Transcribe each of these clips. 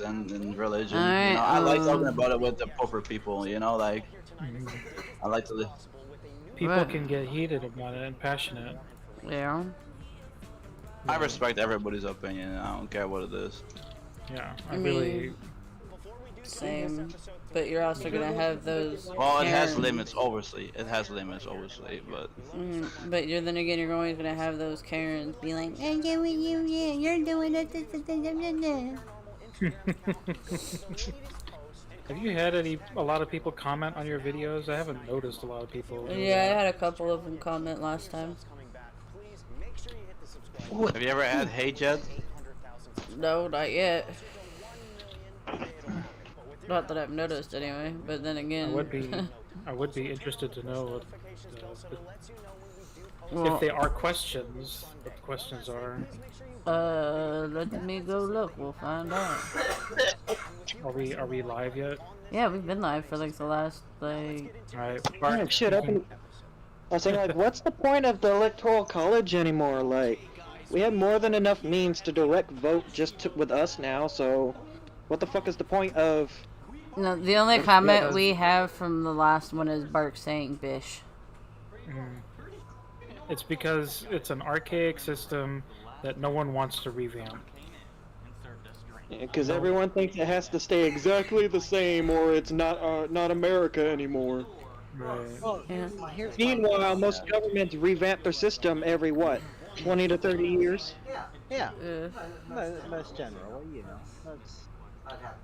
and religion. All You right. know, I like talking about it with the proper people. You know, like Mhm. I like to. People What? can get heated about it and passionate. Yeah. I Yeah, respect everybody's opinion. I don't care what it is. yeah. I mean, same. But you're also gonna have those Well, it has Karens. limits, obviously. It has limits, obviously, but But you're then again, you're always gonna have those Karens be like, "I get with you, yeah, you're doing it." Have you had a lot of people comment on your videos? I haven't noticed a lot of people do Yeah, I that. had a couple of them comment last time. have you ever had hate yet? No, not yet. Not that I've noticed anyway. But then I again, would be, I would be interested to know if well, they are questions. What the questions are? let me go look. We'll find out. Are we live yet? Yeah, we've been live for like the last like. All right, Oh Bart. shit! you Up can- in, I was saying, like, what's the point of the electoral college anymore? Like, we have more than enough means to direct vote with us now. So, what the fuck is the point of? No, the only It's comment because- we have from the last one is Bark saying "bish." It's because it's an archaic system that no one wants to revamp. Because everyone thinks it has to stay exactly the same, or it's not America anymore. Right. Well, Yeah. here's Meanwhile, most governments revamp their system every 20 to 30 years. yeah, Uh, most general, you know.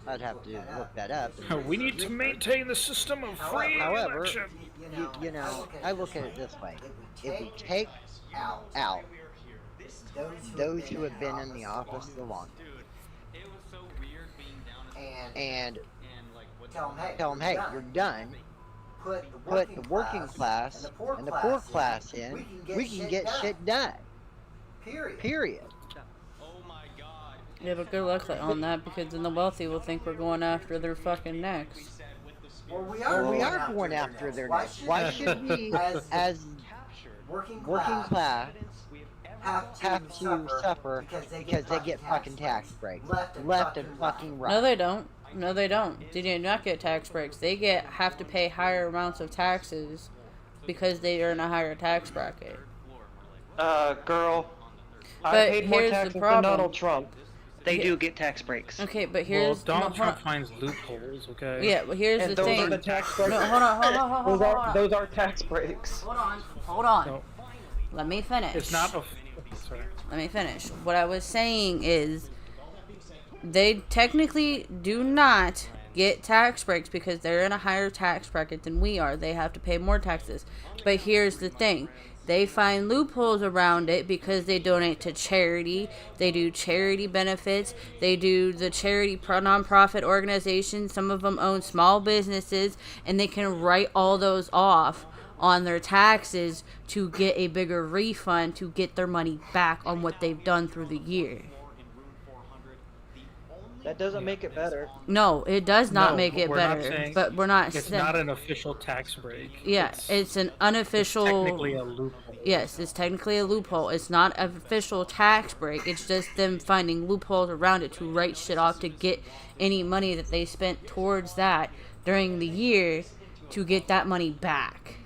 I'd have to look that up. We need to maintain the system of free However, election. you know, I look at it this way: if we take out those who have been in the office the longest, and tell them, hey, you're done. Put the working class and the poor class in. We can get shit done. Period. yeah, but good luck on that because then the wealthy will think we're going after their fucking necks. Well, we are going after their necks. Why should we, as working class, have to suffer because they get fucking tax breaks left and fucking right? No, they don't. No, they don't. They do not get tax breaks. They have to pay higher amounts of taxes because they earn a higher tax bracket. Girl, I But paid more here's the taxes than problem. Donald Trump. They Yeah. do get tax breaks. Okay, but Well, here's Donald no, Trump hold finds loopholes. Okay. on. Yeah, but here's And the those thing. are the tax breaks. No, hold on. Those are tax breaks. Hold on. No, Let me finish. it's not a. Sorry. Let me finish. What I was saying is they technically do not get tax breaks because they're in a higher tax bracket than we are. They have to pay more taxes. But here's the thing. They find loopholes around it because they donate to charity. They do charity benefits. They do the charity nonprofit organizations. Some of them own small businesses, and they can write all those off on their taxes to get a bigger refund to get their money back on what they've done through the year. That doesn't make it better. No, it does not No, make it we're not better. saying- But we're not It's saying. not an official tax break. Yeah, it's an unofficial. technically a loophole. Yes, it's technically a loophole. It's not an official tax break. It's just them finding loopholes around it to write shit off to get any money that they spent towards that during the year to get that money back.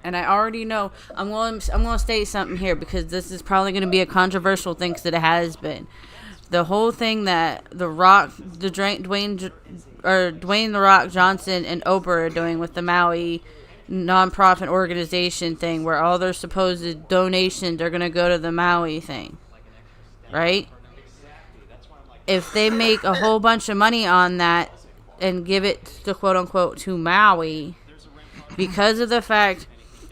And I already know I'm going to state something here because this is probably going to be a controversial thing because it has been. The whole thing that Dwayne the Rock Johnson and Oprah are doing with the Maui nonprofit organization thing, where all their supposed donations are going to go to the Maui thing, right? If they make a whole bunch of money on that and give it to quote unquote to Maui, because of the fact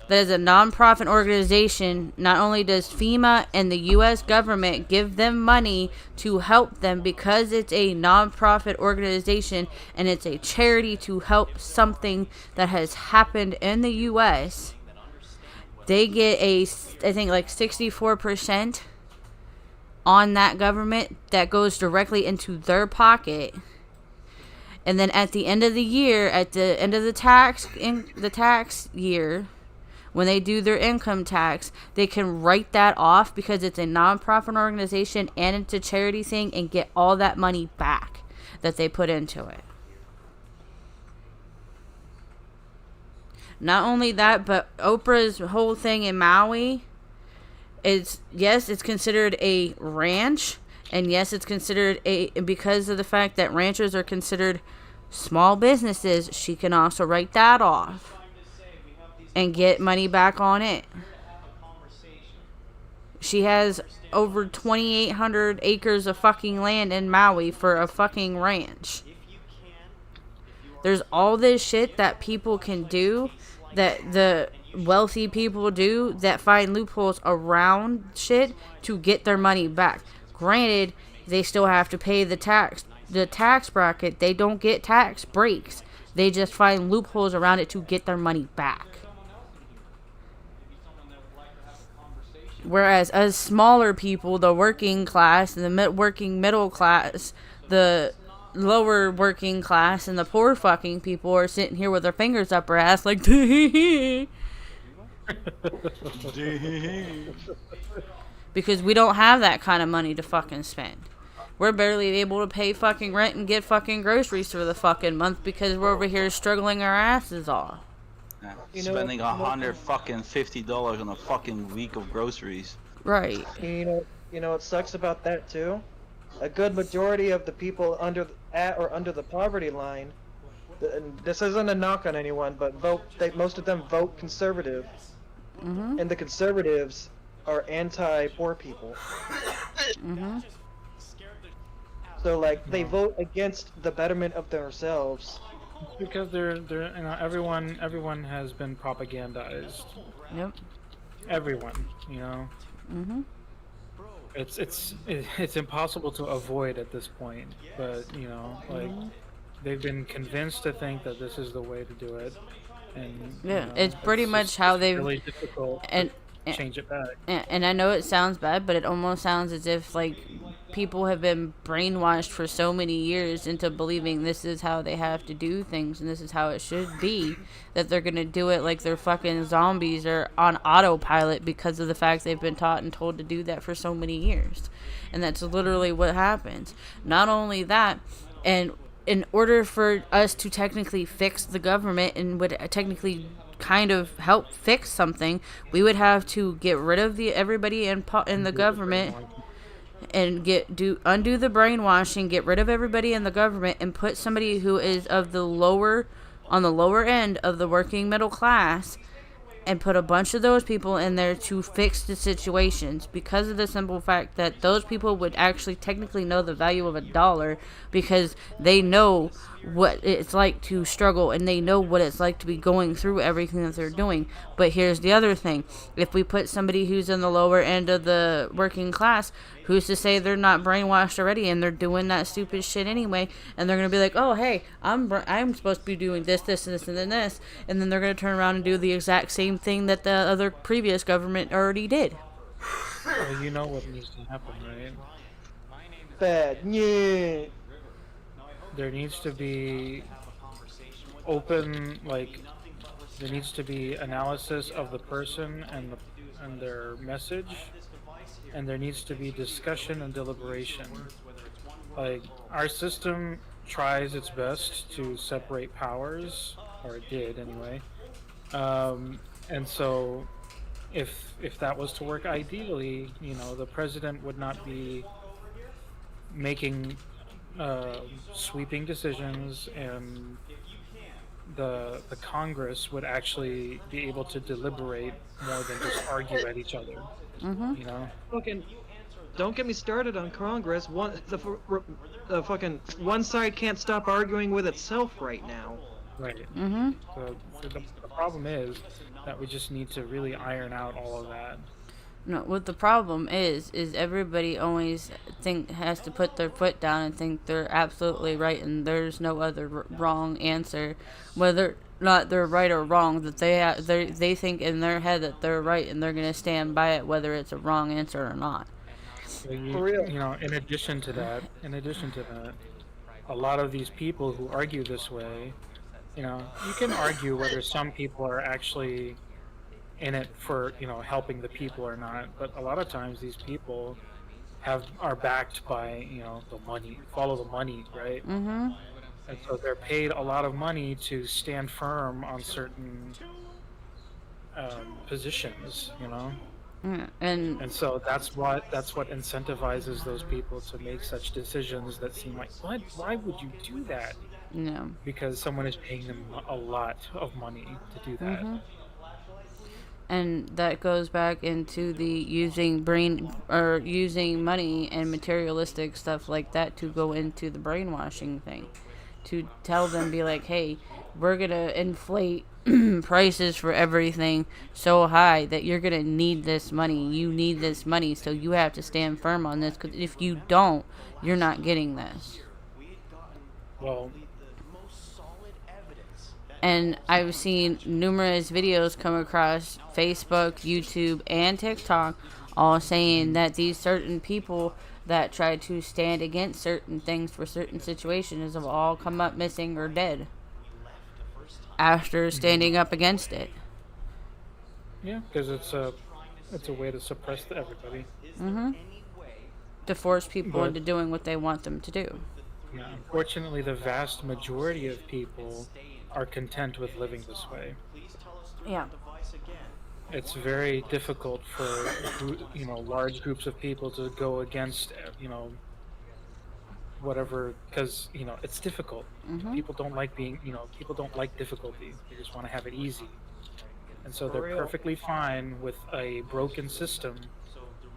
that as a nonprofit organization, not only does FEMA and the U.S. government give them money to help them because it's a nonprofit organization and it's a charity to help something that has happened in the U.S., they get I think like 64% on that government that goes directly into their pocket. And then at the end of the year, at the end of the tax year, when they do their income tax, they can write that off because it's a nonprofit organization and it's a charity thing and get all that money back that they put into it. Not only that, but Oprah's whole thing in Maui is, yes, it's considered a ranch, and yes, it's considered because of the fact that ranchers are considered small businesses, she can also write that off and get money back on it. She has over 2,800 acres of fucking land in Maui for a fucking ranch. There's all this shit that people can do, that the wealthy people do, that find loopholes around shit to get their money back. Granted, they still have to pay the tax bracket. They don't get tax breaks. They just find loopholes around it to get their money back. Whereas us smaller people, the working class, and the working middle class, the lower working class, and the poor fucking people are sitting here with their fingers up our ass like, because we don't have that kind of money to fucking spend. We're barely able to pay fucking rent and get fucking groceries for the fucking month because we're over here struggling our asses off. Yeah, You know, spending $150 on a fucking week of groceries. Right. You know what sucks about that too? A good majority of the people at or under the poverty line, and this isn't a knock on anyone, but most of them vote conservative, and the conservatives are anti-poor people. So like they vote against the betterment of themselves. Because they're you know, everyone has been propagandized. Yep. Everyone, you know. It's impossible to avoid at this point, but you know, like they've been convinced to think that this is the way to do it, and Yeah, you know, it's pretty much how they've really difficult and to change it back. and I know it sounds bad, but it almost sounds as if like people have been brainwashed for so many years into believing this is how they have to do things and this is how it should be, that they're gonna do it like they're fucking zombies or on autopilot because of the fact they've been taught and told to do that for so many years. And that's literally what happens. Not only that, and in order for us to technically fix the government and would technically kind of help fix something, we would have to get rid of everybody in the government and undo the brainwashing, get rid of everybody in the government, and put somebody who is on the lower end of the working middle class, and put a bunch of those people in there to fix the situations, because of the simple fact that those people would actually technically know the value of a dollar, because they know what it's like to struggle and they know what it's like to be going through everything that they're doing. But here's the other thing: if we put somebody who's in the lower end of the working class, who's to say they're not brainwashed already and they're doing that stupid shit anyway, and they're gonna be like, oh hey, I'm supposed to be doing this and this and then this, and then they're gonna turn around and do the exact same thing that the other previous government already did. Well, you know what needs to happen, right? Bad. Yeah. There needs to be open, there needs to be analysis of the person and their message, and there needs to be discussion and deliberation. Like, our system tries its best to separate powers, or it did anyway. And so if that was to work ideally, you know, the president would not be making sweeping decisions, and the Congress would actually be able to deliberate more than just argue at each other. You know? Fucking, don't get me started on Congress. The fucking one side can't stop arguing with itself right now. Right. So the problem is that we just need to really iron out all of that. No, what the problem is everybody always has to put their foot down and think they're absolutely right, and there's no other wrong answer, whether or not they're right or wrong. That they think in their head that they're right, and they're gonna stand by it, whether it's a wrong answer or not. So For real. You know, in addition to that, a lot of these people who argue this way, you know, you can argue whether some people are actually in it for helping the people or not. But a lot of times these people are backed by the money, follow the money, right? Mm-hmm. And so they're paid a lot of money to stand firm on certain positions, Yeah. And and so that's what incentivizes those people to make such decisions that seem like, what? Why would you do that? Because someone is paying them a lot of money to do that. Mm-hmm. And that goes back into the using money and materialistic stuff like that to go into the brainwashing thing, to tell them, be like, hey, we're gonna inflate prices for everything so high that you're gonna need this money. You need this money, so you have to stand firm on this, because if you don't, you're not getting this. Well, and I've seen numerous videos come across Facebook, YouTube, and TikTok all saying that these certain people that try to stand against certain things for certain situations have all come up missing or dead after standing up against it. yeah, because it's a way to suppress everybody. Mm-hmm. To force people into doing what they want them to do. Yeah, unfortunately, the vast majority of people are content with living this way. Yeah. It's very difficult for large groups of people to go against whatever, because it's difficult. Mm-hmm. People don't like people don't like difficulty. They just want to have it easy, and so they're perfectly fine with a broken system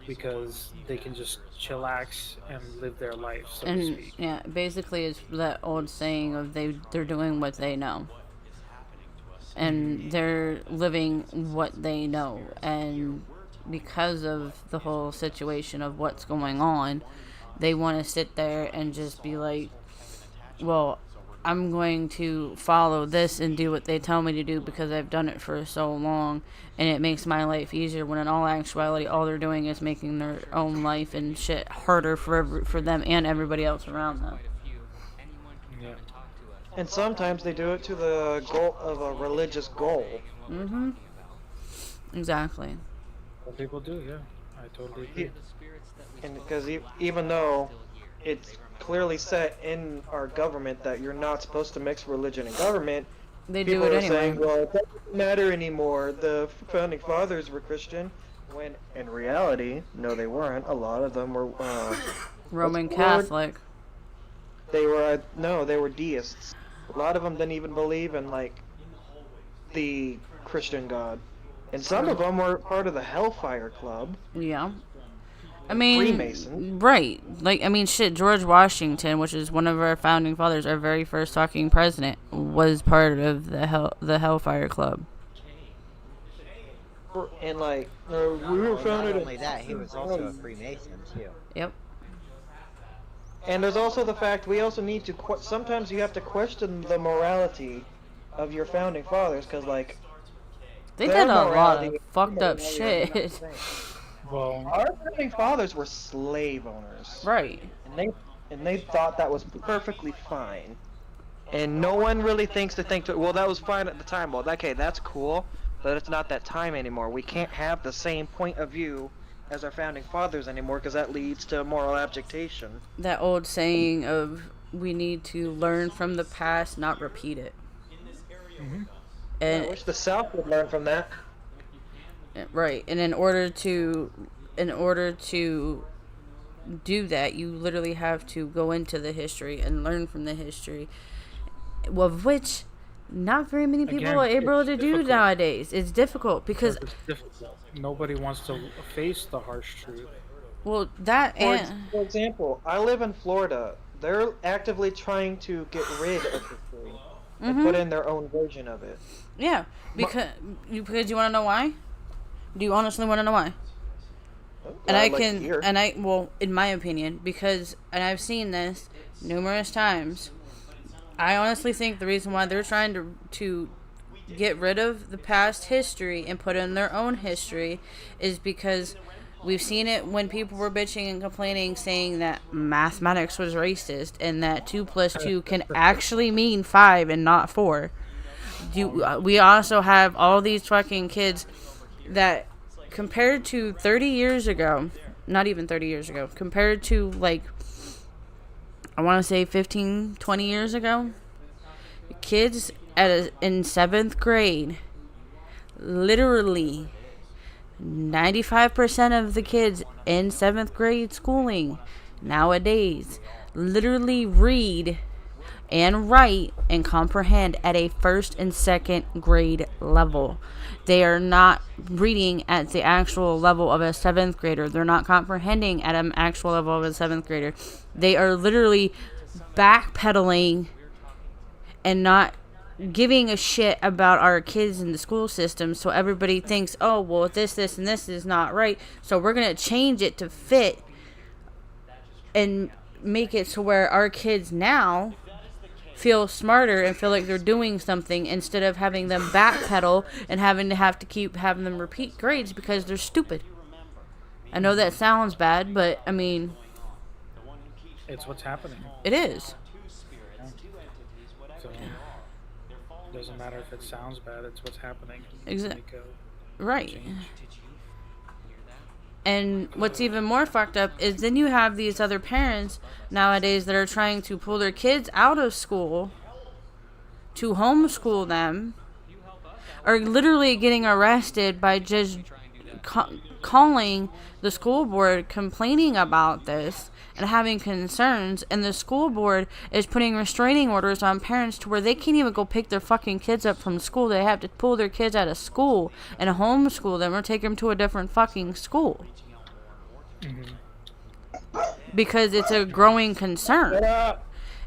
because they can just chillax and live their life, so to speak. Yeah, basically it's that old saying of they're doing what they know. And they're living what they know. And because of the whole situation of what's going on, they want to sit there and just be like, well, I'm going to follow this and do what they tell me to do because I've done it for so long, and it makes my life easier, when in all actuality all they're doing is making their own life and shit harder for them and everybody else around them. Yeah. And sometimes they do it to the goal of a religious goal. Mm-hmm. Exactly. What people do, yeah. I totally agree. And because even though it's clearly set in our government that you're not supposed to mix religion and government, They people do it are anyway. saying, well, it doesn't matter anymore. The founding fathers were Christian, when in reality, no, they weren't. A lot of them were Roman Catholic. they were deists. A lot of them didn't even believe in the Christian God, and some of them were part of the Hellfire Club. Yeah. I mean, Freemason. Right. Shit, George Washington, which is one of our founding fathers, our very first talking president, was part of the Hellfire Club. And we were founded. Not only that, he was also a Freemason too. Yep. And there's also the fact we also need to sometimes you have to question the morality of your founding fathers, because They their did a lot morality of fucked up morality are not the shit. same. Well, Our founding fathers were slave owners, Right. and they thought that was perfectly fine. And no one really thinks well, that was fine at the time. Well, okay, that's cool, but it's not that time anymore. We can't have the same point of view as our founding fathers anymore, because that leads to moral abdication. That old saying of, we need to learn from the past, not repeat it. mhm. I And wish the South would learn from that. right, and in order to do that, you literally have to go into the history and learn from the history, of which not very many people Again, are able it's to do difficult. nowadays. It's difficult because, It's difficult. Nobody wants to face the harsh truth. well, that For example, I live in Florida. They're actively trying to get rid of history and put in their own version of it. yeah, because you want to know why? Do you honestly want to know why? And I'd like to hear. In my opinion, because, and I've seen this numerous times, I honestly think the reason why they're trying to get rid of the past history and put in their own history is because we've seen it when people were bitching and complaining, saying that mathematics was racist and that 2 + 2 can actually mean 5 and not 4. We also have all these fucking kids that compared to 30 years ago, not even 30 years ago, compared to like, I want to say 15, 20 years ago, kids in 7th grade, literally 95% of the kids in 7th grade schooling nowadays literally read and write and comprehend at a 1st and 2nd grade level. They are not reading at the actual level of a 7th grader. They're not comprehending at an actual level of a 7th grader. They are literally backpedaling and not giving a shit about our kids in the school system. So everybody thinks, oh, well, this, and this is not right. So we're going to change it to fit and make it to where our kids now feel smarter and feel like they're doing something, instead of having them backpedal and having to keep having them repeat grades because they're stupid. I know that sounds bad, but I mean, It's what's happening. it is. So it doesn't matter if it sounds bad. It's what's happening. Exactly. Make Right. change. And what's even more fucked up is then you have these other parents nowadays that are trying to pull their kids out of school to homeschool them, are literally getting arrested by just calling the school board, complaining about this and having concerns, and the school board is putting restraining orders on parents to where they can't even go pick their fucking kids up from school. They have to pull their kids out of school and homeschool them or take them to a different fucking school. Because it's a growing concern.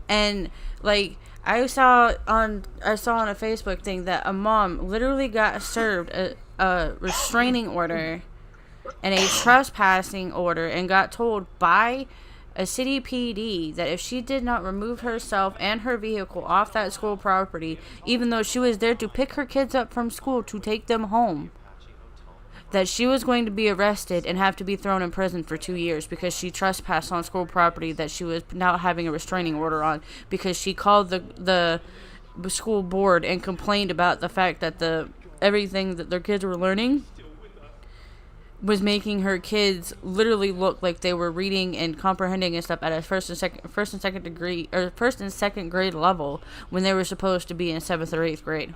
And like I saw on a Facebook thing that a mom literally got served a restraining order and a trespassing order and got told by a city PD that if she did not remove herself and her vehicle off that school property, even though she was there to pick her kids up from school to take them home, that she was going to be arrested and have to be thrown in prison for 2 years because she trespassed on school property that she was now having a restraining order on, because she called the school board and complained about the fact that everything that their kids were learning was making her kids literally look like they were reading and comprehending and stuff at a first and second grade level when they were supposed to be in 7th or 8th grade.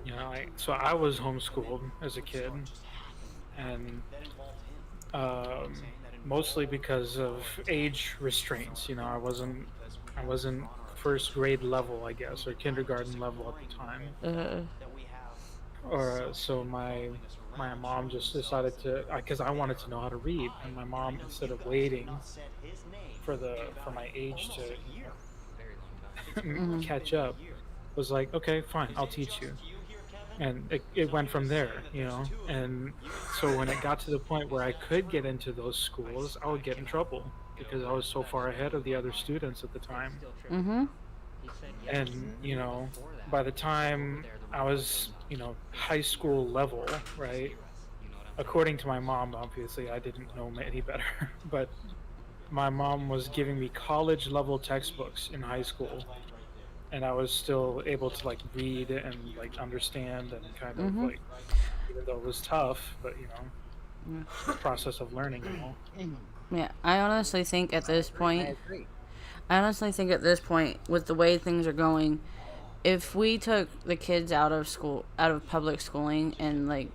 You know, so I was homeschooled as a kid, and mostly because of age restraints. You know, I wasn't 1st grade level, I guess, or kindergarten level at the time. So my mom just decided to, because I wanted to know how to read, and my mom, instead of waiting for my age to catch up, was like, okay, fine, I'll teach you. And it went from there, you know. And so when it got to the point where I could get into those schools, I would get in trouble because I was so far ahead of the other students at the time. And, you know, by the time I was, you know, high school level, right? According to my mom, obviously, I didn't know any better, but my mom was giving me college level textbooks in high school. And I was still able to like read and like understand and kind of like, even though it was tough, but you know, the process of learning, you know. Yeah, I honestly think at this point, with the way things are going, if we took the kids out of public schooling and like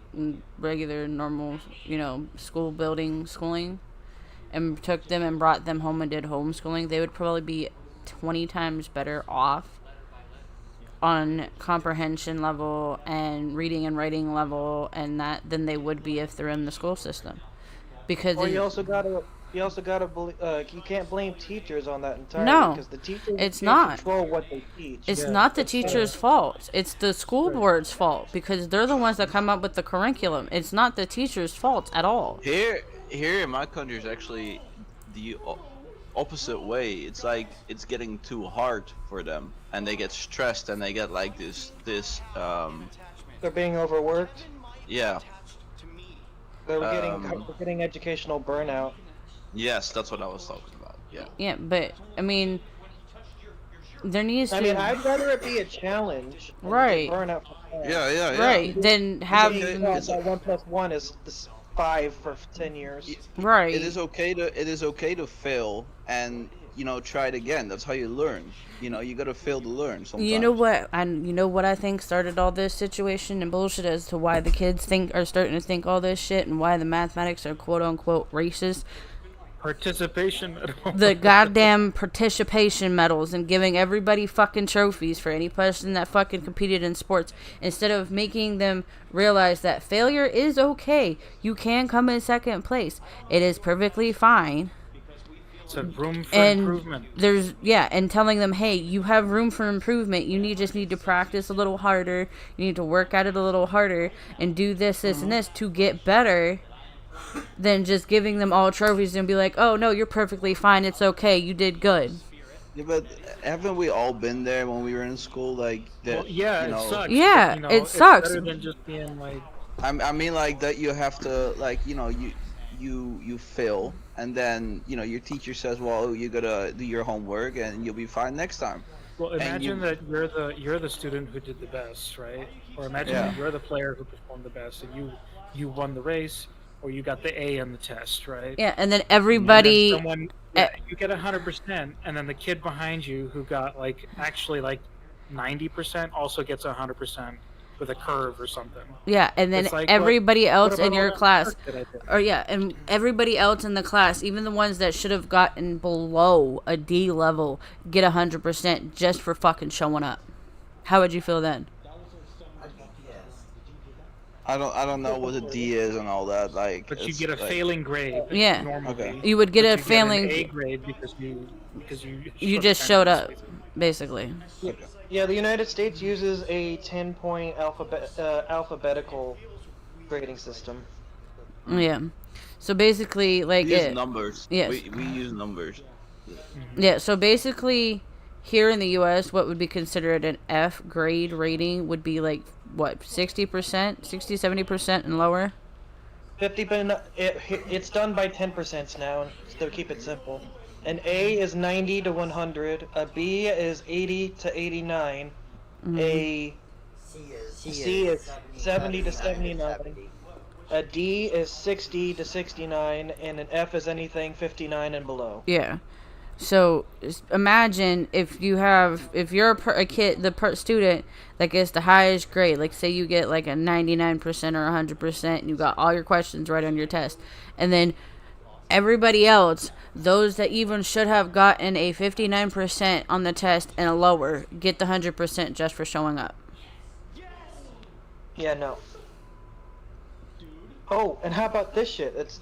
regular normal, you know, schooling, and took them and brought them home and did homeschooling, they would probably be 20 times better off on comprehension level and reading and writing level and that than they would be if they're in the school system. Because you also gotta you can't blame teachers on that entirely. No, because the teachers it's can't not. control what they teach. It's not the teacher's fault. It's the school board's fault because they're the ones that come up with the curriculum. It's not the teacher's fault at all. Here in my country is actually the opposite way. It's like it's getting too hard for them, and they get stressed, and they get like this. They're being overworked. Yeah. They're getting educational burnout. Yes, that's what I was talking about. Yeah. Yeah, but I mean, There needs to I mean, I'd rather it be a challenge. and Right. Burn out for fun. Yeah. right. Then have Okay. That 1 + 1 is 5 for 10 years. right. It is okay to fail and try it again. That's how you learn. You gotta fail to learn sometimes. You know what? I think started all this situation and bullshit as to why the kids are starting to think all this shit and why the mathematics are quote unquote racist. Participation medal. The goddamn participation medals and giving everybody fucking trophies for any person that fucking competed in sports instead of making them realize that failure is okay. You can come in second place. It is perfectly fine. It's a room for And improvement. and telling them, hey, you have room for improvement. You just need to practice a little harder. You need to work at it a little harder and do this, and this to get better. Than just giving them all trophies and be like, oh no, you're perfectly fine. It's okay. You did good. Yeah, but haven't we all been there when we were in school? Like that. Well, yeah, you know, it sucks. Yeah, but, you know, it it's sucks. better than just being like. I mean, like that. You have to you fail, and then your teacher says, well, you gotta do your homework, and you'll be fine next time. Well, And imagine that you're the student who did the best, right? Or imagine Yeah. that you're the player who performed the best, and you won the race, or you got the A on the test, right? Yeah, and then And then everybody. you get 100%, and then the kid behind you who got like 90% also gets 100% with a curve or something. Yeah, and then It's like, everybody what else about in all your that class. work that I did? Or yeah, and everybody else in the class, even the ones that should have gotten below a D level, get 100% just for fucking showing up. How would you feel then? I don't know what a D is and all that. Like, But you it's get a like- failing grade. Yeah. Normally. Okay. You would get But a you failing. an A grade because you just showed up, basically. Yeah, the United States uses a 10-point alphabetical grading system. Yeah. So basically, like We use it. numbers. Yes. We use numbers. Yeah. So basically, here in the U.S., what would be considered an F grade rating would be like what 60%, 60-70% and lower. 50, but it's done by 10% now, to keep it simple. An A is 90 to 100. A B is 80 to 89. A C is 70 to 79. A D is 60 to 69, and an F is anything 59 and below. Yeah. So imagine if you're a kid, the student that gets the highest grade, like say you get like a 99% or 100%, and you got all your questions right on your test, and then everybody else, those that even should have gotten a 59% on the test and a lower, get the 100% just for showing up. Yeah, no. Oh, and how about this shit? It's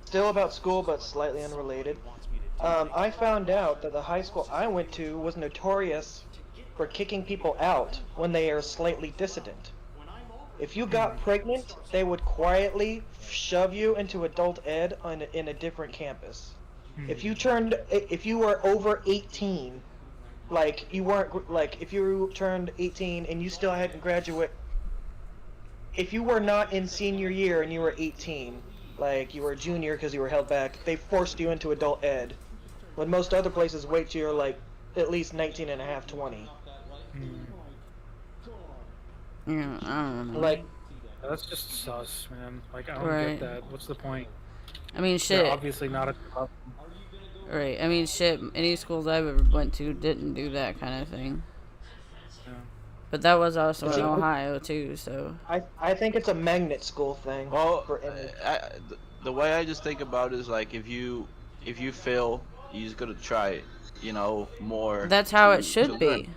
still about school, but slightly unrelated. I found out that the high school I went to was notorious for kicking people out when they are slightly dissident. If you got pregnant, they would quietly shove you into adult ed in a different campus. If you were over 18, like you weren't, like if you turned 18 and you still hadn't graduated, if you were not in senior year and you were 18, like you were a junior because you were held back, they forced you into adult ed. When most other places wait till you're like at least 19 and a half, 20. Yeah, I don't know. Like, That's just sus, man. Like I don't Right. get that. What's the point? I mean, They're shit. obviously not a tough. Right. I mean, shit. Any schools I've ever went to didn't do that kind of thing. Yeah. But that was also in See, Ohio too. So I think it's a magnet school thing. Well, for image. the way I just think about it is like if you fail, you just gotta try, more. that's how to- it should to be. learn.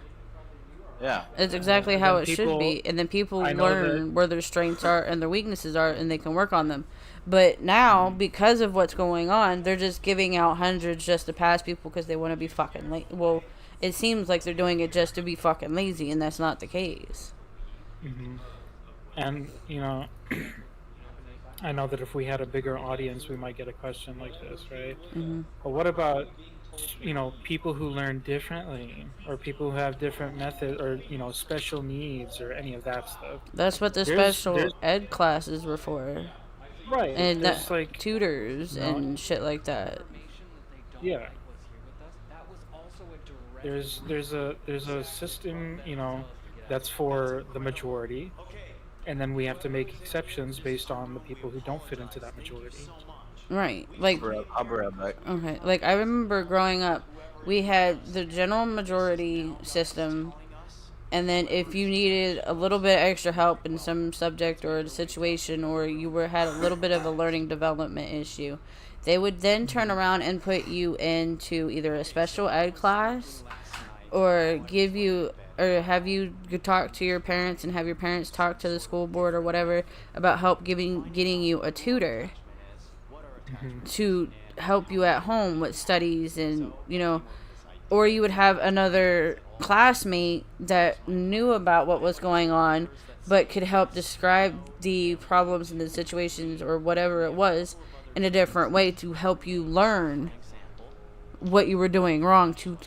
Yeah. It's exactly And how then it should people- be, and then people I know learn where their strengths are and their weaknesses are, and they can work on them. But now, because of what's going on, they're just giving out hundreds just to pass people because they want to be fucking late. Well, it seems like they're doing it just to be fucking lazy, and that's not the case. And I know that if we had a bigger audience, we might get a question like this, right? But what about people who learn differently, or people who have different methods, or special needs, or any of that stuff? That's what the There's- special there's- ed classes were for, Right. and there's that, like tutors No. and shit like that. yeah. there's a system, that's for the majority, and then we have to make exceptions based on the people who don't fit into that majority. Right. Like, I'll be right back. okay. Like, I remember growing up, we had the general majority system, and then if you needed a little bit extra help in some subject or a situation, or you had a little bit of a learning development issue, they would then turn around and put you into either a special ed class, or give you, or have you talk to your parents and have your parents talk to the school board or whatever about getting you a tutor to help you at home with studies, and or you would have another classmate that knew about what was going on but could help describe the problems and the situations or whatever it was in a different way to help you learn what you were doing wrong, to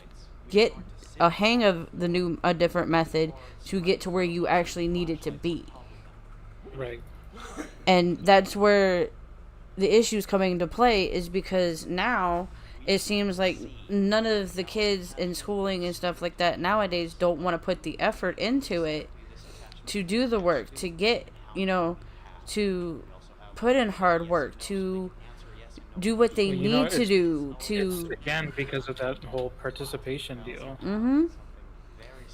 get a hang of a different method to get to where you actually needed to be. Right. And that's where the issues coming into play, is because now it seems like none of the kids in schooling and stuff like that nowadays don't want to put the effort into it to do the work, to get, to put in hard work, to do what they need to do, it's, again, because of that whole participation deal. Mm-hmm.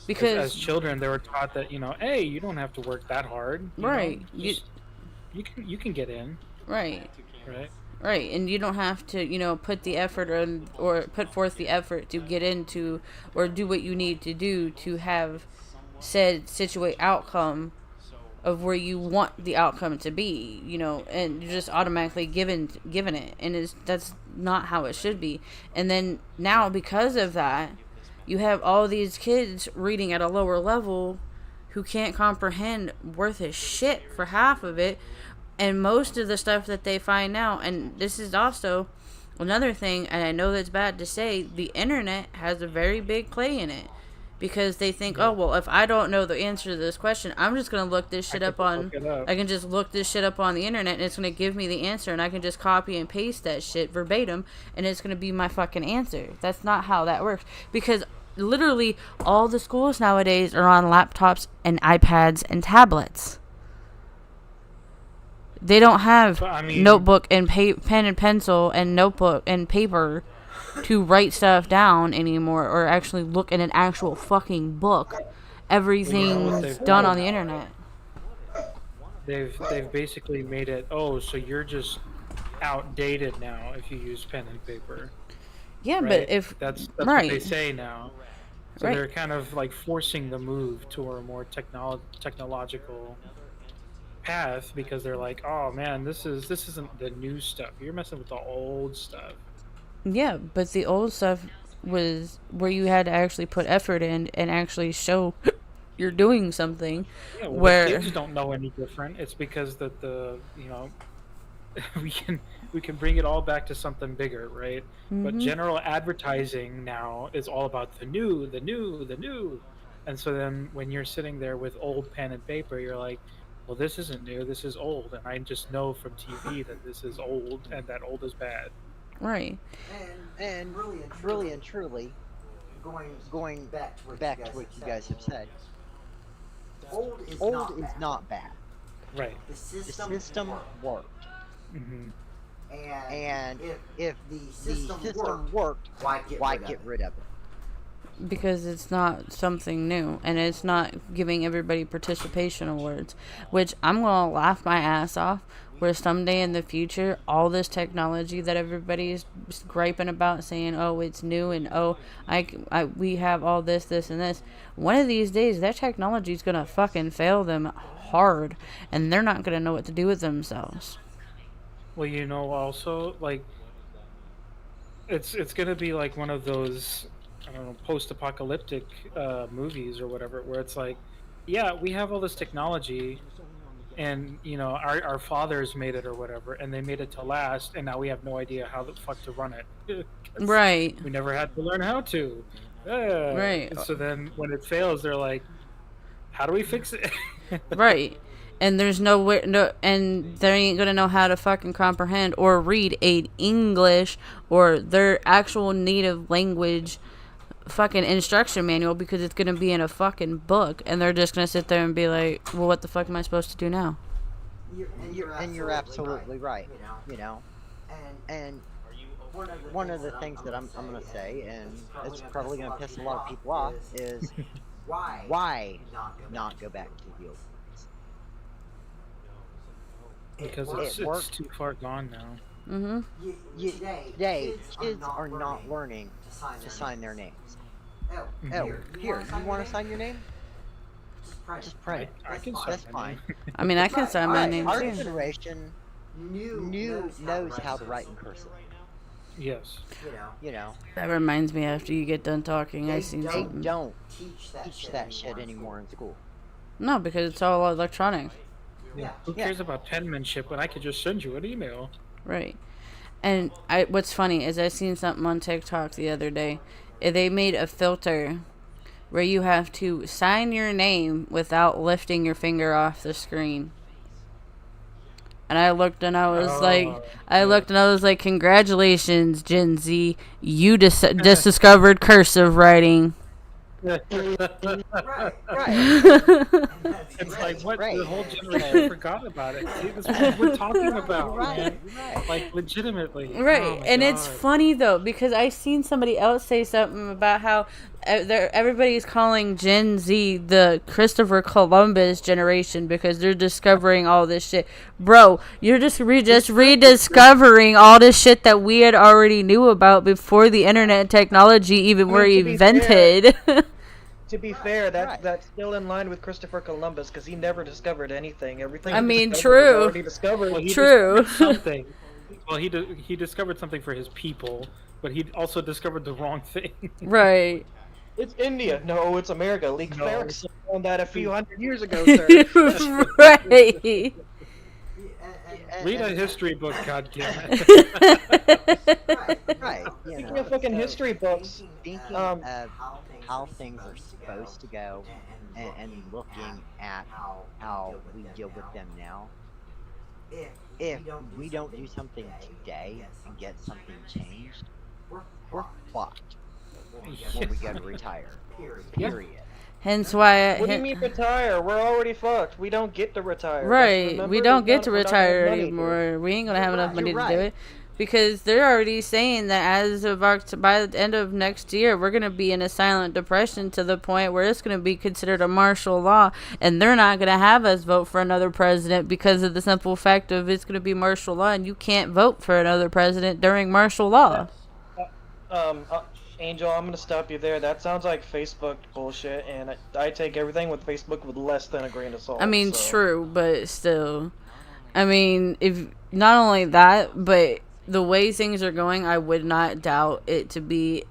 Because as children, they were taught that, hey, you don't have to work that hard. Right. You can get in. Right. Right. Right, and you don't have to, put the effort or put forth the effort to get into or do what you need to do to have said situate outcome of where you want the outcome to be, and you're just automatically given it, and that's not how it should be. And then now, because of that, you have all these kids reading at a lower level who can't comprehend worth a shit for half of it. And most of the stuff that they find now, and this is also another thing, and I know that's bad to say, the internet has a very big play in it. Because they think, oh, well, if I don't know the answer to this question, I'm just going to look this shit up on... I can just look this shit up on the internet, and it's going to give me the answer, and I can just copy and paste that shit verbatim, and it's going to be my fucking answer. That's not how that works. Because literally all the schools nowadays are on laptops and iPads and tablets. They don't have notebook and pen and pencil and notebook and paper to write stuff down anymore, or actually look at an actual fucking book. Everything's done on the internet. They've basically made it, so you're just outdated now if you use pen and paper. Yeah, right? But if that's right. what they say now. So right. They're kind of like forcing the move to a more technological path, because they're like, oh man, this isn't the new stuff. You're messing with the old stuff. Yeah, but the old stuff was where you had to actually put effort in and actually show you're doing something. Yeah, where the kids don't know any different. It's because that we can bring it all back to something bigger, right? Mm-hmm. But general advertising now is all about the new. And so then when you're sitting there with old pen and paper, you're like, well, this isn't new, this is old, and I just know from TV that this is old, and that old is bad. Right. And really and truly, going back to what you guys have said, old is not bad. Right. The system worked. Mm-hmm. And if the system worked, why get rid of it? Because it's not something new, and it's not giving everybody participation awards, which I'm gonna laugh my ass off, where someday in the future, all this technology that everybody's griping about, saying, oh, it's new, and oh, we have all this, and this, one of these days, that technology's gonna fucking fail them hard, and they're not gonna know what to do with themselves. Well, also, like, it's gonna be like one of those, I don't know, post-apocalyptic movies or whatever, where it's like, yeah, we have all this technology, and our fathers made it or whatever, and they made it to last, and now we have no idea how the fuck to run it. Right. We never had to learn how to. Right. And so then when it fails, they're like, how do we fix it? Right. And there's and they ain't gonna know how to fucking comprehend or read a English or their actual native language fucking instruction manual because it's gonna be in a fucking book, and they're just gonna sit there and be like, well, what the fuck am I supposed to do now? You're absolutely right. You know, and one of the things that I'm gonna say, and it's probably gonna piss a lot of people off, is why not go back to the old ways? Because It worked. it's too far gone now. Mm-hmm. Today, kids are not learning to sign their names. Oh, here, you want to sign your name? Just print it. I can That's sign fine. I mean, I can sign my name Our too. generation knows how to write in cursive. Yes. You know, That reminds me, after you get done talking, I seen they something. don't teach that shit anymore in school. No, because it's all electronic. Yeah. Who Yeah. cares about penmanship when I could just send you an email? Right. And what's funny is I seen something on TikTok the other day. They made a filter where you have to sign your name without lifting your finger off the screen. And I looked and I was like, congratulations, Gen Z. You just discovered cursive writing. Right. It's like, what? Right. The whole generation forgot about it. See, this is what we're talking about, man. Right. Like, legitimately. Right, Oh my and it's God. funny though because I seen somebody else say something about how everybody's calling Gen Z the Christopher Columbus generation because they're discovering all this shit. Bro, you're just rediscovering all this shit that we had already knew about before the internet and technology even were to be invented. To be fair, Right. that's still in line with Christopher Columbus because he never discovered anything. Everything. I he mean, discovered was true. already discovered. Well, he True. discovered something. Well, he discovered something for his people, but he also discovered the wrong thing. Right. It's India. No, it's America. Lee No. Ferguson found that a few hundred years ago, sir. Right. Read a history book, goddammit. Right. Speaking of fucking history books, Thinking Um, of how things are supposed to go, and looking at how we deal with them now. If we don't do something today and get something changed, we're fucked when we go to retire. Period. Hence why. what do you mean retire? We're already fucked. We don't get to retire. Right, Remember, we don't get to we're not gonna have retire money to- anymore. We ain't gonna have enough money You're to do right. it because they're already saying that as of by the end of next year, we're gonna be in a silent depression to the point where it's gonna be considered a martial law, and they're not gonna have us vote for another president because of the simple fact of it's gonna be martial law, and you can't vote for another president during martial law. Angel, I'm gonna stop you there. That sounds like Facebook bullshit, and I take everything with Facebook with less than a grain of salt. I mean, so. true, but still. I mean, if not only that, but the way things are going, I would not doubt it to be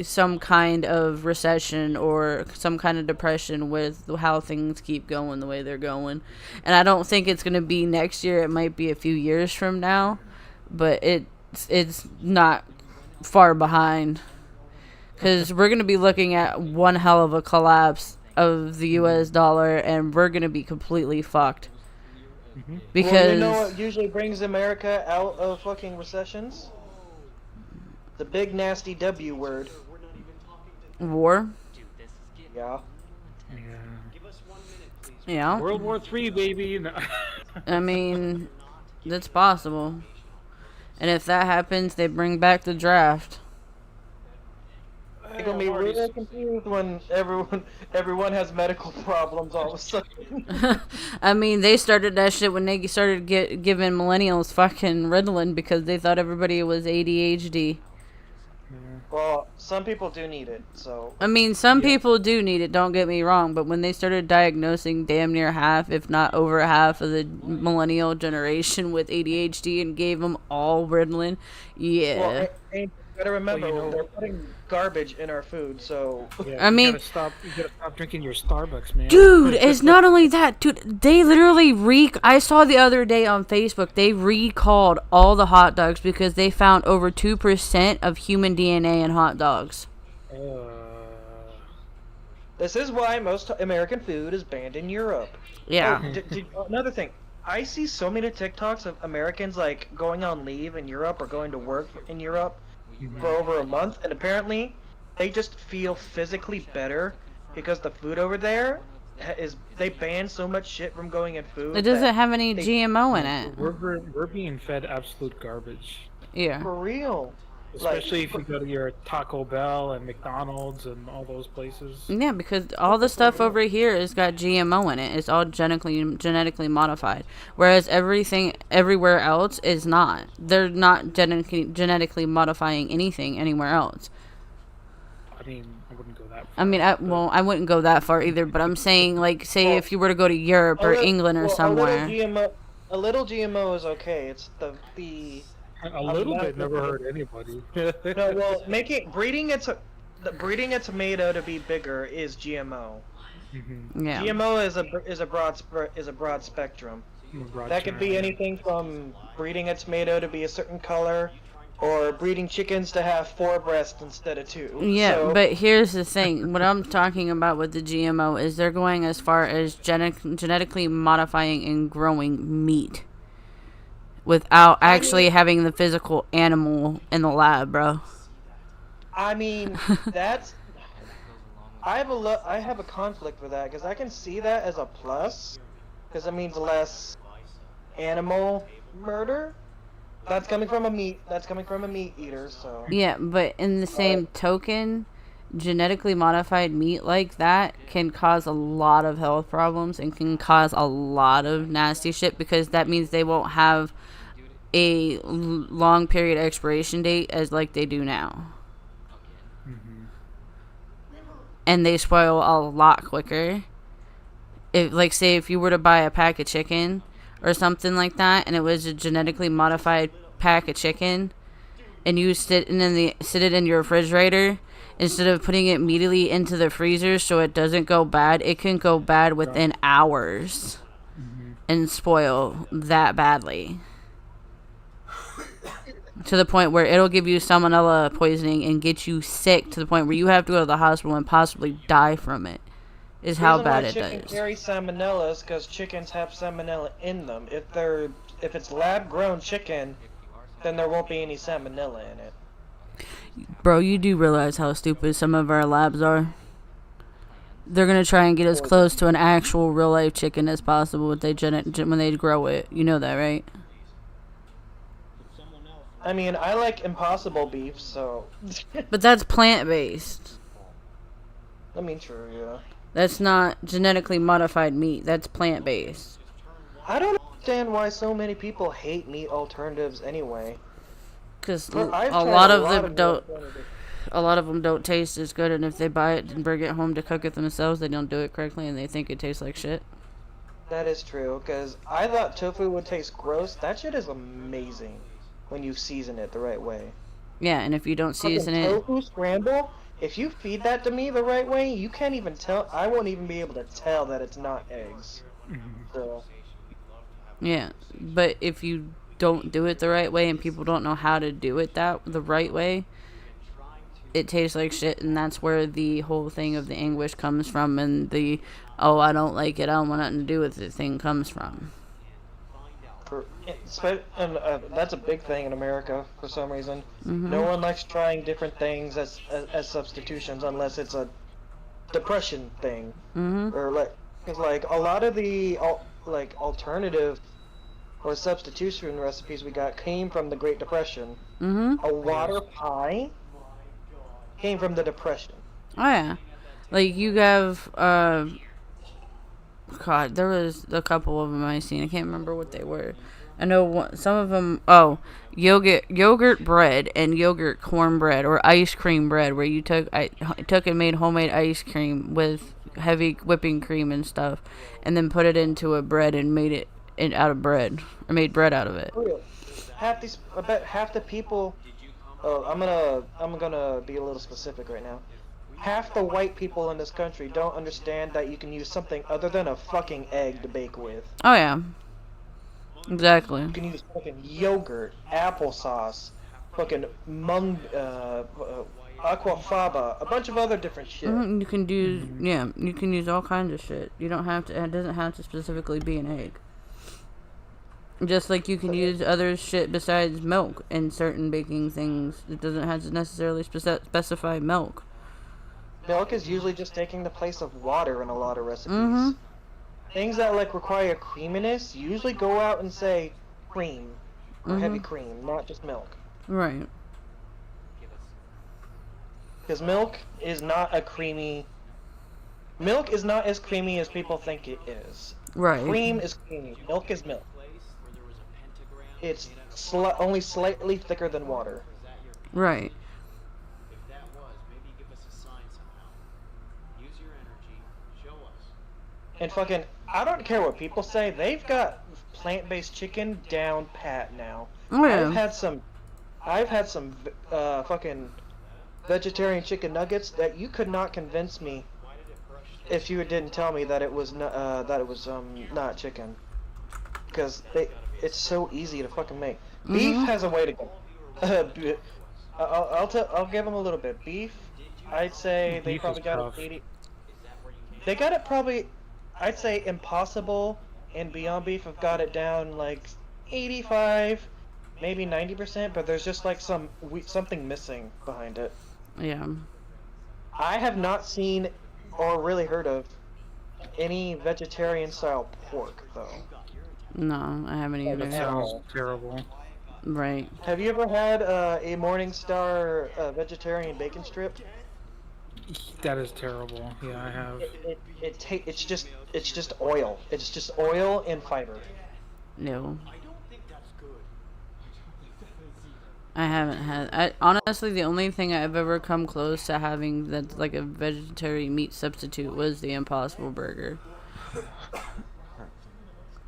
some kind of recession or some kind of depression with how things keep going the way they're going. And I don't think it's going to be next year. It might be a few years from now, but it's not far behind. Because we're going to be looking at one hell of a collapse of the U.S. dollar, and we're going to be completely fucked. Because Well, you know what usually brings America out of fucking recessions? The big nasty W word. war. Yeah. Yeah. World War III, baby. No. I mean, that's possible. And if that happens, they bring back the draft. You're gonna be really confused when everyone has medical problems all of a sudden. I mean, they started that shit when they started giving millennials fucking Ritalin because they thought everybody was ADHD. Well, some people do need it, so. I mean, some people do need it, don't get me wrong, but when they started diagnosing damn near half, if not over half of the millennial generation with ADHD and gave them all Ritalin, yeah. Well, you gotta remember, Well, you know- they're putting garbage in our food, so. Yeah, I mean- you gotta stop drinking your Starbucks, man. Dude, it's not only that, dude. They literally I saw the other day on Facebook, they recalled all the hot dogs because they found over 2% of human DNA in hot dogs. This is why most American food is banned in Europe. Yeah. Another thing, I see so many TikToks of Americans like going on leave in Europe or going to work in Europe for over a month, and apparently they just feel physically better because the food over there they ban so much shit from going in food. It doesn't that have any they- GMO in it. We're being fed absolute garbage. Yeah. For real. Especially if you go to your Taco Bell and McDonald's and all those places. Yeah, because all the stuff over here has got GMO in it. It's all genetically modified, whereas everything everywhere else is not. They're not genetically modifying anything anywhere else. I mean, I wouldn't go that far. I mean, I wouldn't go that far either, but I'm saying, like, say Well, if you were to go to Europe or England or somewhere. A little GMO is okay. It's the A little bit never hurt anybody. no. Well, breeding a tomato to be bigger is GMO. Yeah. GMO is a broad spectrum. That could be anything from breeding a tomato to be a certain color, or breeding chickens to have 4 breasts instead of 2. Yeah, So, but here's the thing. What I'm talking about with the GMO is they're going as far as genetically modifying and growing meat without actually having the physical animal in the lab, bro. I mean, that's. I have a conflict with that because I can see that as a plus, because it means less animal murder. That's coming from a meat eater, so. Yeah, but in the same token, genetically modified meat like that can cause a lot of health problems and can cause a lot of nasty shit, because that means they won't have a long period expiration date as like they do now. And they spoil a lot quicker. If, like, say if you were to buy a pack of chicken or something like that, and it was a genetically modified pack of chicken, and you sit it in your refrigerator instead of putting it immediately into the freezer so it doesn't go bad, it can go bad within hours and spoil that badly. To the point where it'll give you salmonella poisoning and get you sick to the point where you have to go to the hospital and possibly die from it. Is how bad it Chicken does. carry salmonella is because chickens have salmonella in them. If it's lab grown chicken, then there won't be any salmonella in it. Bro, you do realize how stupid some of our labs are. They're gonna try and get as close to an actual real life chicken as possible when they grow it. You know that, right? I mean, I like Impossible beef, so. But that's plant based. I mean, true, yeah. That's not genetically modified meat. That's plant based. I don't understand why so many people hate meat alternatives anyway. Because I've a tried lot of meat them don't. alternatives. A lot of them don't taste as good, and if they buy it and bring it home to cook it themselves, they don't do it correctly, and they think it tastes like shit. That is true, because I thought tofu would taste gross. That shit is amazing when you season it the right way. Yeah, and if you don't season Fucking it, tofu scramble, if you feed that to me the right way, you can't even tell. I won't even be able to tell that it's not eggs. So, yeah. But if you don't do it the right way and people don't know how to do it the right way, it tastes like shit, and that's where the whole thing of the anguish comes from, and the I don't like it, I don't want nothing to do with it thing comes from. that's a big thing in America for some reason. No one likes trying different things as substitutions unless it's a depression thing, or cause like a lot of the alternative or substitution recipes we got came from the Great Depression. A water pie came from the Depression. Oh yeah, like you have God, there was a couple of them I seen. I can't remember what they were. I know some of them. Oh, yogurt bread and yogurt cornbread or ice cream bread, where you took and made homemade ice cream with heavy whipping cream and stuff, and then put it into a bread and made it out of bread, or made bread out of it. I bet half the people. Oh, I'm gonna be a little specific right now. Half the white people in this country don't understand that you can use something other than a fucking egg to bake with. Oh yeah, exactly. You can use fucking yogurt, applesauce, fucking aquafaba, a bunch of other different shit. You can do you can use all kinds of shit. You don't have to. It doesn't have to specifically be an egg. Just like you can use other shit besides milk in certain baking things. It doesn't have to necessarily specify milk. milk is usually just taking the place of water in a lot of recipes. Mm-hmm. Things that like require creaminess usually go out and say cream or heavy Mhm. cream, not just milk. Right. Because milk is not a creamy. Milk is not as creamy as people think it is. Right. Cream is creamy. Milk is milk. It's only slightly thicker than water. Right. And fucking, I don't care what people say. They've got plant-based chicken down pat now. Oh yeah. I've had some fucking vegetarian chicken nuggets that you could not convince me if you didn't tell me that it was not chicken. Because it's so easy to fucking make. Beef has a way to go. I'll give them a little bit. Beef, I'd say they Beef probably is got tough. it 80. They got it probably, I'd say Impossible and Beyond Beef have got it down like 85, maybe 90%, but there's just like something missing behind it. Yeah. I have not seen or really heard of any vegetarian style pork though. No, I haven't That either. sounds terrible. Right. Have you ever had a Morningstar vegetarian bacon strip? That is terrible. Yeah, I have. It's just oil. It's just oil and fiber. No. I haven't had. Honestly, the only thing I've ever come close to having that's like a vegetarian meat substitute was the Impossible Burger.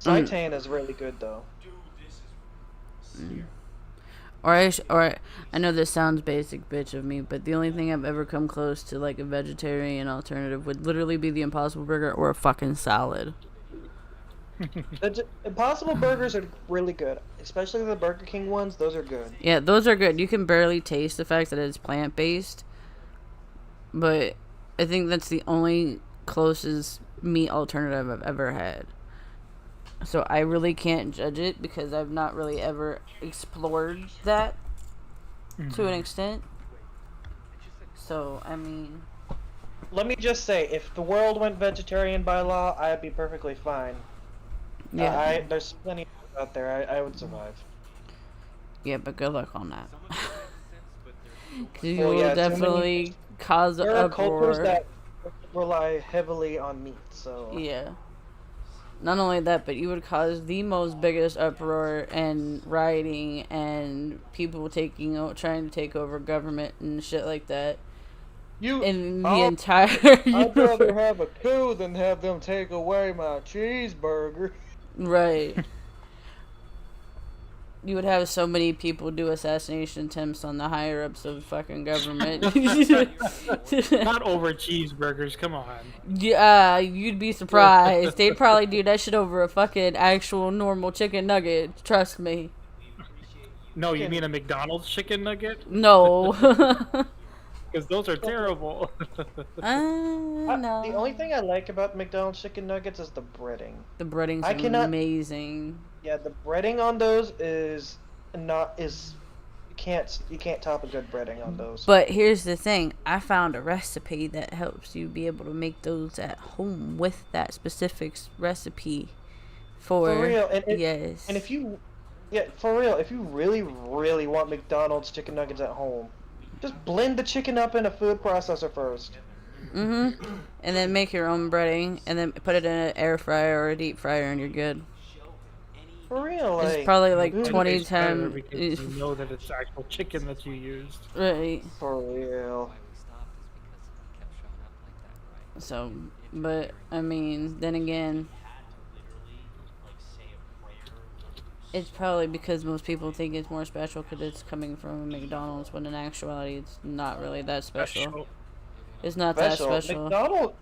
Seitan is really good though. Or I know this sounds basic bitch of me, but the only thing I've ever come close to like a vegetarian alternative would literally be the Impossible Burger or a fucking salad. Impossible burgers are really good, especially the Burger King ones. Those are good. Yeah, those are good. You can barely taste the fact that it's plant-based, but I think that's the only closest meat alternative I've ever had. So I really can't judge it because I've not really ever explored that to an extent. So, I mean... Let me just say, if the world went vegetarian by law, I'd be perfectly fine. Yeah. There's plenty out there. I would survive. Yeah, but good luck on that. Because you Well, will yeah, too definitely cause There are cultures uproar. that rely heavily on meat, so... Yeah. Not only that, but you would cause the most biggest uproar and rioting and people trying to take over government and shit like that in the entire I'd rather universe. have a coup than have them take away my cheeseburger. Right. You would have so many people do assassination attempts on the higher ups of fucking government. Not over cheeseburgers. Come on. Yeah, you'd be surprised. They'd probably do that shit over a fucking actual normal chicken nugget. Trust me. No, you mean a McDonald's chicken nugget? No. Because those are terrible. No. The only thing I like about McDonald's chicken nuggets is the breading. The breading's I cannot- amazing. Yeah, the breading on those you can't top a good breading on those. But here's the thing. I found a recipe that helps you be able to make those at home with that specific recipe. For real, yes. And if you really, really want McDonald's chicken nuggets at home, just blend the chicken up in a food processor first. And then make your own breading, and then put it in an air fryer or a deep fryer, and you're good. For real, like... It's probably like It 20 tastes better times. because you know that it's actual chicken that you used. Right. For real. So, but I mean, then again, it's probably because most people think it's more special because it's coming from a McDonald's, when in actuality, it's not really that special. It's not that special.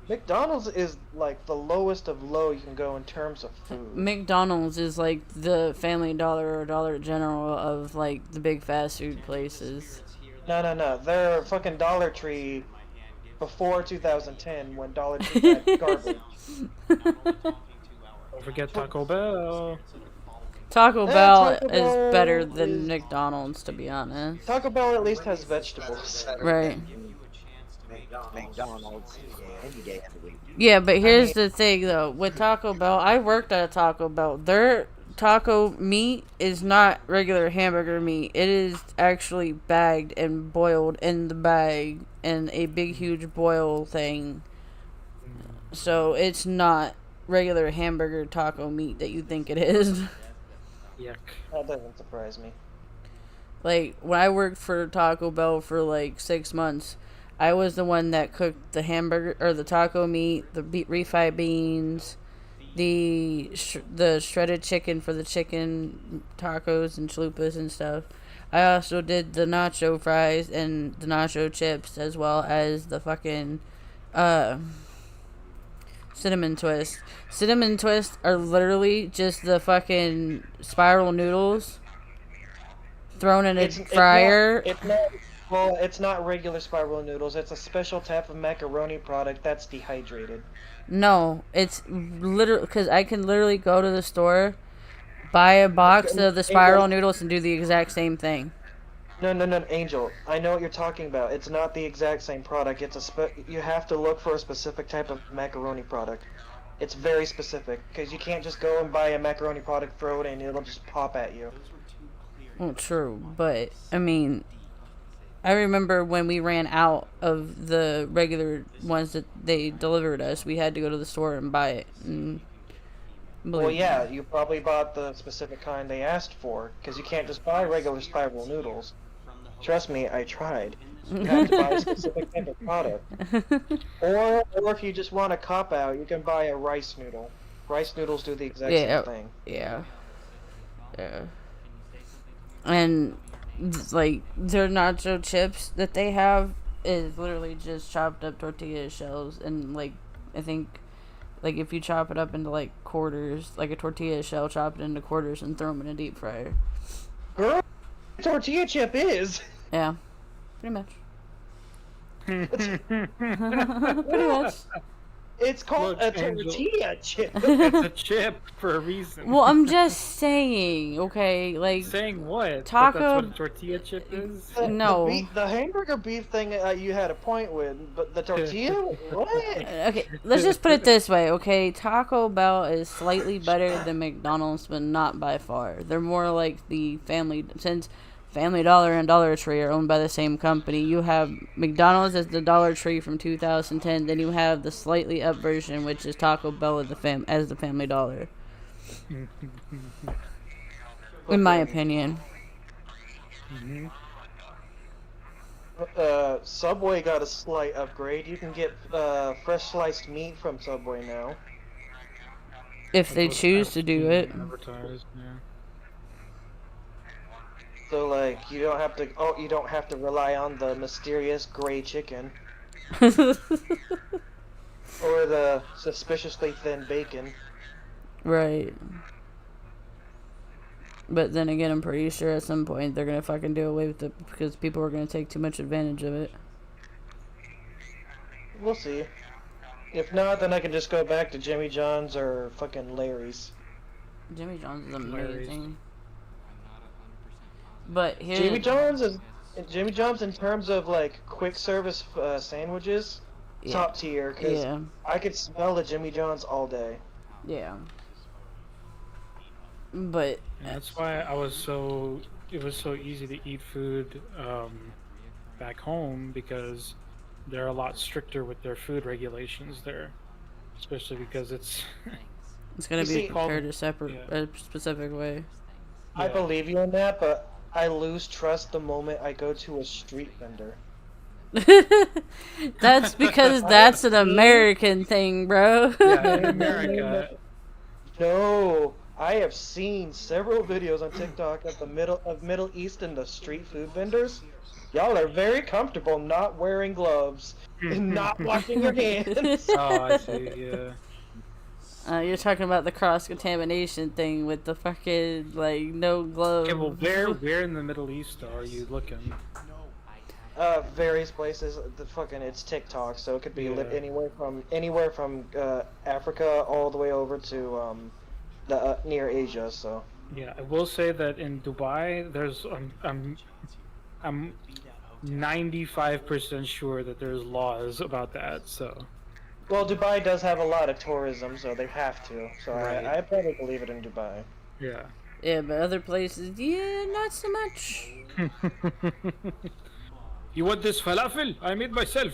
McDonald's is like the lowest of low you can go in terms of food. McDonald's is like the Family Dollar or Dollar General of like the big fast food places. No. They're fucking Dollar Tree before 2010 when Dollar Tree had garbage. Don't forget Taco Bell. Taco Yeah, Bell Taco is Bell better than is- McDonald's, to be honest. Taco Bell at least has vegetables. Right. McDonald's any day of the week. Yeah, but here's the thing though. With Taco Bell, I worked at a Taco Bell. Their taco meat is not regular hamburger meat. It is actually bagged and boiled in the bag in a big huge boil thing. So it's not regular hamburger taco meat that you think it is. Yuck. That doesn't surprise me. Like when I worked for Taco Bell for like 6 months, I was the one that cooked the hamburger or the taco meat, the refried beans, the shredded chicken for the chicken tacos and chalupas and stuff. I also did the nacho fries and the nacho chips as well as the fucking cinnamon twist. Cinnamon twists are literally just the fucking spiral noodles thrown in a fryer. It's not regular spiral noodles. It's a special type of macaroni product that's dehydrated. No, it's literally because I can literally go to the store, buy a box of the spiral noodles, and do the exact same thing. No, Angel. I know what you're talking about. It's not the exact same product. You have to look for a specific type of macaroni product. It's very specific because you can't just go and buy a macaroni product, throw it in, and it'll just pop at you. Well, true, but I mean, I remember when we ran out of the regular ones that they delivered us, we had to go to the store and buy it. And well, yeah, you probably bought the specific kind they asked for because you can't just buy regular spiral noodles. Trust me, I tried. You have to buy a specific type of product. Or if you just want a cop out, you can buy a rice noodle. Rice noodles do the exact same thing. Yeah. And like their nacho chips that they have is literally just chopped up tortilla shells, and like I think like if you chop it up into like quarters, like a tortilla shell, chop it into quarters and throw them in a deep fryer. Girl, tortilla chip is. Yeah, pretty much. Pretty much. It's called Look, a Angel. tortilla chip. It's a chip for a reason. Well, I'm just saying, okay, like Saying what? Taco- That that's what a tortilla chip is? No. The hamburger beef thing you had a point with, but the tortilla? What? Okay, let's just put it this way, okay? Taco Bell is slightly better than McDonald's, but not by far. They're more like the since Family Dollar and Dollar Tree are owned by the same company. You have McDonald's as the Dollar Tree from 2010, then you have the slightly up version, which is Taco Bell as the Family Dollar. In my opinion. Subway got a slight upgrade. You can get fresh sliced meat from Subway now. If they choose to do it. Advertised, yeah. So like you don't have to rely on the mysterious gray chicken or the suspiciously thin bacon. Right. But then again, I'm pretty sure at some point they're gonna fucking do away with it because people are gonna take too much advantage of it. We'll see. If not, then I can just go back to Jimmy John's or fucking Larry's. Jimmy John's is Larry's. amazing. But here, Jimmy John's in terms of like quick service sandwiches, Yeah. top tier. Cause Yeah. I could smell the Jimmy John's all day. Yeah. But And that's why it was so easy to eat food back home, because they're a lot stricter with their food regulations there, especially because it's it's gonna You be see- prepared a separate, Yeah. a specific way. I Yeah. believe you in that, but I lose trust the moment I go to a street vendor. That's because that's an American thing, bro. yeah, in America. No, I have seen several videos on TikTok of the Middle East and the street food vendors. Y'all are very comfortable not wearing gloves and not washing your hands. Oh, I see. Yeah. You're talking about the cross contamination thing with the fucking like no gloves. Okay, well, where in the Middle East are you looking? Various places. It's TikTok, so it could be Yeah. anywhere from Africa all the way over to the near Asia. So Yeah, I will say that in Dubai, there's 95% sure that there's laws about that. So Well, Dubai does have a lot of tourism, so they have to. So Right. I probably believe it in Dubai. yeah. Yeah, but other places, yeah, not so much. You want this falafel? I made myself.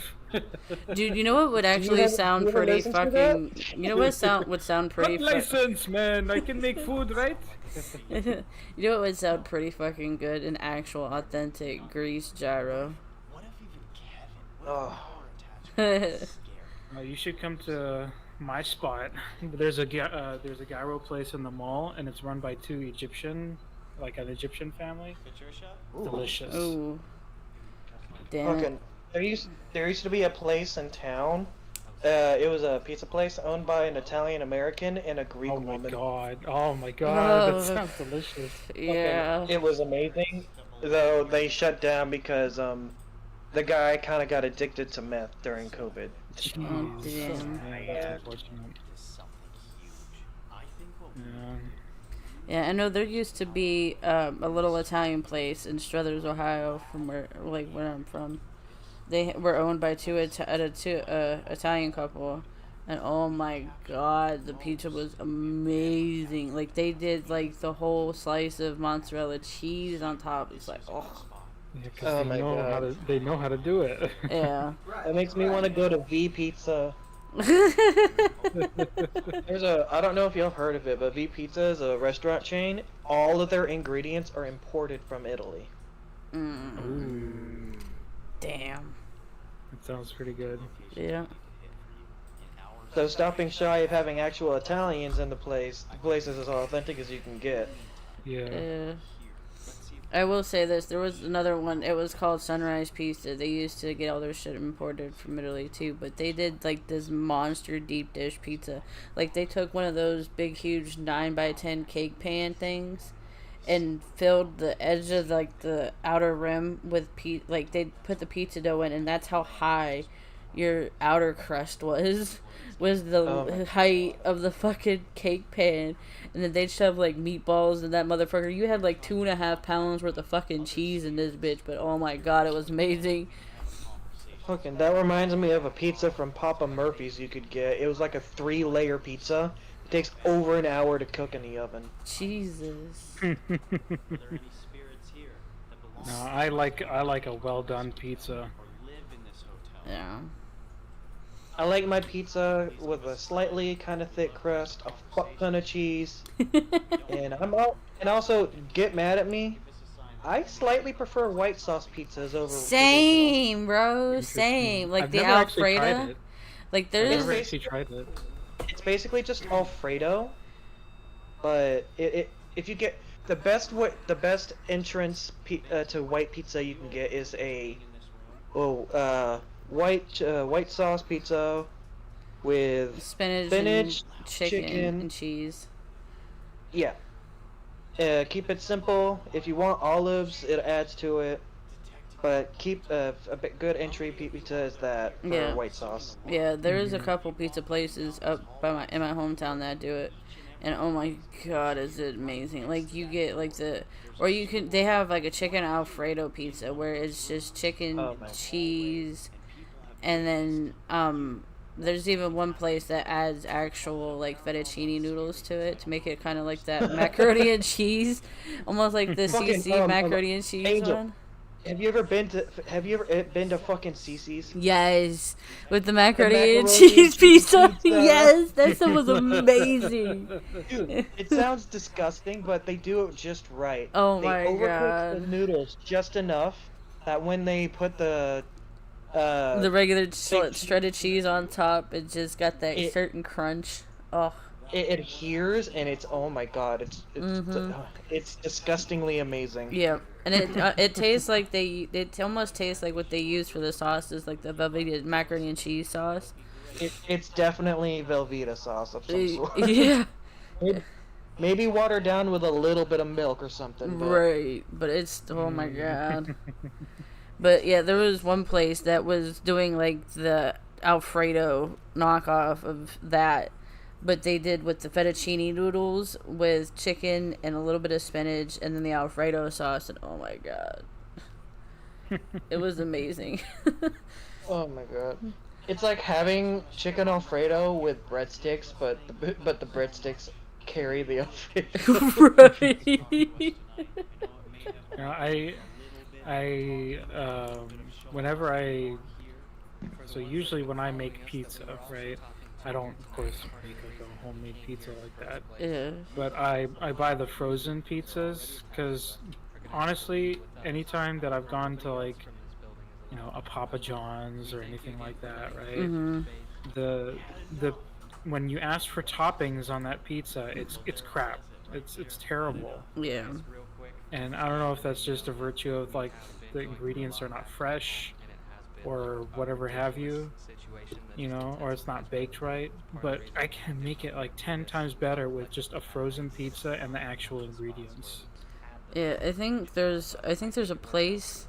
Dude, you know what would actually ever- sound you ever pretty listen to that? fucking. You know what would sound pretty. Got license, man. I can make food, right? You know what would sound pretty fucking good? An actual authentic grease gyro. Oh, You should come to my spot. There's a gyro place in the mall, and it's run by two Egyptian, like an Egyptian family. Delicious. Ooh. Damn. fucking. There used to be a place in town. It was a pizza place owned by an Italian American and a Greek Oh my woman. god. Oh my god. Oh. That sounds delicious. Yeah. It was amazing, though they shut down because the guy kind of got addicted to meth during COVID. Oh, damn. Man, that's unfortunate. Yeah. Yeah, I know there used to be a little Italian place in Struthers, Ohio, from where I'm from. They were owned by two Italian couple, and oh my god, the pizza was amazing. Like they did like the whole slice of mozzarella cheese on top. It's like, oh Yeah, 'cause Oh they my know God. how to they know how to do it. yeah. That makes me want to go to V Pizza. There's I don't know if you've heard of it, but V Pizza is a restaurant chain. All of their ingredients are imported from Italy. Mm, Ooh, damn. that sounds pretty good. Yeah. So stopping shy of having actual Italians in the place is as authentic as you can get. Yeah. I will say this: there was another one. It was called Sunrise Pizza. They used to get all their shit imported from Italy too, but they did like this monster deep dish pizza. Like they took one of those big, huge 9x10 cake pan things, and filled the edge of like the outer rim with like they put the pizza dough in, and that's how high your outer crust was the Oh. height of the fucking cake pan. And then they'd shove like meatballs in that motherfucker. You had like 2.5 pounds worth of fucking cheese in this bitch, but oh my god, it was amazing. Fucking, that reminds me of a pizza from Papa Murphy's you could get. It was like a 3-layer pizza. It takes over an hour to cook in the oven. Jesus. No, I like a well done pizza. Yeah. I like my pizza with a slightly kind of thick crust, a fuck ton of cheese, and also get mad at me. I slightly prefer white sauce pizzas over traditional. Same, bro. Same. Like I've the never actually tried Alfredo. it. Like I've there's never actually tried it. It's basically just Alfredo, but if you get the best entrance to white pizza you can get is a white sauce pizza with spinach, spinach, and chicken, chicken. and cheese. yeah. Keep it simple. If you want olives, it adds to it. But keep a good entry pizza is that for Yeah. white sauce. Yeah, there is a couple pizza places up in my hometown that do it, and oh my god, is it amazing! Like you get like they have like a chicken Alfredo pizza where it's just chicken, Oh, my. cheese, and then there's even one place that adds actual like fettuccine noodles to it to make it kind of like that macaroni and cheese, almost like the Fucking, CC macaroni and cheese Angel. one. Have you ever been to fucking Cece's? Yes, with the macaroni and macaroni and cheese cheese pizza. pizza. Yes, that stuff was amazing. Dude, it sounds disgusting, but they do it just right. Oh they my overcook the God. noodles just enough that when they put the The regular shredded cheese on top, it just got that It- certain crunch. Oh, it adheres, and it's oh my god, it's disgustingly amazing. yeah, and it tastes like it almost tastes like what they use for the sauces, like the Velveeta macaroni and cheese sauce. It's definitely Velveeta sauce of some sort. Yeah, Maybe watered down with a little bit of milk or something. But right. But it's oh my god. But yeah, there was one place that was doing like the Alfredo knockoff of that, but they did with the fettuccine noodles with chicken and a little bit of spinach and then the Alfredo sauce, and oh my god. It was amazing. Oh my god. It's like having chicken Alfredo with breadsticks, but the breadsticks carry the Alfredo. Right. You know, whenever so usually when I make pizza, right? I don't, of course, make like a homemade pizza like that. Yeah. But I buy the frozen pizzas because honestly, anytime that I've gone to like, you know, a Papa John's or anything like that, right? Mhm. The when you ask for toppings on that pizza, it's crap. It's terrible. Yeah. And I don't know if that's just a virtue of like the ingredients are not fresh or whatever have you, you know, or it's not baked right. But I can make it like 10 times better with just a frozen pizza and the actual ingredients. Yeah, I think there's a place,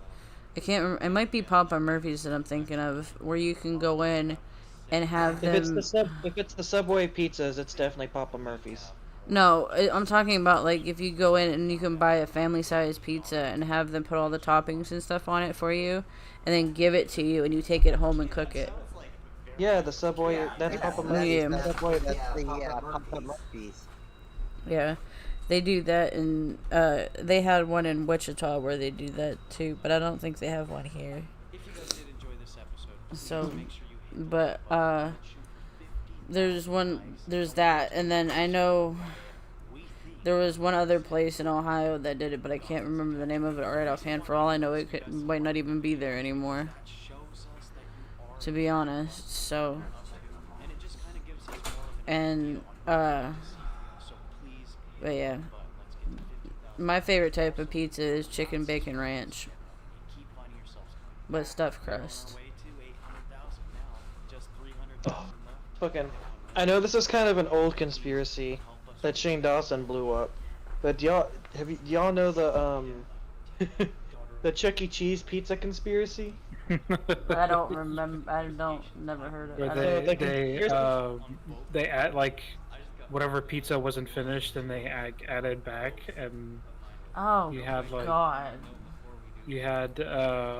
I can't remember, it might be Papa Murphy's that I'm thinking of, where you can go in and have them. If it's the Subway pizzas, it's definitely Papa Murphy's. No, I'm talking about like if you go in and you can buy a family size pizza and have them put all the toppings and stuff on it for you, and then give it to you and you take it home and cook it. Yeah, the Subway. That's Papa Murphy's. Yeah. That's Subway. the Papa Murphy's. Yeah, they do that, and they had one in Wichita where they do that too, but I don't think they have one here. So, but there's that, and then I know there was one other place in Ohio that did it, but I can't remember the name of it right offhand. For all I know, it might not even be there anymore, to be honest. So, and but yeah, my favorite type of pizza is chicken bacon ranch with stuffed crust. Fucking. I know this is kind of an old conspiracy that Shane Dawson blew up, but do y'all know the the Chuck E. Cheese pizza conspiracy? I don't remember. Never heard of Where it. they add like whatever pizza wasn't finished and they added back, and Oh you had like God. you had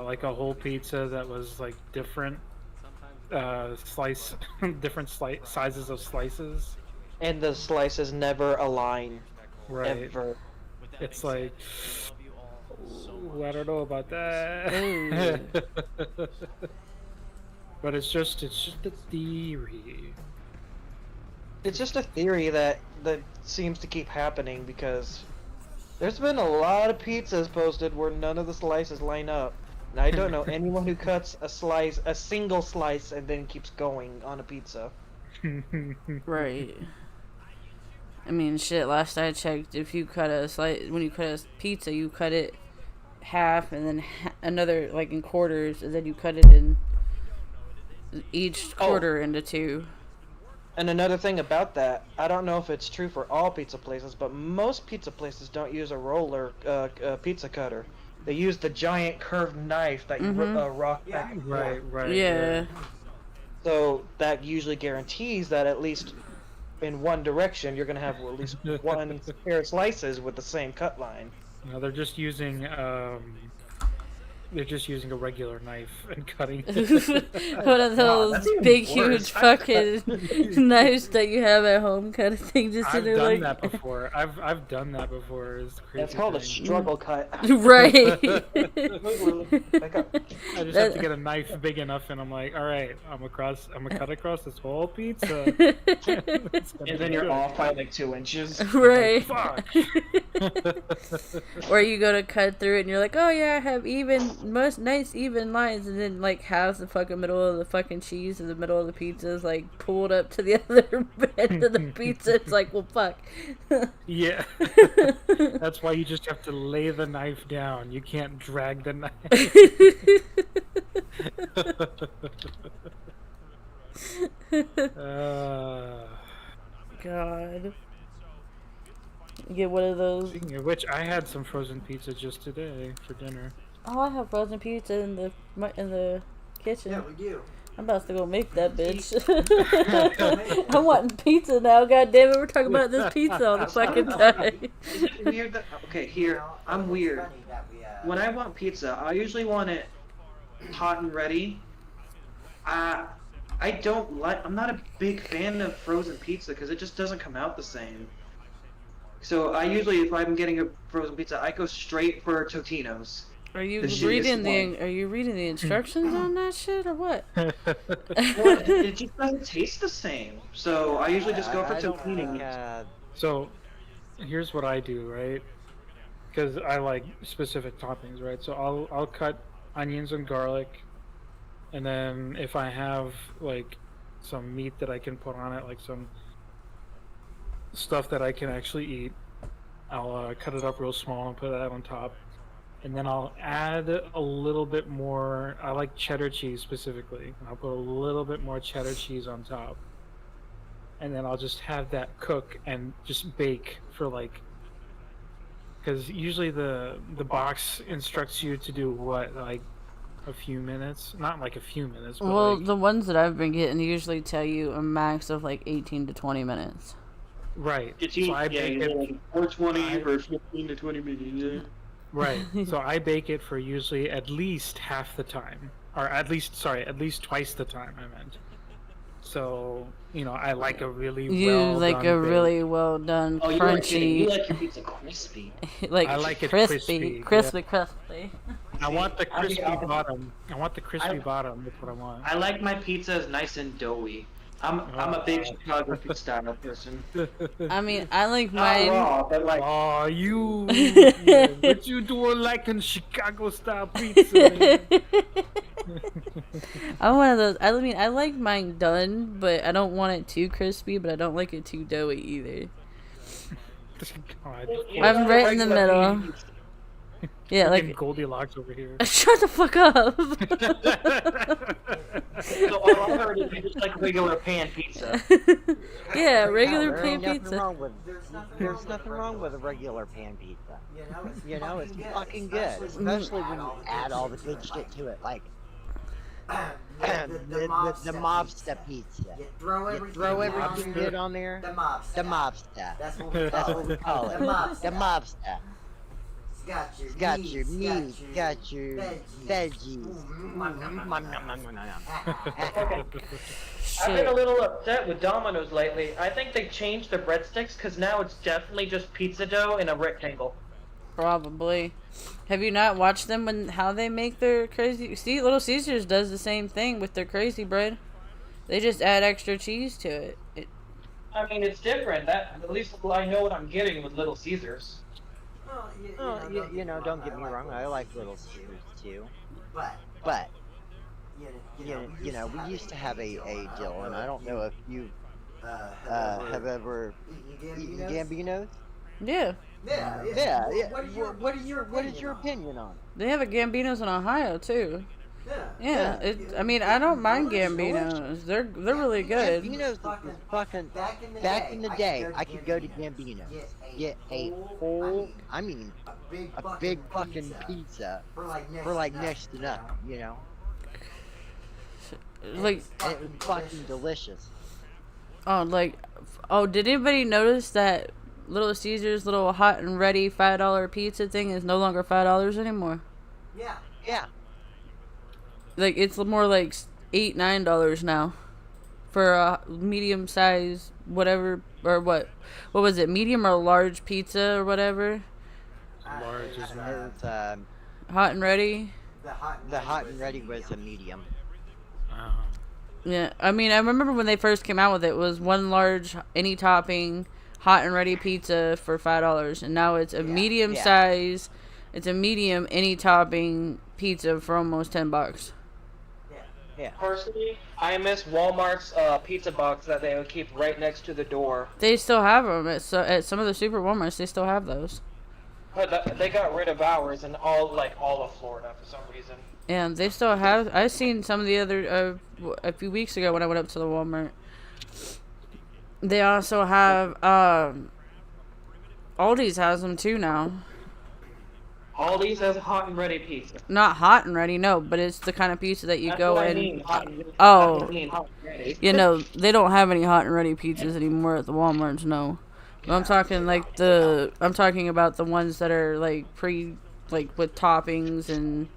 like a whole pizza that was like different sizes of slices. And the slices never align. Right. Ever. It's like, ooh, I don't know about that. But it's just a theory. It's just a theory that seems to keep happening because there's been a lot of pizzas posted where none of the slices line up. And I don't know anyone who cuts a single slice and then keeps going on a pizza. Right. I mean, shit. Last I checked, if you cut a slice, when you cut a pizza, you cut it half and then another like in quarters, and then you cut it in each quarter into two. And another thing about that, I don't know if it's true for all pizza places, but most pizza places don't use a roller pizza cutter. They use the giant curved knife that you rock back and forth. Right. Yeah. So that usually guarantees that at least in one direction you're gonna have at least one pair of slices with the same cut line. No, they're just using a regular knife and cutting. One of those that's even big, worse. huge fucking knives that you have at home, kind of thing. Just I've in done like... that before. I've done that before. It's crazy. That's called a thing. struggle cut. Right. Back up. I just have to get a knife big enough, and I'm like, all right, I'm gonna cut across this whole pizza. It's gonna And then be you're good. off by like 2 inches. Right. Fuck. Or you go to cut through it and you're like, oh yeah, I have nice even lines, and then like half the fucking middle of the fucking cheese in the middle of the pizza is like pulled up to the other end of the pizza. It's like, well, fuck. Yeah. That's why you just have to lay the knife down. You can't drag the knife. God. Get one of those. Speaking of which, I had some frozen pizza just today for dinner. Oh, I have frozen pizza in the kitchen. Yeah, we do. I'm about to go make that bitch. I'm wanting pizza now. God damn it, we're talking about this pizza all the fucking time. Is it weird that okay, here I'm weird. When I want pizza, I usually want it hot and ready. I don't like. I'm not a big fan of frozen pizza because it just doesn't come out the same. So I usually, if I'm getting a frozen pizza, I go straight for Totino's. Are you The shittiest reading one. the Are you reading the instructions on that shit or what? Well, it just doesn't taste the same. So I usually just go for I don't think, Totino's. So, here's what I do, right? Because I like specific toppings, right? So I'll cut onions and garlic, and then if I have like some meat that I can put on it, like some stuff that I can actually eat, I'll cut it up real small and put that on top. And then I'll add a little bit more. I like cheddar cheese specifically. I'll put a little bit more cheddar cheese on top. And then I'll just have that cook and just bake for like. Because usually the box instructs you to do what, like a few minutes? Not like a few minutes, but Well, like, the ones that I've been getting usually tell you a max of like 18 to 20 minutes. right. It's So I yeah, bake it. 420 for 15 to 20 minutes. Right. So I bake it for usually at least half the time, or at least twice the time. I meant. So I like a really You well like done a bake. really well done, Oh, you crunchy, like your pizza crispy. like I like it crispy, crispy, crispy. I want the crispy I- bottom. I want the crispy bottom. That's what I want. I like my pizzas nice and doughy. I'm a big Chicago style person. I mean, I like Not mine. raw, but like Oh, yeah, what you doing like in Chicago style pizza? Man? I'm one of those. I mean, I like mine done, but I don't want it too crispy, but I don't like it too doughy either. God, I'm right in the middle. Yeah, fucking like Goldilocks over here. shut the fuck up. so all I heard is you just like regular pan pizza. Yeah, No, regular there pan ain't nothing pizza. wrong with. There's nothing wrong with a regular pan pizza. It's fucking good, especially when you add all the good shit to it, like the mobster pizza. You throw everything good on there. The mobster. That's what we call it. The mobster. It's got your meat, got your veggies. I've been Shit. a little upset with Domino's lately. I think they changed the breadsticks because now it's definitely just pizza dough in a rectangle. Probably. Have you not watched them when how they make their crazy? See, Little Caesars does the same thing with their crazy bread. They just add extra cheese to it. I mean, it's different. That at least I know what I'm getting with Little Caesars. Don't get me wrong. I like Little Caesars too, but we used to have a deal, and I don't know if you have ever eaten Gambinos. Yeah, Yeah. What is your opinion on it? they have a Gambino's in Ohio too. Yeah, I mean, I don't mind Gambinos. They're really good. Gambino's is fucking. Back in the day, I could go to Gambino's, get a whole, I mean, a big fucking pizza for like next to nothing, Like, and it was fucking delicious. did anybody notice that Little Caesars little hot and ready $5 pizza thing is no longer $5 anymore? Yeah. Like, it's more like $8-9 now for a medium size whatever, or what was it, medium or large pizza or whatever, Large is not. It's, hot and ready. the hot and ready was a medium. Yeah, I mean, I remember when they first came out with it, was one large any topping hot and ready pizza for $5, and now it's a medium size. It's a medium any topping pizza for almost $10. Yeah. Personally, I miss Walmart's pizza box that they would keep right next to the door. They still have them at some of the super Walmarts. They still have those. But they got rid of ours in all of Florida for some reason. And they still have. I seen some of the other a few weeks ago when I went up to the Walmart. They also have Aldi's has them too now. Aldi's has hot and ready pizza. Not hot and ready, no, but it's the kind of pizza that you That's go what I in. mean. Hot and, Oh. that's what I mean, hot and ready. You know, they don't have any hot and ready pizzas anymore at the Walmarts, no. But I'm talking I'm talking about the ones that are like with toppings and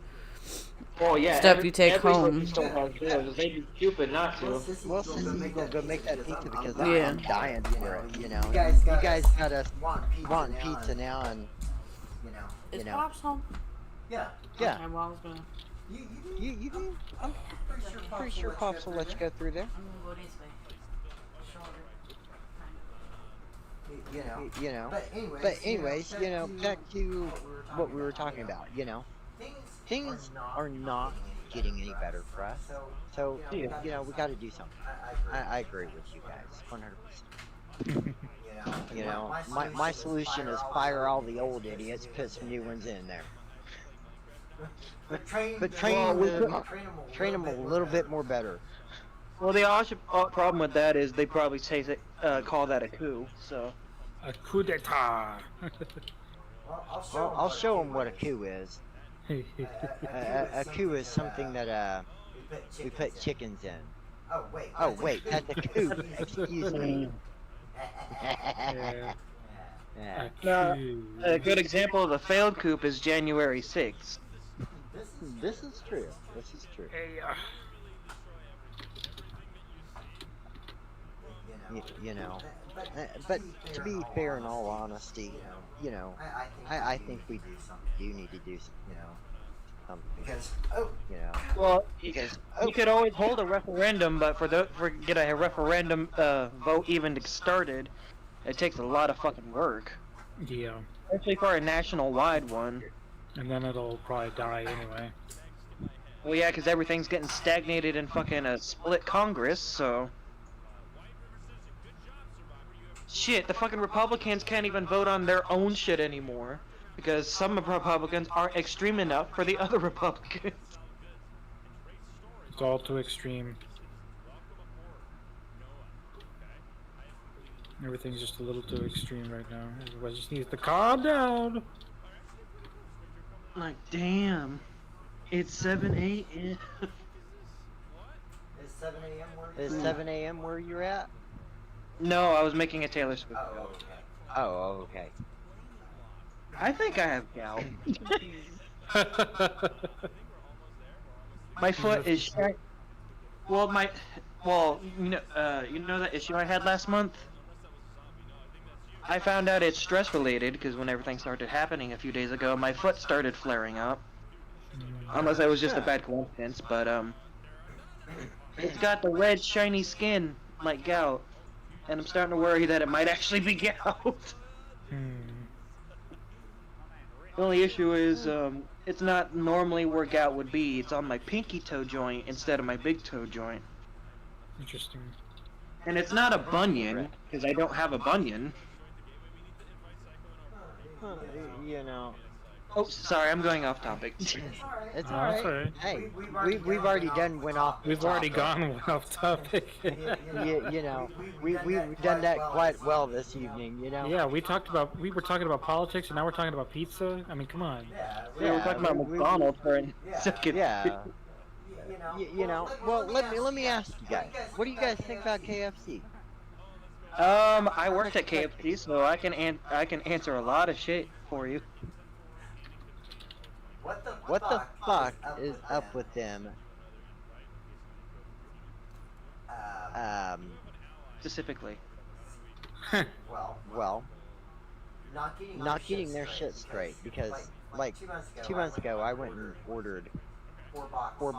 Oh yeah, stuff you take every home. grocery store has those. They'd be stupid not to. Well, Sissy's gonna go make that pizza because Yeah. I'm dying for it. You know, you guys got us wanting pizza now, and you know, home? yeah. Okay, well, I was gonna... You can. I'm pretty sure Pops will let you go through there. I'm gonna go this way. Shorter. You know. But anyways, you know, back to what we were talking about. You know, things are not getting any better for us. So you know, we got to do something. I agree with you guys, 100%. You know, my solution is fire all the old idiots, put some new ones in there. But train them a little bit more better. Well, the problem with that is they probably call that a coup. So. A coup d'etat. Well, I'll show them what a coup is. A coup is something that we put chickens in. Oh wait, that's a coup. Excuse me. Yeah. Yeah. No, coup. a good example of a failed coup is January 6th. This is true. This is true. Hey, You know, but to be fair, in all honesty, you know, I think we do need to do something. Because you know, Well, because you could always hold a referendum, but for get a referendum vote even started, it takes a lot of fucking work, yeah. especially for a national-wide one. And then it'll probably die anyway. Well, yeah, because everything's getting stagnated in fucking a split Congress, so. Shit, the fucking Republicans can't even vote on their own shit anymore. Because some Republicans aren't extreme enough for the other Republicans. It's all too extreme. Everything's just a little too extreme right now. Everybody just needs to calm down. Like, damn. It's 7 a.m. is 7 a.m. where you're at? No, I was making a Taylor Swift joke. Oh, okay. I think I have gout. My foot is shiny. Well, you know that issue I had last month? I found out it's stress related because when everything started happening a few days ago, my foot started flaring up. Unless it was just a bad coincidence, but it's got the red shiny skin like gout, and I'm starting to worry that it might actually be gout. The only issue is it's not normally where gout would be. It's on my pinky toe joint instead of my big toe joint. Interesting. And it's not a bunion because I don't have a bunion. You know, Oh, sorry, I'm going off topic. it's No, that's alright. alright. Hey, we've already went off. the We've already topic. gone off topic. You know, we've done that quite well this evening. You know. Yeah, we were talking about politics, and now we're talking about pizza. I mean, come on. We were talking about McDonald's for a second. Yeah. You know. Well, let me ask you guys. What do you guys think about KFC? I worked at KFC, so I can answer a lot of shit for you. What the fuck is up with them? Specifically. Well, not getting their shit straight because, like, 2 months ago, I went and ordered four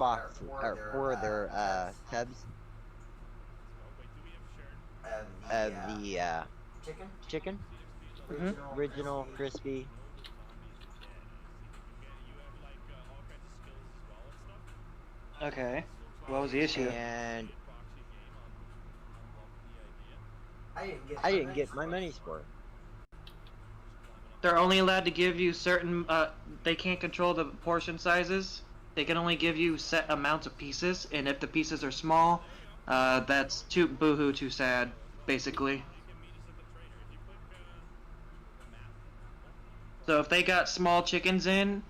of their tubs of the chicken, original crispy. Okay. What was the issue? And I didn't get my money's worth. They're only allowed to give you certain, they can't control the portion sizes. They can only give you set amounts of pieces, and if the pieces are small, that's too boohoo, too sad, basically. So if they got small chickens in,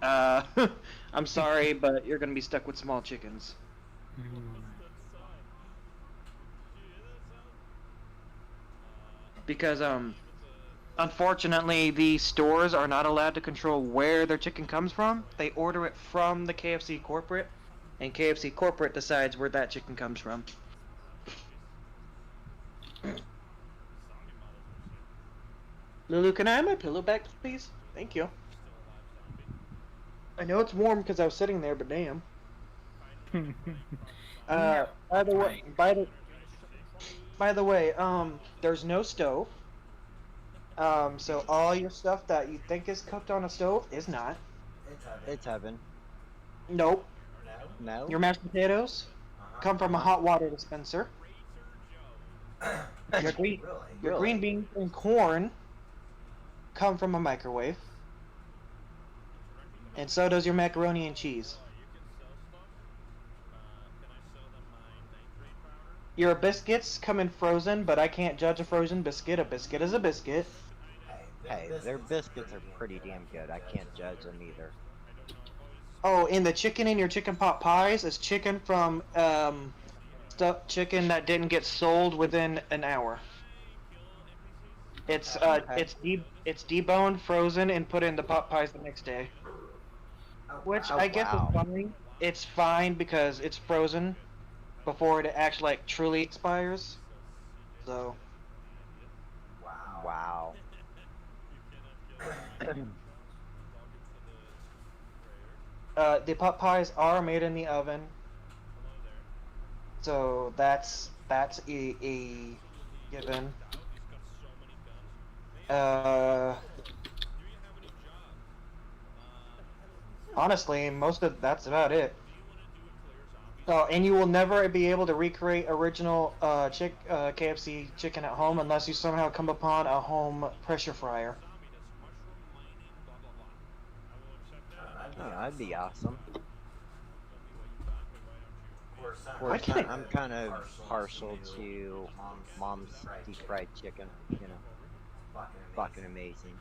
I'm sorry, but you're gonna be stuck with small chickens. Because unfortunately the stores are not allowed to control where their chicken comes from. They order it from the KFC corporate, and KFC corporate decides where that chicken comes from. Lulu, can I have my pillow back, please? Thank you. I know it's warm because I was sitting there, but damn. By the way, there's no stove. So all your stuff that you think is cooked on a stove is not. It's heaven. Nope. No. Your mashed potatoes come from a hot water dispenser. Your green beans and corn come from a microwave. And so does your macaroni and cheese. Your biscuits come in frozen, but I can't judge a frozen biscuit. A biscuit is a biscuit. Hey, their biscuits are pretty damn good. I can't judge them either. Oh, and the chicken in your chicken pot pies is chicken from stuffed chicken that didn't get sold within an hour. It's it's deboned, frozen, and put in the pot pies the next day. Which I guess is fine. It's fine because it's frozen before it actually like truly expires. So. Wow. The pot pies are made in the oven. So that's a given. Honestly, that's about it. Oh, and you will never be able to recreate original KFC chicken at home unless you somehow come upon a home pressure fryer. Oh, that'd be awesome. Of Why course, can't I'm kind of partial to mom's deep fried chicken. You know, fucking amazing.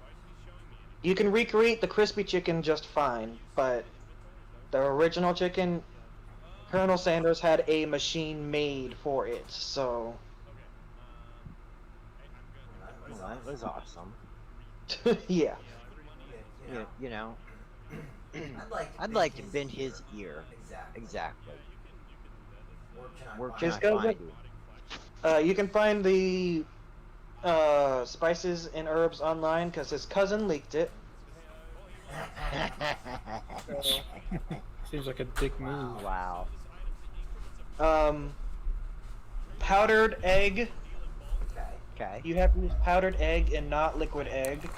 You can recreate the crispy chicken just fine, but the original chicken, Colonel Sanders had a machine made for it, so. Well, that was awesome. Yeah. You know, I'd like to bend his ear. Exactly. Where can Just I go find you? You can find the spices and herbs online because his cousin leaked it. Seems like a dick move. Wow. Powdered egg. Okay. You have to use powdered egg and not liquid egg.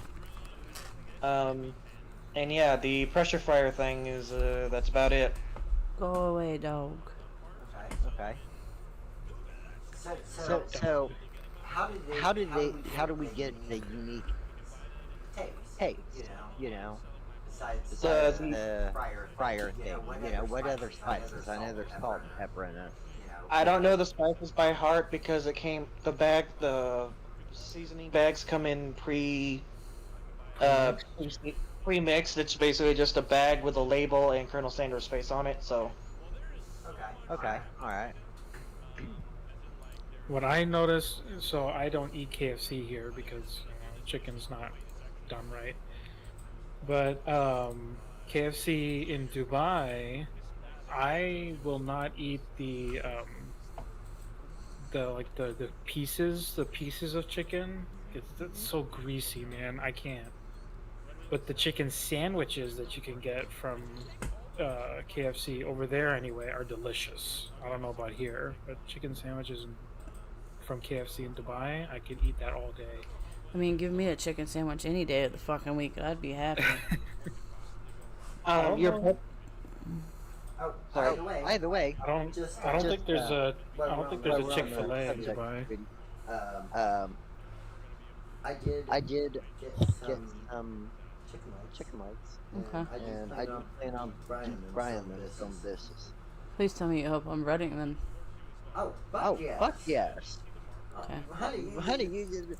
And yeah, the pressure fryer thing is that's about it. Go away, dog. Okay. So, how do we get the unique taste? You know, besides the fryer thing. You know, what other spices? I know there's salt and pepper in it. I don't know the spices by heart because the seasoning bags come in pre-mixed. It's basically just a bag with a label and Colonel Sanders' face on it. So. Okay. All right. What I noticed, so I don't eat KFC here because chicken's not done right. But KFC in Dubai, I will not eat the pieces of chicken. It's so greasy, man. I can't. But the chicken sandwiches that you can get from KFC over there anyway are delicious. I don't know about here, but chicken sandwiches from KFC in Dubai, I could eat that all day. I mean, give me a chicken sandwich any day of the fucking week. I'd be happy. Your Either way, I don't think there's a Chick-fil-A in Dubai. I did get some chicken legs, Okay. and I do plan on frying them from this. Please tell me you hope I'm ready then. Oh, fuck yes. Okay. Honey, you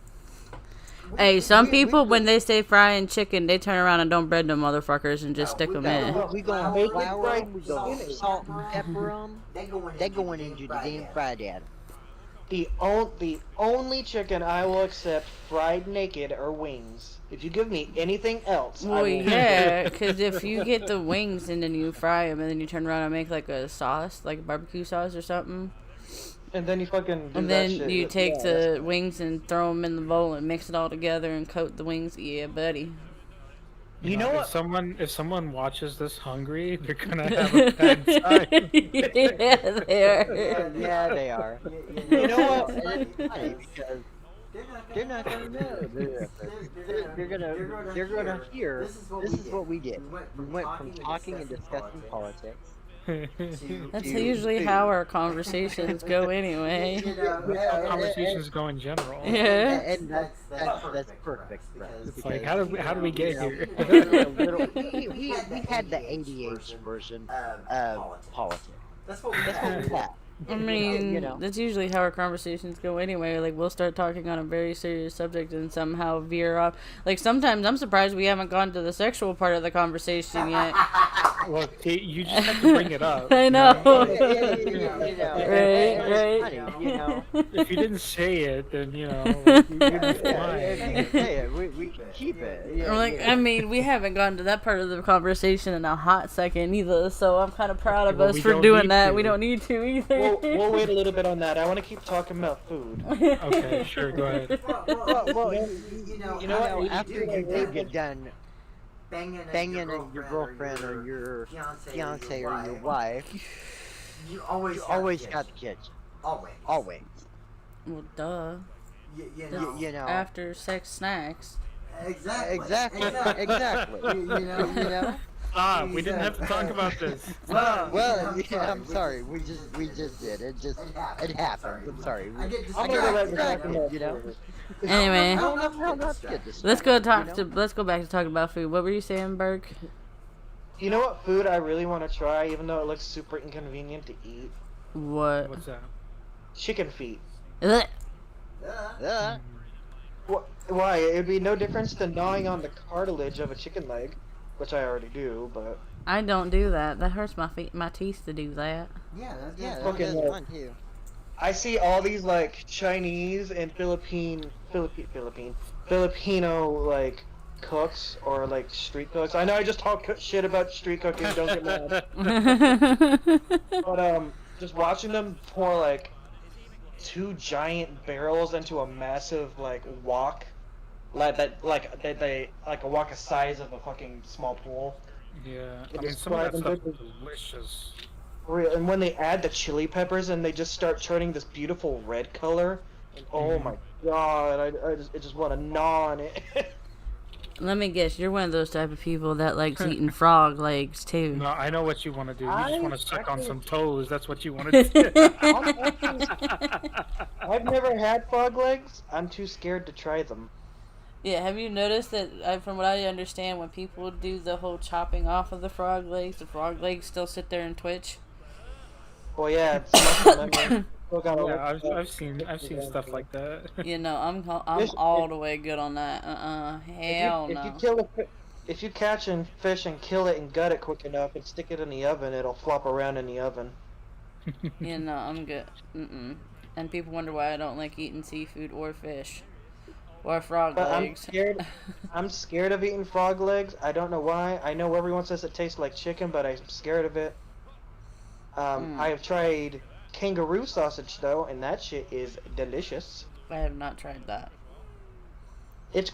Hey, some people when they say frying chicken, they turn around and don't bread them motherfuckers and just stick them in. We gonna Make it flour fried 'em, we gonna chicken. salt and pepper 'em. They going into the damn fried adam. The only chicken I will accept fried naked are wings. If you give me anything else, I Well, will. yeah, because if you get the wings and then you fry them and then you turn around and make like a sauce, like a barbecue sauce or something, And then you fucking do and that then shit you with- take yeah, the wings and throw them in the bowl and mix it all together and coat the wings. Yeah, buddy. You know what? If someone watches this hungry, they're gonna have a bad time. Yeah, they are. Yeah, they are. You know what? And it's funny because they're not gonna know. They're gonna hear. This is what we did. We went from talking and discussing politics. That's usually how our conversations go anyway. That's how conversations go in general. Yeah. And that's perfect for us. It's like, how do we get here? We had the ADH version of politics. That's what we had. I mean, You know. that's usually how our conversations go anyway. Like, we'll start talking on a very serious subject and somehow veer off. Like, sometimes I'm surprised we haven't gone to the sexual part of the conversation yet. Look, you just have to bring it up. I you know. Right. Right. You know. If you didn't say it, then you'd be If you fine. can say it, we can keep it. Yeah, I'm like, I mean, we haven't gone to that part of the conversation in a hot second either, so I'm kind of proud of Well, us we for don't doing need that. to. We don't need to either. We'll wait a little bit on that. I want to keep talking about food. Okay, sure, go ahead. Well, You know what? after you did get done banging your girlfriend or your fiance or your wife, you always got the kitchen. Always. Well, duh. You know. After sex snacks. Exactly. You know. Stop. We didn't have to talk about this. Well, yeah, I'm sorry. We just did. It happened. I'm sorry. I'm gonna let you talk about You know. food. Anyway, I don't know how to get this. let's go talk you to. know? Let's go back to talking about food. What were you saying, Burke? You know what food I really want to try, even though it looks super inconvenient to eat? What? What's that? Chicken feet. Ugh. Why? It'd be no difference than gnawing on the cartilage of a chicken leg, which I already do, but I don't do that. That hurts my teeth to do that. Yeah, fucking that's well. fun too. I see all these like Chinese and Filipino like cooks or like street cooks. I know I just talk shit about street cooking. Don't get mad. But just watching them pour like 2 giant barrels into a massive like wok, like a wok the size of a fucking small pool. Yeah, It I mean, is some of that fried stuff and is delicious. Real, and when they add the chili peppers and they just start turning this beautiful red color, and oh my god, I just want to gnaw on it. Let me guess, you're one of those type of people that likes eating frog legs too. No, I know what you want to do. You just I want to suck on actually- some toes. That's what you want to do. I've never had frog legs. I'm too scared to try them. Yeah, have you noticed that, from what I understand, when people do the whole chopping off of the frog legs still sit there and twitch? Well, yeah, it's muscle memory. Still gotta Yeah, look- I've seen stuff like that. You know, I'm This- all the way good on that. Hell if no. you kill if you catch a fish and kill it and gut it quick enough and stick it in the oven, it'll flop around in the oven. You know, I'm good. And people wonder why I don't like eating seafood or fish. Or frog But I'm legs. scared. I'm scared of eating frog legs. I don't know why. I know everyone says it tastes like chicken, but I'm scared of it. I have tried kangaroo sausage though, and that shit is delicious. I have not tried that. It's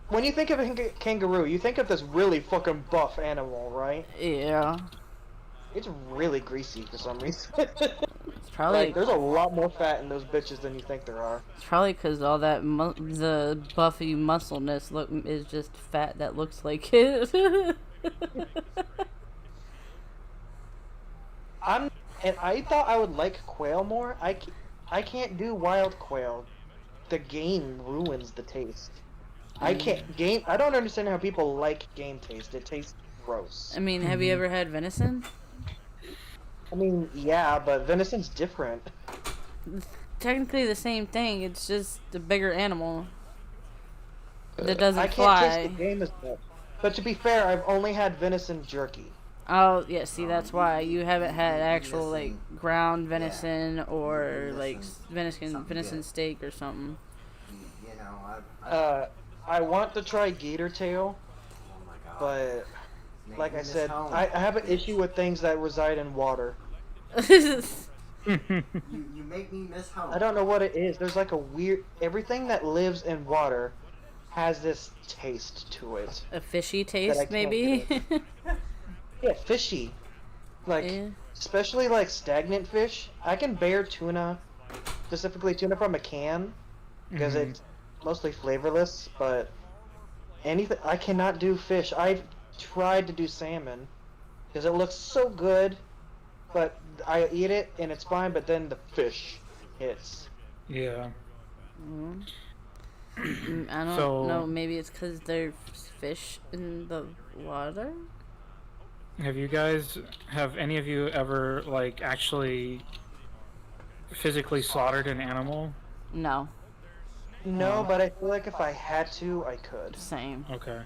when you think of a kangaroo, you think of this really fucking buff animal, right? Yeah. It's really greasy for some reason. It's probably Like, there's a lot more fat in those bitches than you think there are. it's probably because all that the buffy muscleness is just fat that looks like it. I thought I would like quail more. I can't do wild quail. The game ruins the taste. I can't game. I don't understand how people like game taste. It tastes gross. I mean, have you ever had venison? I mean, yeah, but venison's different. Technically the same thing. It's just a bigger animal. that doesn't I can't fly. taste the game as much. But to be fair, I've only had venison jerky. Oh yeah, see that's why you haven't had actual like ground venison or like venison steak or something. You know, I want to try gator tail, but like I said, I have an issue with things that reside in water. you make me miss home. I don't know what it is. There's like a weird everything that lives in water has this taste to it. A fishy I taste can't maybe. Yeah, fishy. Like Yeah. especially like stagnant fish. I can bear tuna, specifically tuna from a can, because Mhm. it's mostly flavorless. But anything, I cannot do fish. I've tried to do salmon because it looks so good, but I eat it and it's fine. But then the fish hits. Yeah. I don't So- know. Maybe it's because there's fish in the water. Have any of you ever like actually physically slaughtered an animal? No, No, but I feel like if I had to, I could. same. Okay.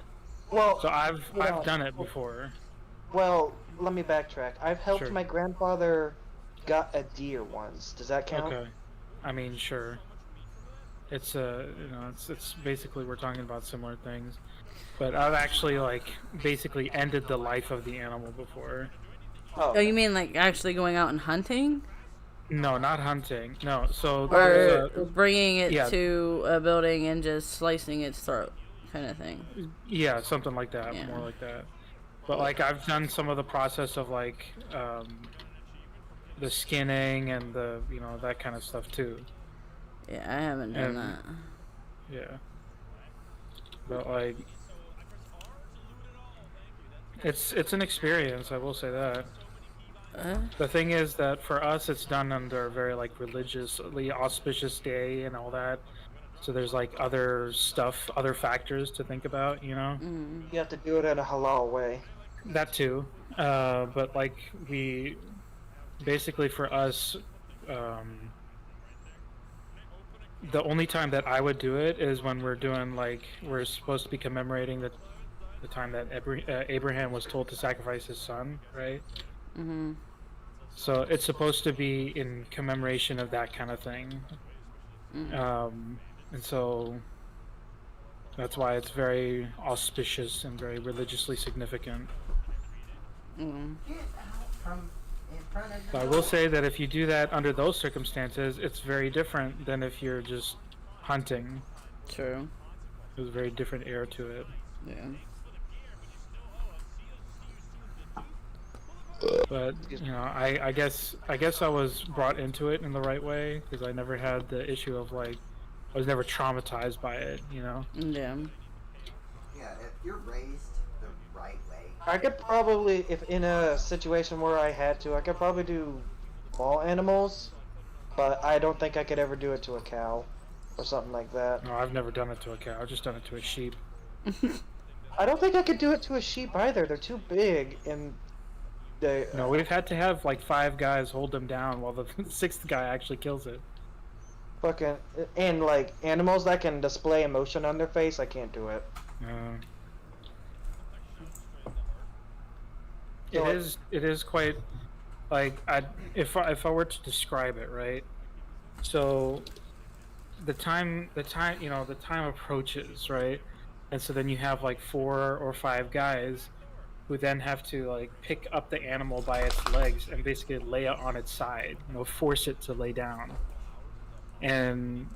Well, So I've Yeah. done it before. well, let me backtrack. I've helped Sure. my grandfather got a deer once. Does that count? Okay. I mean, sure. It's it's basically we're talking about similar things. But I've actually like basically ended the life of the animal before. Oh, you mean like actually going out and hunting, No, not hunting. No. So or there's bringing it yeah. to a building and just slicing its throat, kind of thing? yeah, something like that, Yeah. more like that. But like I've done some of the process of like the skinning and the that kind of stuff too. Yeah, I haven't done And- that. Yeah. But like it's an experience, I will say that. The thing is that for us it's done under a very like religiously auspicious day and all that. So there's like other stuff, other factors to think about, you know? You have to do it in a halal way. That too. But like we basically for us the only time that I would do it is when we're doing like we're supposed to be commemorating the time that Abraham was told to sacrifice his son, right? Mhm. So it's supposed to be in commemoration of that kind of thing. And so that's why it's very auspicious and very religiously significant. Mm. From in front of But I will say that if you do that under those circumstances, it's very different than if you're just hunting. True. There's a very different air to it. Yeah. But I guess I was brought into it in the right way because I never had the issue of like I was never traumatized by it. Yeah. Yeah, if you're raised the right way. I could probably, if in a situation where I had to, I could probably do small animals, but I don't think I could ever do it to a cow or something like that. No, I've never done it to a cow. I've just done it to a sheep. I don't think I could do it to a sheep either. They're too big and they. No, we've had to have like 5 guys hold them down while the 6th guy actually kills it. Fucking and like animals that can display emotion on their face, I can't do it. It is quite like if I were to describe it, right? So the time approaches, right? And so then you have like 4 or 5 guys who then have to like pick up the animal by its legs and basically lay it on its side, force it to lay down. And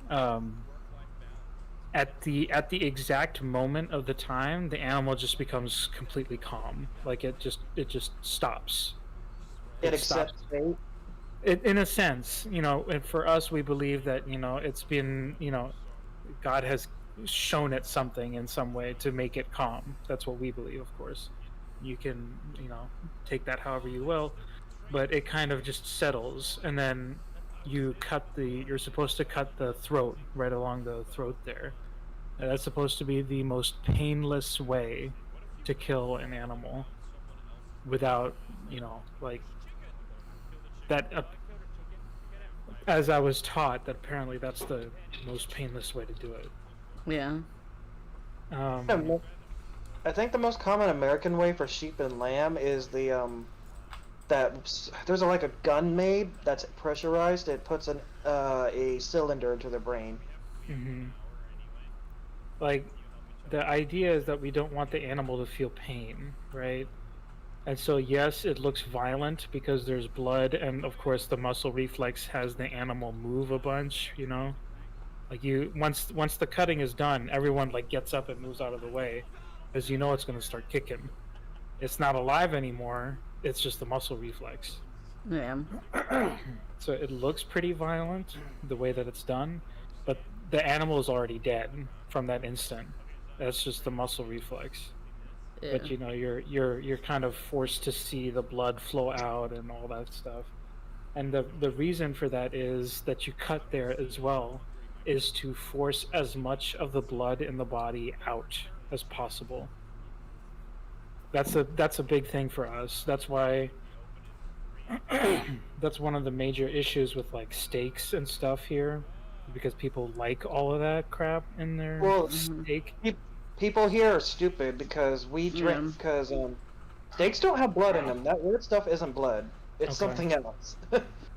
at the exact moment of the time, the animal just becomes completely calm. Like it just stops. It stops. accepts fate. In a sense, and for us, we believe that it's been, God has shown it something in some way to make it calm. That's what we believe, of course. You can, take that however you will, but it kind of just settles, and then you're supposed to cut the throat right along the throat there. And that's supposed to be the most painless way to kill an animal without, like that. As I was taught, that apparently that's the most painless way to do it. Yeah. I think the most common American way for sheep and lamb is there's like a gun made that's pressurized. It puts a cylinder into the brain. Like, the idea is that we don't want the animal to feel pain, right? And so, yes, it looks violent because there's blood, and of course, the muscle reflex has the animal move a bunch. You know, like once the cutting is done, everyone like gets up and moves out of the way, because you know it's going to start kicking. It's not alive anymore. It's just the muscle reflex. Yeah. So it looks pretty violent the way that it's done, but the animal is already dead from that instant. That's just the muscle reflex. Yeah. But you know, you're kind of forced to see the blood flow out and all that stuff. And the reason for that is that you cut there as well, is to force as much of the blood in the body out as possible. That's a big thing for us. That's why that's one of the major issues with like steaks and stuff here, because people like all of that crap in their Well, steak. People here are stupid because we drink because steaks don't have blood in them. That weird stuff isn't blood. It's Okay. something else.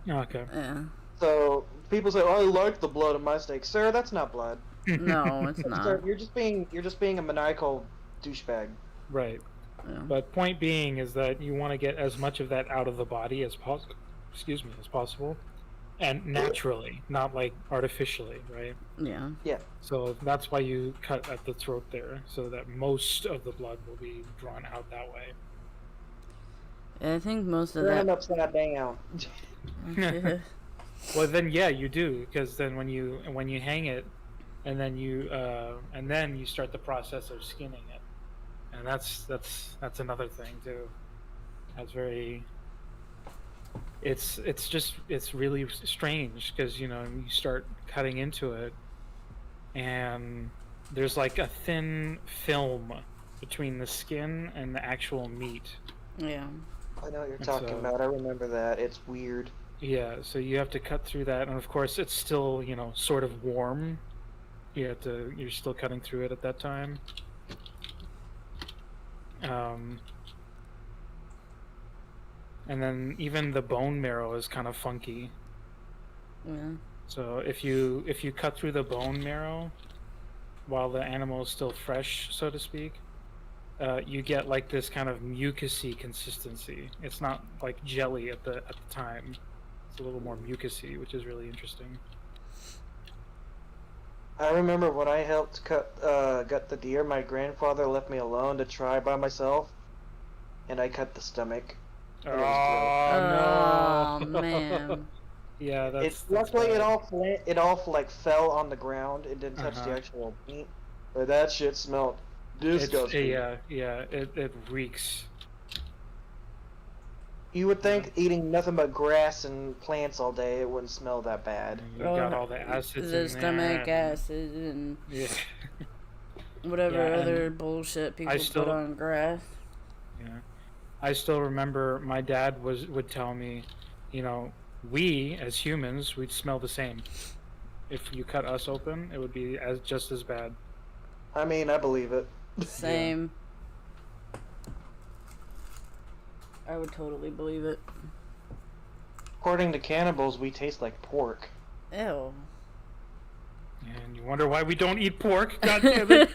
Okay. Yeah. So people say, "Oh, I like the blood in my steak." Sir, that's not blood. No, it's not. Sir, you're just being a maniacal douchebag. Right. Yeah. But point being is that you want to get as much of that out of the body as possible. Excuse me, as possible, and naturally, not like artificially, right? Yeah. So that's why you cut at the throat there, so that most of the blood will be drawn out that way. I think most of Turn that. it upside down. Well, then yeah, you do, because then when you hang it, and then you start the process of skinning it, and that's another thing too. That's very. It's really strange because you know you start cutting into it, and there's like a thin film between the skin and the actual meat. Yeah. I know what you're And talking so- about. I remember that. It's weird. Yeah, so you have to cut through that, and of course it's still, you know, sort of warm. You're still cutting through it at that time. And then even the bone marrow is kind of funky. Yeah. So if you cut through the bone marrow while the animal is still fresh, so to speak, you get like this kind of mucusy consistency. It's not like jelly at the time. It's a little more mucusy, which is really interesting. I remember when I helped gut the deer, my grandfather left me alone to try by myself, and I cut the stomach. Oh, Oh no! man. Yeah, that's. It's luckily bad. it all like fell on the ground. It didn't touch the Uh-huh. actual meat, but that shit smelled It's, disgusting. yeah, it reeks. You would think eating nothing but grass and plants all day, it wouldn't smell that bad. You got all the acids The in stomach there. acid and Yeah. whatever Yeah, and other bullshit people still- put on grass. Yeah. I still remember my dad would tell me, you know, we as humans, we'd smell the same. If you cut us open, it would be just as bad. I mean, I believe it. Same. I would totally believe it. According to cannibals, we taste like pork. Ew. And you wonder why we don't eat pork? God damn it!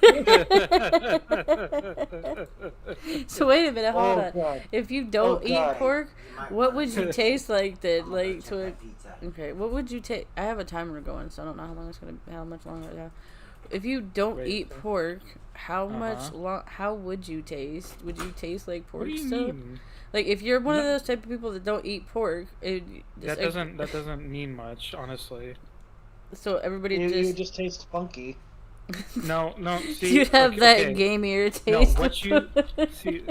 So wait a minute, hold on. God. If you don't Oh, eat God. pork, might what wanna would you taste like then? Like check to my pizza. okay, what would you take? I have a timer going, so I don't know how much longer I have. If you don't Right, eat so- pork, how much Uh-huh. how would you taste? Would you taste like pork What do you still? mean? Like if you're one of No. those type of people that don't eat pork, That doesn't mean much, honestly. So everybody You just taste funky. No. See, you'd have okay, that okay. gamier No, taste. what you see,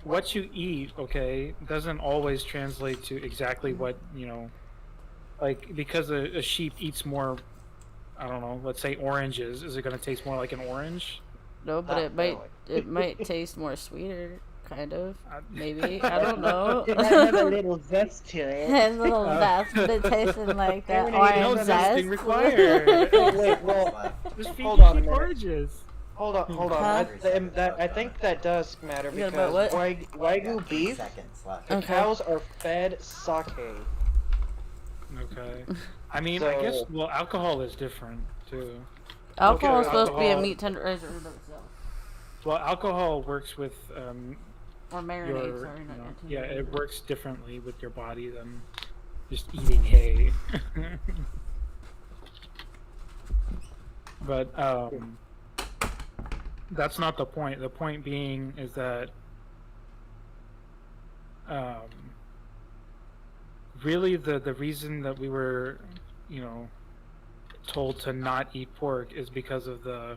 what you eat, okay, doesn't always translate to exactly what you know. Like because a sheep eats more, I don't know. Let's say oranges. Is it going to taste more like an orange? No, but Not it might taste more sweeter, kind of. Uh, Maybe I don't know. It might have a little zest to it. Has a little zest, but it tasting like that Everybody orange no zest. zesting required. Wait, well, Just feed Hold your on a sheep minute. oranges. Hold on. Huh? I think that does matter Yeah, because but what? Wagyu beef, Seconds left. the Okay. cows are fed sake. Okay. I mean, I guess, So- well, alcohol is different, too. Alcohol is Okay, supposed to be a alcohol- meat tenderizer in itself. Well, alcohol works with Or marinade, your, sorry, not yeah, tenderizer. it works differently with your body than just eating hay. But that's not the point. The point being is that really the reason that we were, told to not eat pork is because of the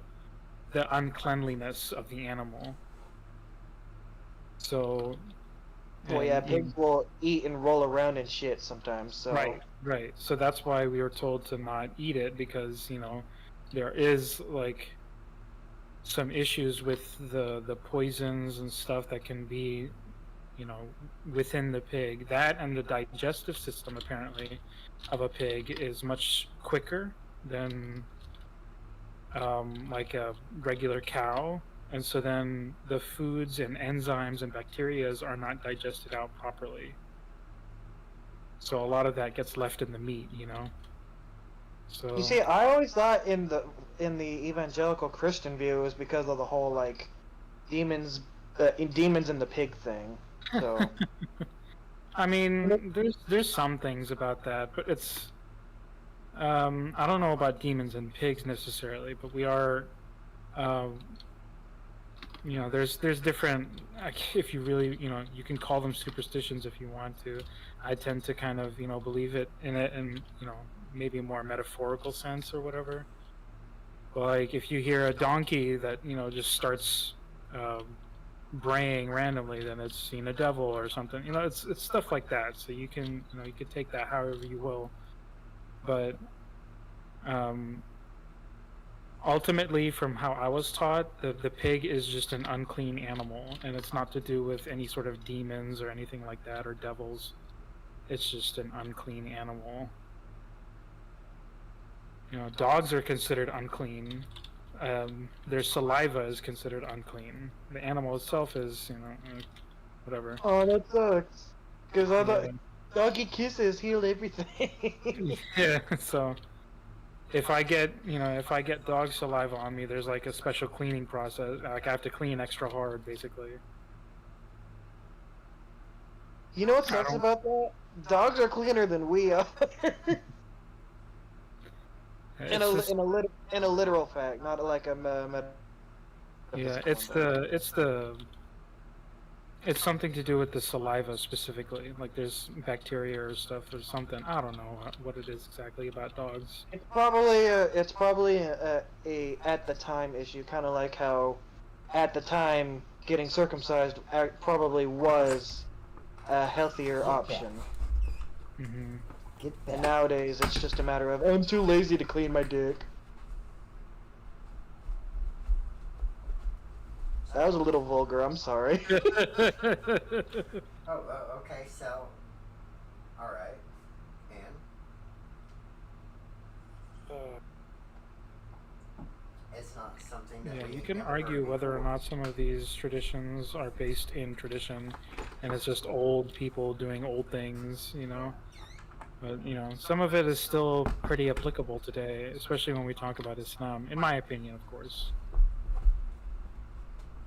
uncleanliness of the animal. So Well, yeah, and- pigs will eat and roll around and shit sometimes. So Right. So that's why we were told to not eat it because, there is like some issues with the poisons and stuff that can be, within the pig. That and the digestive system apparently of a pig is much quicker than like a regular cow. And so then the foods and enzymes and bacterias are not digested out properly. So a lot of that gets left in the meat, So you see, I always thought in the evangelical Christian view it was because of the whole like demons in the pig thing. So I mean, there's some things about that, but it's I don't know about demons and pigs necessarily, but we are there's different, if you really, you can call them superstitions if you want to. I tend to kind of, believe in it in, maybe a more metaphorical sense or whatever. But like if you hear a donkey that, just starts braying randomly, then it's seen a devil or something. It's stuff like that. So you can, you can take that however you will. But ultimately, from how I was taught, the pig is just an unclean animal, and it's not to do with any sort of demons or anything like that, or devils. It's just an unclean animal. Dogs are considered unclean. Their saliva is considered unclean. The animal itself is, whatever. oh, that sucks. Because I thought Yeah. doggy kisses heal everything. Yeah, so if I get dog saliva on me, there's like a special cleaning process. Like I have to clean extra hard, basically. You know what I sucks don't- about that? Dogs are cleaner than we are. It's in a just- in a literal fact, not like a yeah, it's something to do with the saliva specifically. Like there's bacteria or stuff or something. I don't know what it is exactly about dogs. It's probably a at the time issue, kind of like how at the time getting circumcised probably was a healthier option. Hmm. Get And back. nowadays it's just a matter of I'm too lazy to clean my dick. That was a little vulgar. I'm sorry. Oh, okay, so. Alright. And? It's not something that Yeah, we you can never argue heard whether or before. not some of these traditions are based in tradition, and it's just old people doing old things, But, some of it is still pretty applicable today, especially when we talk about Islam, in my opinion, of course.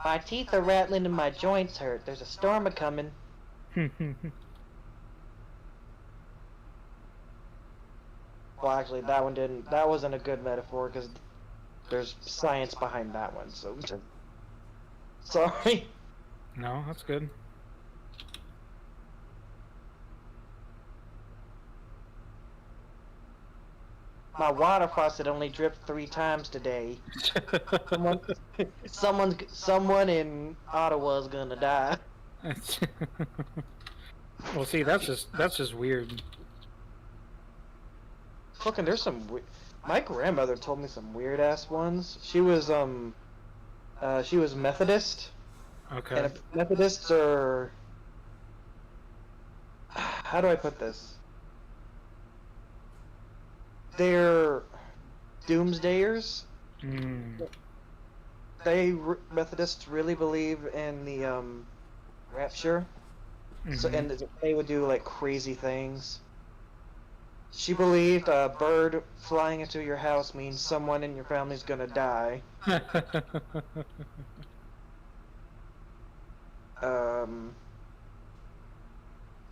My teeth are rattling and my joints hurt. There's a storm a-coming. Well, actually, that wasn't a good metaphor because there's science behind that one. So, sorry. No, that's good. My water faucet only dripped 3 times today. Someone in Ottawa is gonna die. Well, see, that's just weird. Fucking, there's some. My grandmother told me some weird ass ones. She was Methodist, Okay. and Methodists are. How do I put this? They're doomsdayers. Mm. Methodists really believe in the rapture. So Mhm. and they would do like crazy things. She believed a bird flying into your house means someone in your family's gonna die. Um,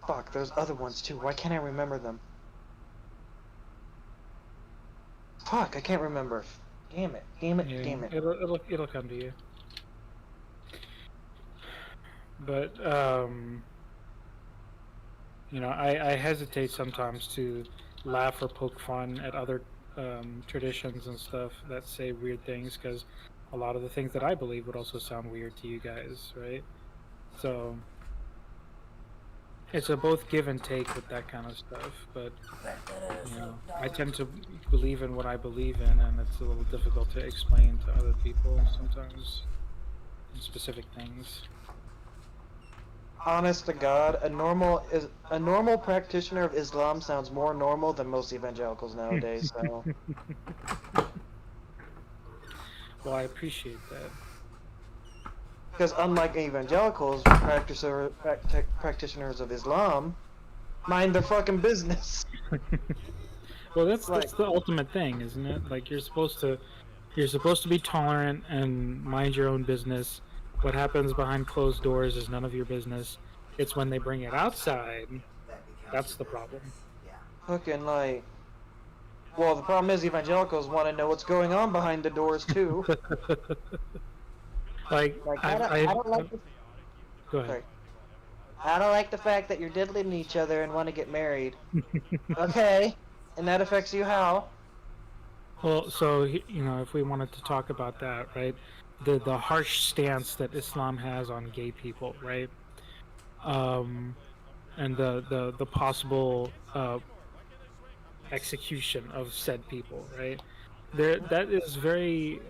fuck, there's other ones too. Why can't I remember them? Fuck, I can't remember. Damn it, damn it, Yeah, damn it. it'll come to you. But you know, I hesitate sometimes to laugh or poke fun at other traditions and stuff that say weird things, because a lot of the things that I believe would also sound weird to you guys, right? So it's a both give and take with that kind of stuff. But you know, I tend to believe in what I believe in, and it's a little difficult to explain to other people sometimes specific things. Honest to God, a normal practitioner of Islam sounds more normal than most evangelicals nowadays. So Well, I appreciate that. because unlike evangelicals, practitioners of Islam mind their fucking business. Well, that's Like- the ultimate thing, isn't it? Like you're supposed to be tolerant and mind your own business. What happens behind closed doors is none of your business. It's when they bring it outside That becomes that's your the problem. business. Yeah. Fucking like. Well, the problem is evangelicals want to know what's going on behind the doors too. Like I don't like. Go ahead. Sorry. I don't like the fact that you're diddling each other and want to get married. Okay, and that affects you how? Well, so you know, if we wanted to talk about that, right? The harsh stance that Islam has on gay people, right? And the possible execution of said people, right? There, that is very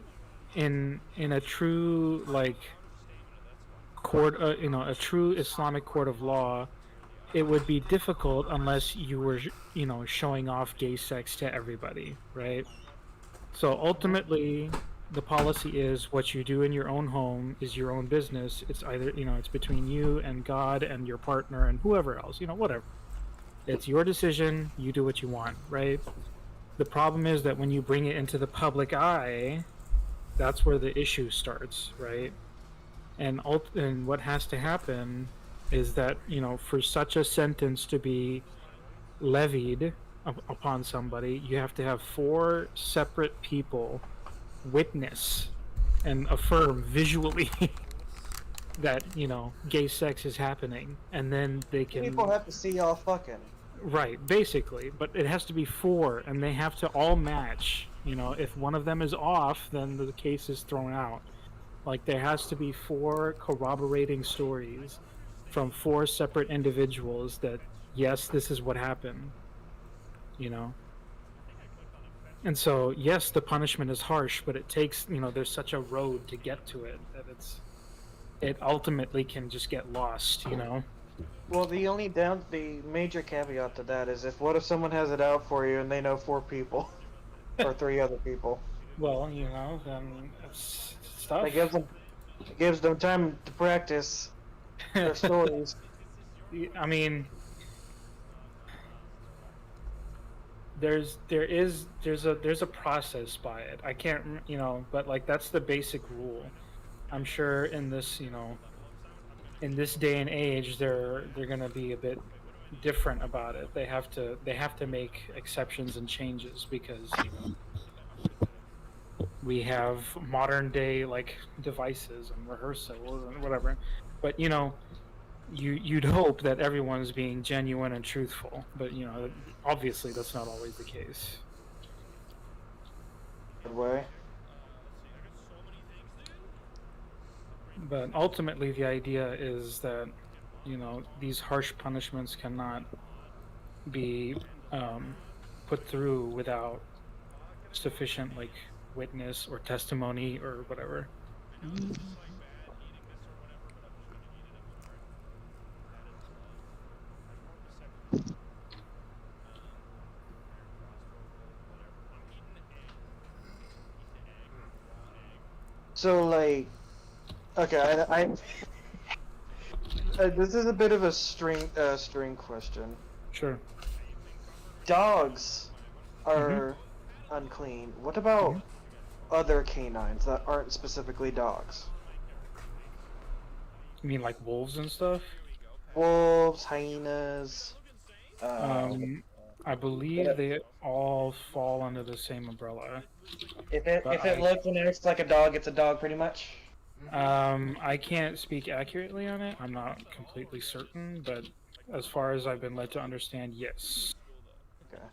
in a true like court, you know, a true Islamic court of law. It would be difficult unless you were, you know, showing off gay sex to everybody, right? So ultimately, the policy is what you do in your own home is your own business. It's either, you know, it's between you and God and your partner and whoever else, you know, whatever. It's your decision. You do what you want, right? The problem is that when you bring it into the public eye, that's where the issue starts, right? And what has to happen is that, you know, for such a sentence to be levied upon somebody, you have to have 4 separate people witness and affirm visually that, you know, gay sex is happening, and then they can People have to see y'all fucking. right, basically, but it has to be 4 and they have to all match. You know, if one of them is off, then the case is thrown out. Like there has to be 4 corroborating stories from 4 separate individuals that yes, this is what happened, you know. And so yes, the punishment is harsh, but it takes, you know, there's such a road to get to it that it ultimately can just get lost, you know. Well, the major caveat to that is what if someone has it out for you and they know 4 people or 3 other people? Well, you know, then it's tough. It gives them time to practice their stories. I mean, there's a process by it. I can't, you know, but like that's the basic rule. I'm sure in this, you know, in this day and age, they're gonna be a bit different about it. They have to make exceptions and changes because, you know, we have modern day like devices and rehearsals and whatever. But you know, you'd hope that everyone's being genuine and truthful, but you know, obviously that's not always the case. Good way. But ultimately, the idea is that, you know, these harsh punishments cannot be put through without sufficient like witness or testimony or whatever. So like, okay, this is a bit of a string question. Sure. Dogs are unclean. What about other canines that aren't specifically dogs? You mean like wolves and stuff? Wolves, hyenas. I believe they all fall under the same umbrella. If but it looks and acts like a dog, it's a dog, pretty much. I can't speak accurately on it. I'm not completely certain, but as far as I've been led to understand, yes. Okay.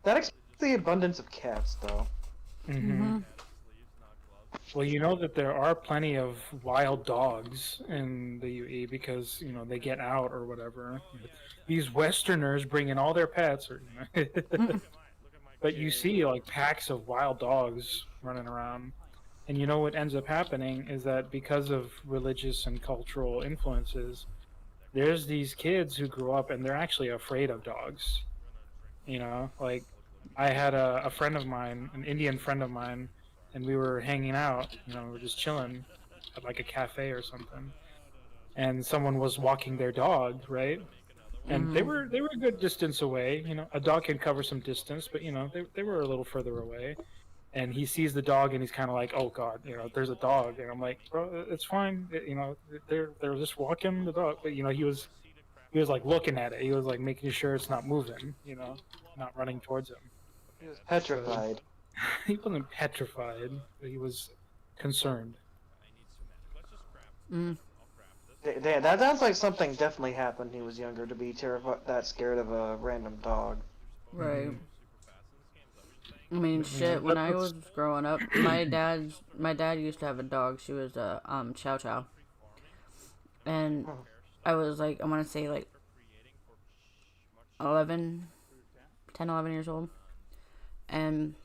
That explains the abundance of cats, though. Well, you know that there are plenty of wild dogs in the UE because, you know, they get out or whatever. These Westerners bring in all their pets, or, but you see like packs of wild dogs running around. And you know what ends up happening is that because of religious and cultural influences, there's these kids who grew up and they're actually afraid of dogs. You know, like I had a friend of mine, an Indian friend of mine, and we were hanging out, you know, we were just chilling at like a cafe or something. And someone was walking their dog, right? And they were a good distance away, you know. A dog can cover some distance, but you know, they were a little further away. And he sees the dog and he's kind of like, "Oh God, you know, there's a dog." And I'm like, "Bro, it's fine. You know, they're just walking the dog." But you know, he was like looking at it. He was like making sure it's not moving. You know, not running towards him. He was petrified. He wasn't petrified. But he was concerned. Mm. Damn, that sounds like something definitely happened when he was younger to be terrified, that scared of a random dog. Right. I mean, shit. When I was growing up, my dad used to have a dog. She was a Chow Chow, and I was like, I want to say like 10, 11 years old, and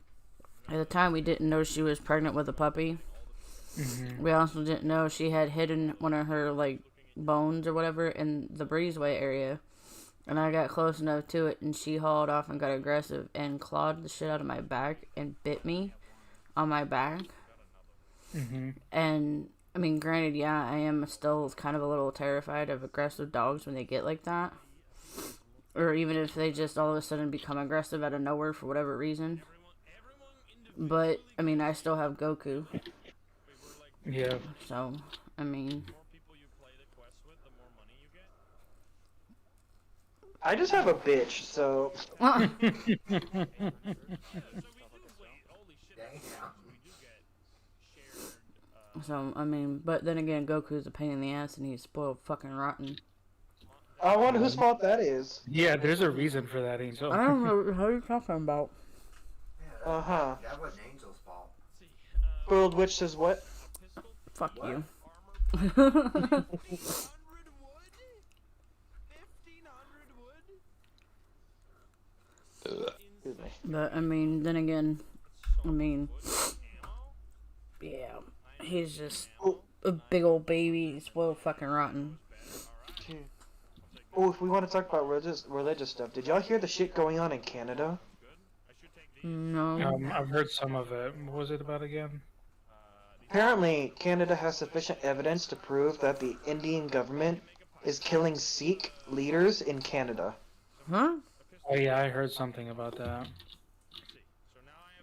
at the time we didn't know she was pregnant with a puppy. We also didn't know she had hidden one of her like bones or whatever in the breezeway area. And I got close enough to it, and she hauled off and got aggressive and clawed the shit out of my back and bit me on my back. And, I mean, granted, yeah, I am still kind of a little terrified of aggressive dogs when they get like that. Or even if they just all of a sudden become aggressive out of nowhere for whatever reason. But, I mean, I still have Goku. Yeah. So, I mean... I just have a bitch, so... So, I mean, but then again, Goku's a pain in the ass and he's spoiled fucking rotten. I wonder whose fault that is. Yeah, there's a reason for that, Angel. I don't know what you're talking about. Uh-huh. That wasn't Angel's fault. Spoiled witch says what? Fuck you. Excuse me. But, I mean, then again, I mean, yeah, he's just a big old baby, spoiled fucking rotten. Oh, if we want to talk about religious stuff, did y'all hear the shit going on in Canada? No. I've heard some of it. What was it about again? Apparently, Canada has sufficient evidence to prove that the Indian government is killing Sikh leaders in Canada. Huh? Oh yeah, I heard something about that.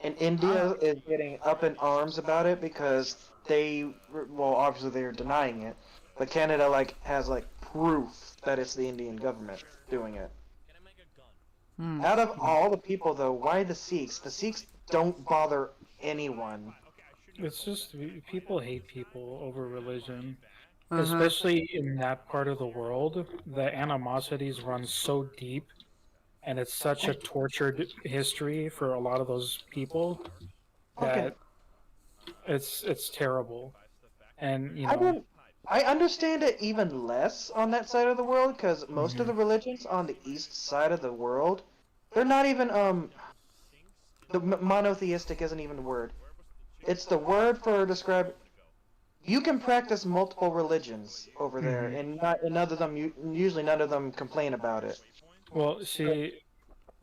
And India is getting up in arms about it because well, obviously they're denying it, but Canada, like, has, like, proof that it's the Indian government doing it. Out of all the people, though, why the Sikhs? The Sikhs don't bother anyone. It's just people hate people over religion, especially in that part of the world. The animosities run so deep, and it's such a tortured history for a lot of those people that it's terrible. And you know, I understand it even less on that side of the world because most of the religions on the east side of the world, they're not even monotheistic isn't even the word. It's the word for describe. You can practice multiple religions over there, and none of them usually none of them complain about it. well, see,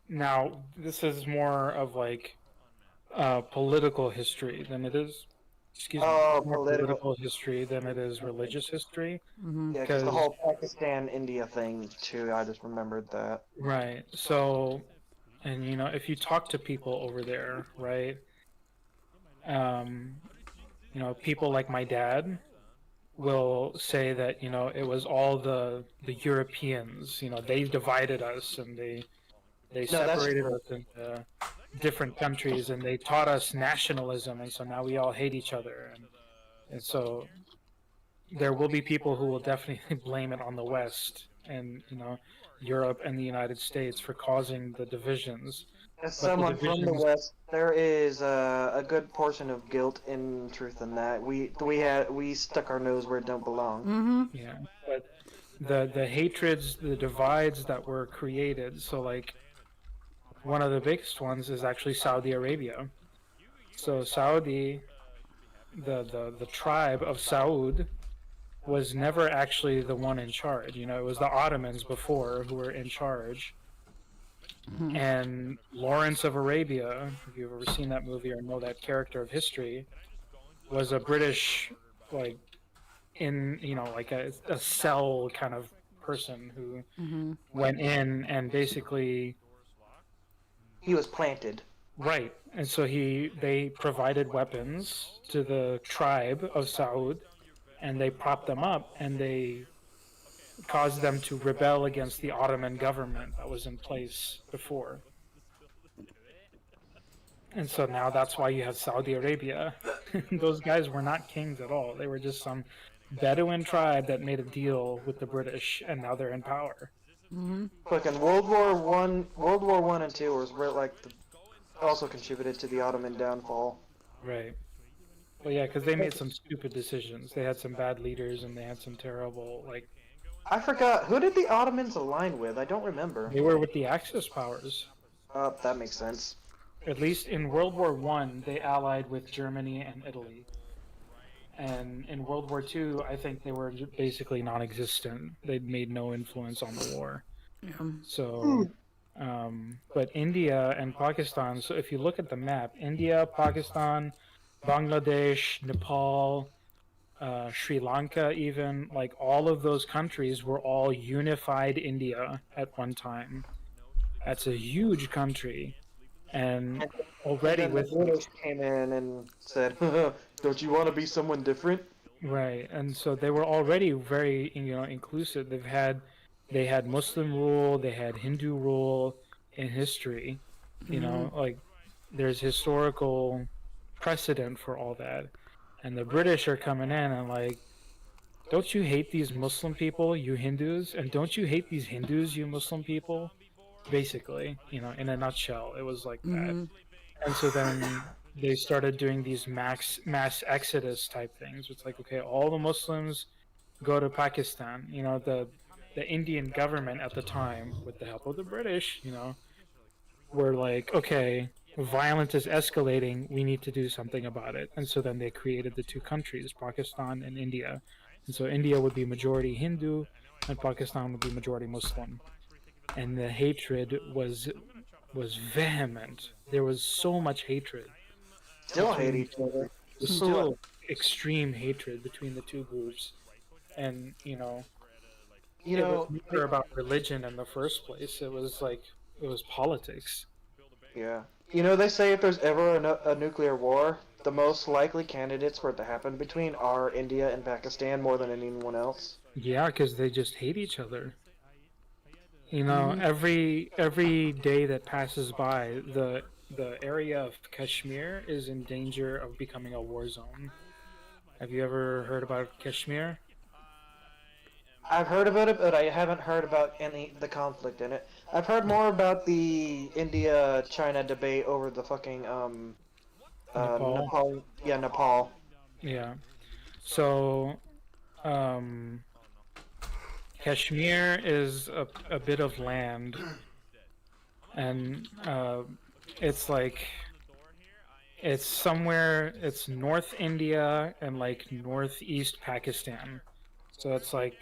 now this is more of like political history than it is excuse me, Oh, it's more political. political history than it is religious history. Yeah, because the whole Pakistan-India thing too. I just remembered that. Right. So, and you know, if you talk to people over there, right? Um, you know, people like my dad will say that, you know, it was all the Europeans, you know, they divided us and they No, that's separated true. us into different countries and they taught us nationalism, and so now we all hate each other, and so there will be people who will definitely blame it on the West and, you know, Europe and the United States for causing the divisions. As But the someone from the divisions, West, there is a good portion of guilt in truth in that. We stuck our nose where it don't belong. Mm-hmm. yeah, but the hatreds, the divides that were created. So like one of the biggest ones is actually Saudi Arabia. So Saudi, the tribe of Saud was never actually the one in charge. You know, it was the Ottomans before who were in charge. And Lawrence of Arabia, if you've ever seen that movie or know that character of history, was a British, like, in, you know, like a cell kind of person who Mm-hmm. went in and basically, He was planted. right. And so they provided weapons to the tribe of Saud, and they propped them up, and they caused them to rebel against the Ottoman government that was in place before. And so now that's why you have Saudi Arabia. Those guys were not kings at all. They were just some Bedouin tribe that made a deal with the British, and now they're in power. Mm-hmm. Fucking World War One and Two was where also contributed to the Ottoman downfall. Right. Well, yeah, because they made some stupid decisions. They had some bad leaders, and they had some terrible, like, I forgot, who did the Ottomans align with? I don't remember. they were with the Axis powers. Oh, that makes sense. At least in World War One, they allied with Germany and Italy. And in World War Two, I think they were basically non-existent. They made no influence on the war. Yeah. So, but India and Pakistan. So if you look at the map, India, Pakistan, Bangladesh, Nepal, Sri Lanka, even, like, all of those countries were all unified India at one time. That's a huge country, and already And then with the British came in and said, "Don't you want to be someone different?" right, and so they were already very, you know, inclusive. They had Muslim rule, they had Hindu rule in history. You know, like, there's historical precedent for all that. And the British are coming in and like, don't you hate these Muslim people, you Hindus? And don't you hate these Hindus, you Muslim people? Basically, you know, in a nutshell, it was like that. Mm-hmm. And so then they started doing these mass exodus type things. It's like, okay, all the Muslims go to Pakistan. You know, the Indian government at the time, with the help of the British, you know, were like, okay, violence is escalating, we need to do something about it. And so then they created the two countries, Pakistan and India. And so India would be majority Hindu and Pakistan would be majority Muslim. And the hatred was vehement. There was so much hatred. Still hate each other. There's still extreme hatred between the two groups. And, you know, You it know, was never about religion in the first place. It was like, it was politics. yeah. You know, they say if there's ever a nuclear war, the most likely candidates for it to happen between are India and Pakistan more than anyone else. Yeah, because they just hate each other. You know, every day that passes by, the area of Kashmir is in danger of becoming a war zone. Have you ever heard about Kashmir? I've heard about it, but I haven't heard about the conflict in it. I've heard more about the India-China debate over the fucking Nepal? Nepal. Yeah, Nepal. Yeah. So, Kashmir is a bit of land, and it's like, it's somewhere, it's North India and like northeast Pakistan. So it's like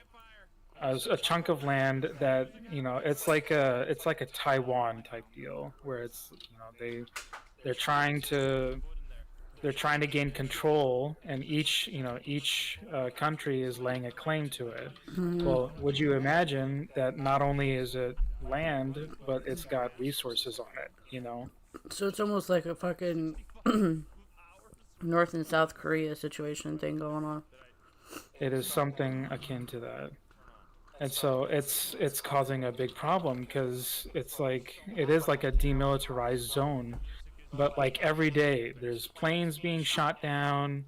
a chunk of land that, you know, it's like a Taiwan type deal where it's, you know, they're trying to they're trying to gain control, and each country is laying a claim to it. Well, would you imagine that not only is it land, but it's got resources on it? So it's almost like a fucking North and South Korea situation thing going on. It is something akin to that. And so it's causing a big problem because it is like a demilitarized zone, but like every day there's planes being shot down,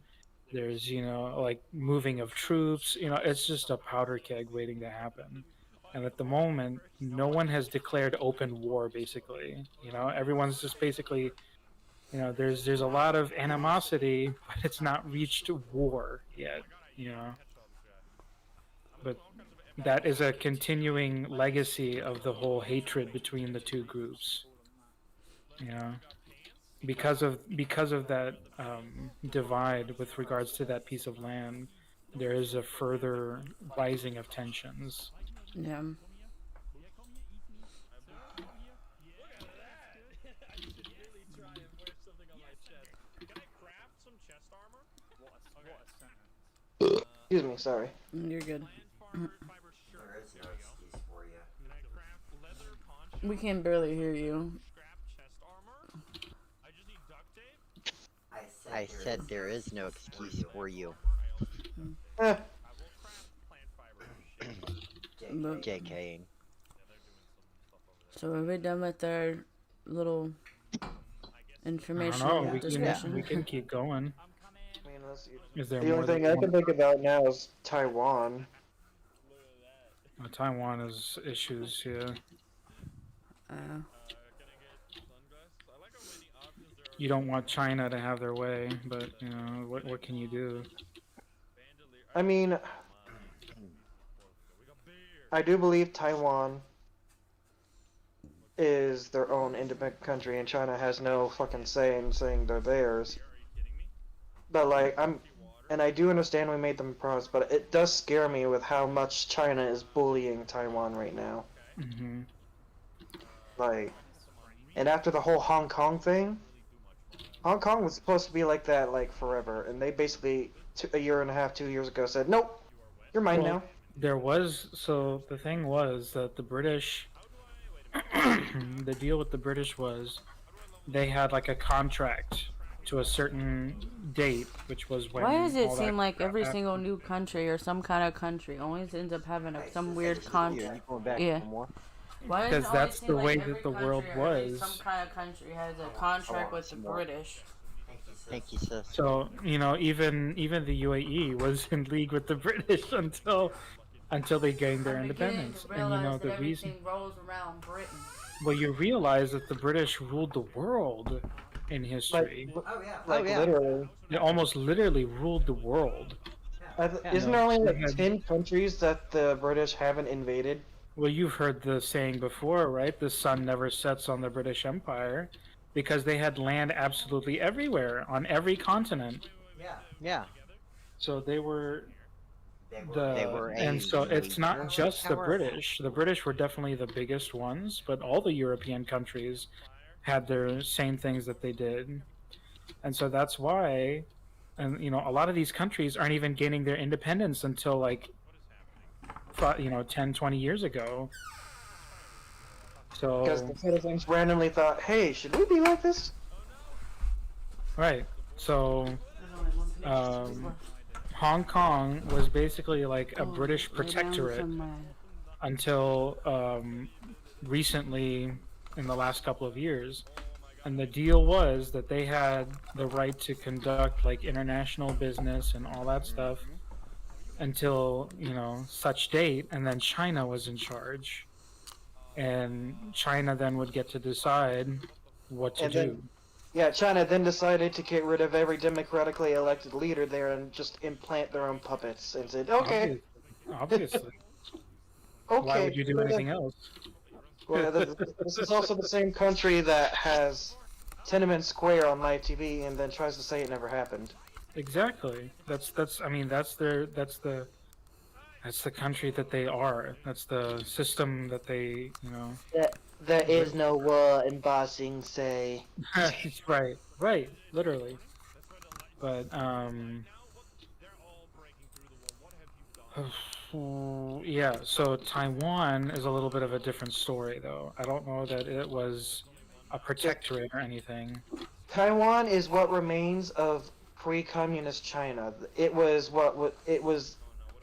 there's like moving of troops, it's just a powder keg waiting to happen. And at the moment, no one has declared open war. Basically, everyone's just basically, there's a lot of animosity, but it's not reached war yet. But that is a continuing legacy of the whole hatred between the two groups. Because of that divide with regards to that piece of land, there is a further rising of tensions. Yeah. Excuse me, sorry. You're good. There is no excuse for you. We can barely hear you. I said there is no excuse for you. Eh, But- JKing. So are we done with our little I information don't know. discussion? We can keep going. I mean, Is there the more? only thing that I you can think about now is Taiwan. want- Taiwan has issues. Yeah. You don't want China to have their way, but what can you do? I mean, I do believe Taiwan is their own independent country, and China has no fucking say in saying they're theirs. But like, and I do understand we made them promise, but it does scare me with how much China is bullying Taiwan right now. Hmm. Like, and after the whole Hong Kong thing, Hong Kong was supposed to be like that like forever, and they basically a year and a half, 2 years ago said, nope, you're mine Well, now. The thing was that the British, the deal with the British was they had like a contract to a certain date, which was when. Why does it all seem that like crap every happened. single new country or some kind of country always ends up having some weird Here, contract? you going back Yeah. for more? Why does it Because always that's seem the like way every that the country world or every was. Some kind of country has a contract with the some more. British. Thank you, sis. Thank you, sis. So even the UAE was in league with the British until they gained their I'm beginning independence. to And realize the that reason, everything rolls around Britain. well, you realize that the British ruled the world in history. Oh yeah. Like yeah. literally. They almost literally ruled the world. Isn't there only like Yeah. 10 countries that the British haven't invaded? Well, you've heard the saying before, right? The sun never sets on the British Empire, because they had land absolutely everywhere on every continent. Yeah. Yeah. So they were They were. the They were and a so it's not major just the power. British. The British were definitely the biggest ones, but all the European countries had their same things that they did. And so that's why, and a lot of these countries aren't even gaining their independence until like 10, 20 years ago. Because So the citizens randomly thought, hey, should we be like this? right. So Hong Kong was basically like a British protectorate until recently, in the last couple of years. And the deal was that they had the right to conduct like international business and all that stuff until such date, and then China was in charge, and China then would get to decide what to And do. then- Yeah, China then decided to get rid of every democratically elected leader there and just implant their own puppets and said, okay, Obviously. okay. Why would you do anything else? Well, this is also the same country that has Tiananmen Square on live TV and then tries to say it never happened. Exactly. That's the country that they are. That's the system that they There is no war in Ba Sing Se. right, literally. But yeah. So Taiwan is a little bit of a different story, though. I don't know that it was a protectorate or anything. Taiwan is what remains of pre-communist China. It was it was.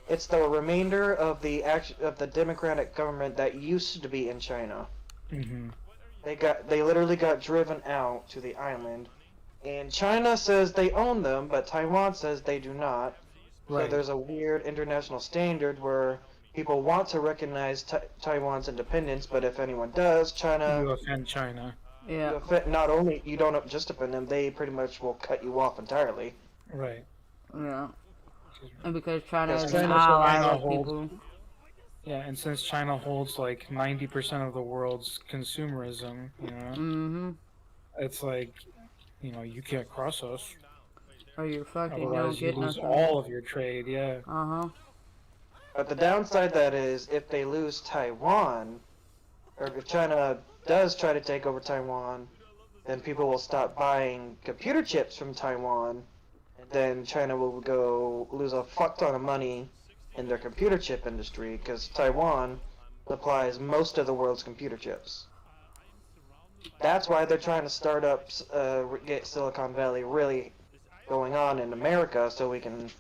It's the remainder of the democratic government that used to be in China. Hmm. They literally got driven out to the island, and China says they own them, but Taiwan says they do not. So Right. there's a weird international standard where people want to recognize Taiwan's independence, but if anyone does, China, You offend China. Yeah. not only you don't just offend them, they pretty much will cut you off entirely. Right. Yeah. And because China Because is an China's ally China of holds- people. Yeah, and since China holds like 90% of the world's consumerism, Mm-hmm. it's like, you can't cross us. Or you're fucking don't Otherwise, you get lose nothing. all of your trade. Yeah. Uh-huh. But the downside that is, if they lose Taiwan, or if China does try to take over Taiwan, then people will stop buying computer chips from Taiwan, and then China will go lose a fuck ton of money in their computer chip industry, because Taiwan supplies most of the world's computer chips. That's why they're trying to start up, get Silicon Valley really going on in America, so we can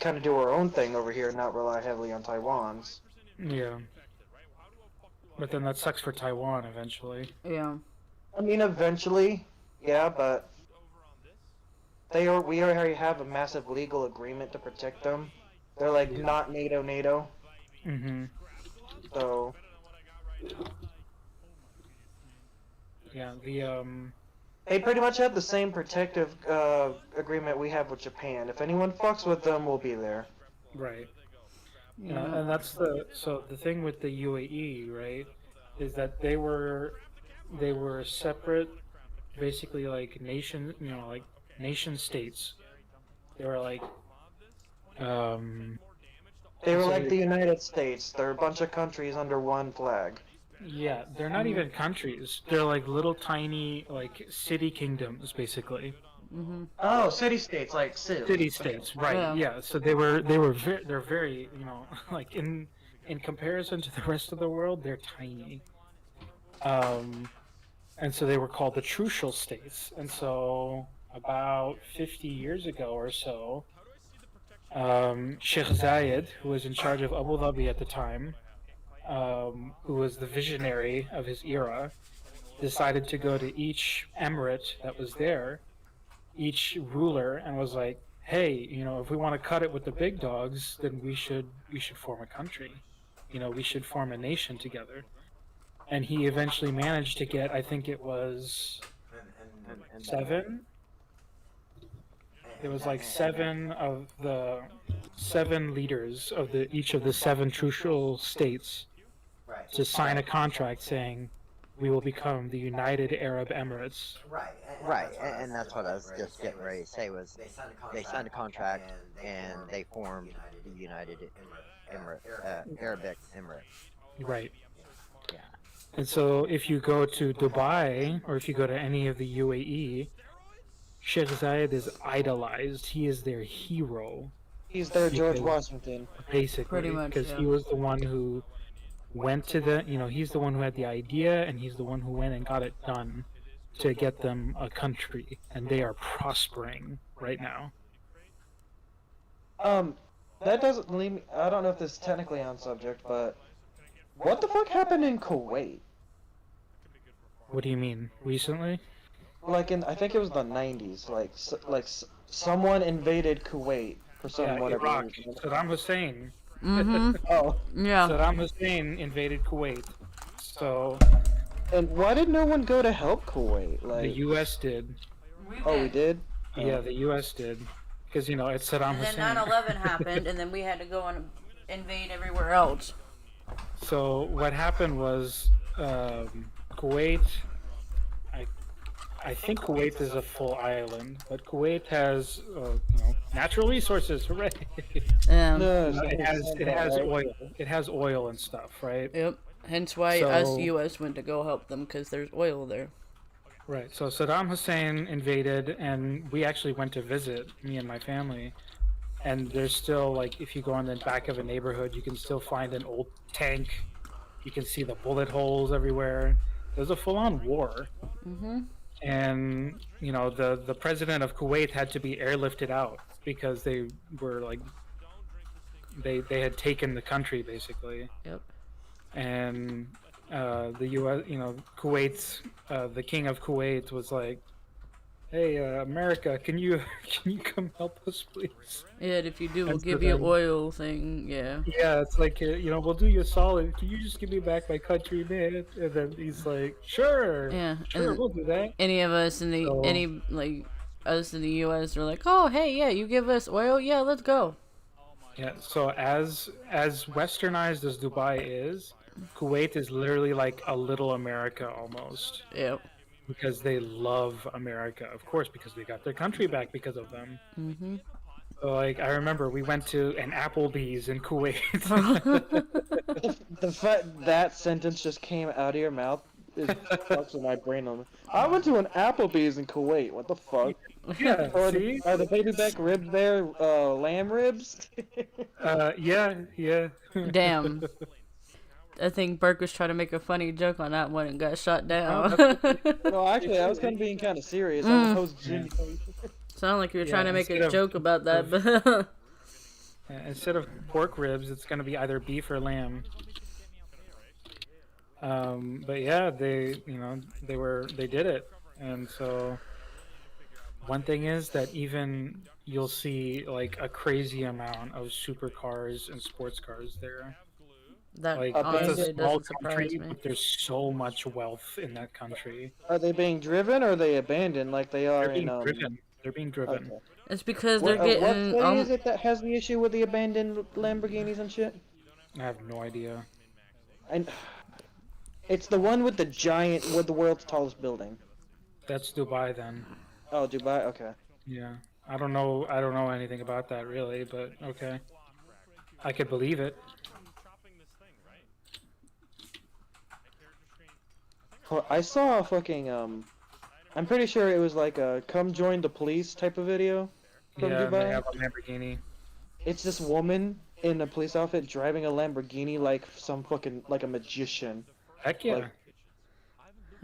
kind of do our own thing over here and not rely heavily on Taiwan's. Yeah. But then that sucks for Taiwan eventually. Yeah. I mean, eventually, yeah, but we already have a massive legal agreement to protect them. They're like not NATO, Mm-hmm. so Yeah. they pretty much have the same protective agreement we have with Japan. If anyone fucks with them, we'll be there. Right. Yeah. And that's the thing with the UAE, right? Is that they were separate, basically like nation states. They were like, They were So like you- the United States. They're a bunch of countries under one flag. yeah, they're not even countries. They're like little tiny like city kingdoms, basically. Mm-hmm. Oh, city-states, like cities. City states, right? Yeah. Yeah. So they're very like in comparison to the rest of the world, they're tiny. And so they were called the Trucial states. And so about 50 years ago or so, Sheikh Zayed, who was in charge of Abu Dhabi at the time, who was the visionary of his era, decided to go to each emirate that was there, each ruler, and was like, hey, if we want to cut it with the big dogs, then we should form a country. We should form a nation together. And he eventually managed to get, I think it was seven. It was like seven of the seven leaders of each of the seven Trucial states Right. to sign a contract saying we will become the United Arab Emirates. Right, and that's what I was just getting ready to say was they signed a contract and they formed the United Arabic Emirates. Right. Yeah. And so if you go to Dubai or if you go to any of the UAE, Sheikh Zayed is idolized. He is their hero, He's their George Because- Washington. basically, Pretty much, because yeah. he was the one who went to he's the one who had the idea and he's the one who went and got it done to get them a country, and they are prospering right now. That doesn't leave me. I don't know if this is technically on subject, but what the fuck happened in Kuwait? What do you mean? Recently? Like I think it was the 90s. Someone invaded Kuwait for some Yeah, whatever Iraq. reason. Saddam Hussein. Mm-hmm. Oh, Yeah. Saddam Hussein invaded Kuwait. So and why did no one go to help Kuwait? the Like, U.S. did. oh, we did. Yeah, the U.S. did. Because, it's Saddam And then Hussein. 9/11 happened, and then we had to go and invade everywhere else. So what happened was Kuwait. I think Kuwait is a full island, but Kuwait has natural resources. Hooray! No, it has oil. It has oil and stuff, right? Yep. Hence why us So- U.S. went to go help them because there's oil there. Right. So Saddam Hussein invaded, and we actually went to visit, me and my family. And there's still, like, if you go in the back of a neighborhood, you can still find an old tank. You can see the bullet holes everywhere. There's a full-on war. Mm-hmm. And, you know, the president of Kuwait had to be airlifted out because they were, like, they had taken the country, basically. Yep. And the U.S., you know, Kuwait's the king of Kuwait was like, "Hey, America, can you come help us, please?" Yeah, and if you do, we'll And so give you then- oil thing. Yeah. Yeah, it's like, you know, we'll do you a solid. Can you just give me back my country, man? And then he's like, "Sure, Yeah. sure, And we'll do that." any of us in the So- any like us in the U.S. are like, oh hey, yeah, you give us oil, yeah, let's go. Yeah. So as westernized as Dubai is, Kuwait is literally like a little America almost, Yep. because they love America, of course, because they got their country back because of them. Mm-hmm. So, like, I remember we went to an Applebee's in Kuwait. The fact that sentence just came out of your mouth is fucks with my brain. I went to an Applebee's in Kuwait. What the fuck? Yeah, Are see? the baby back ribs there? Lamb ribs? Yeah. Damn. I think Burke was trying to make a funny joke on that one and got shot down. No, actually, I was kind of being kind of serious. I was Jimmy. Sound like you were Yeah, trying to make instead a of- joke about that, but Instead of pork ribs, it's gonna be either beef or lamb. But yeah, they, you know, they did it, and so one thing is that even you'll see like a crazy amount of supercars and sports cars there. that Like, honestly it's a small doesn't surprise country, me. but there's so much wealth in that country. Are they being driven or are they abandoned like they are They're being in driven. They're being driven. Okay. It's because What, they're what getting city is it that has the issue with the abandoned Lamborghinis and shit? I have no idea. And it's the one with the giant, with the world's tallest building. That's Dubai then. Oh, Dubai. Okay. Yeah. I don't know anything about that really, but okay. I could believe it. Oh, I saw a fucking I'm pretty sure it was like a "come join the police" type of video from Yeah, they Dubai. have a Lamborghini. It's this woman in a police outfit driving a Lamborghini like some fucking like a magician. Heck yeah. Like-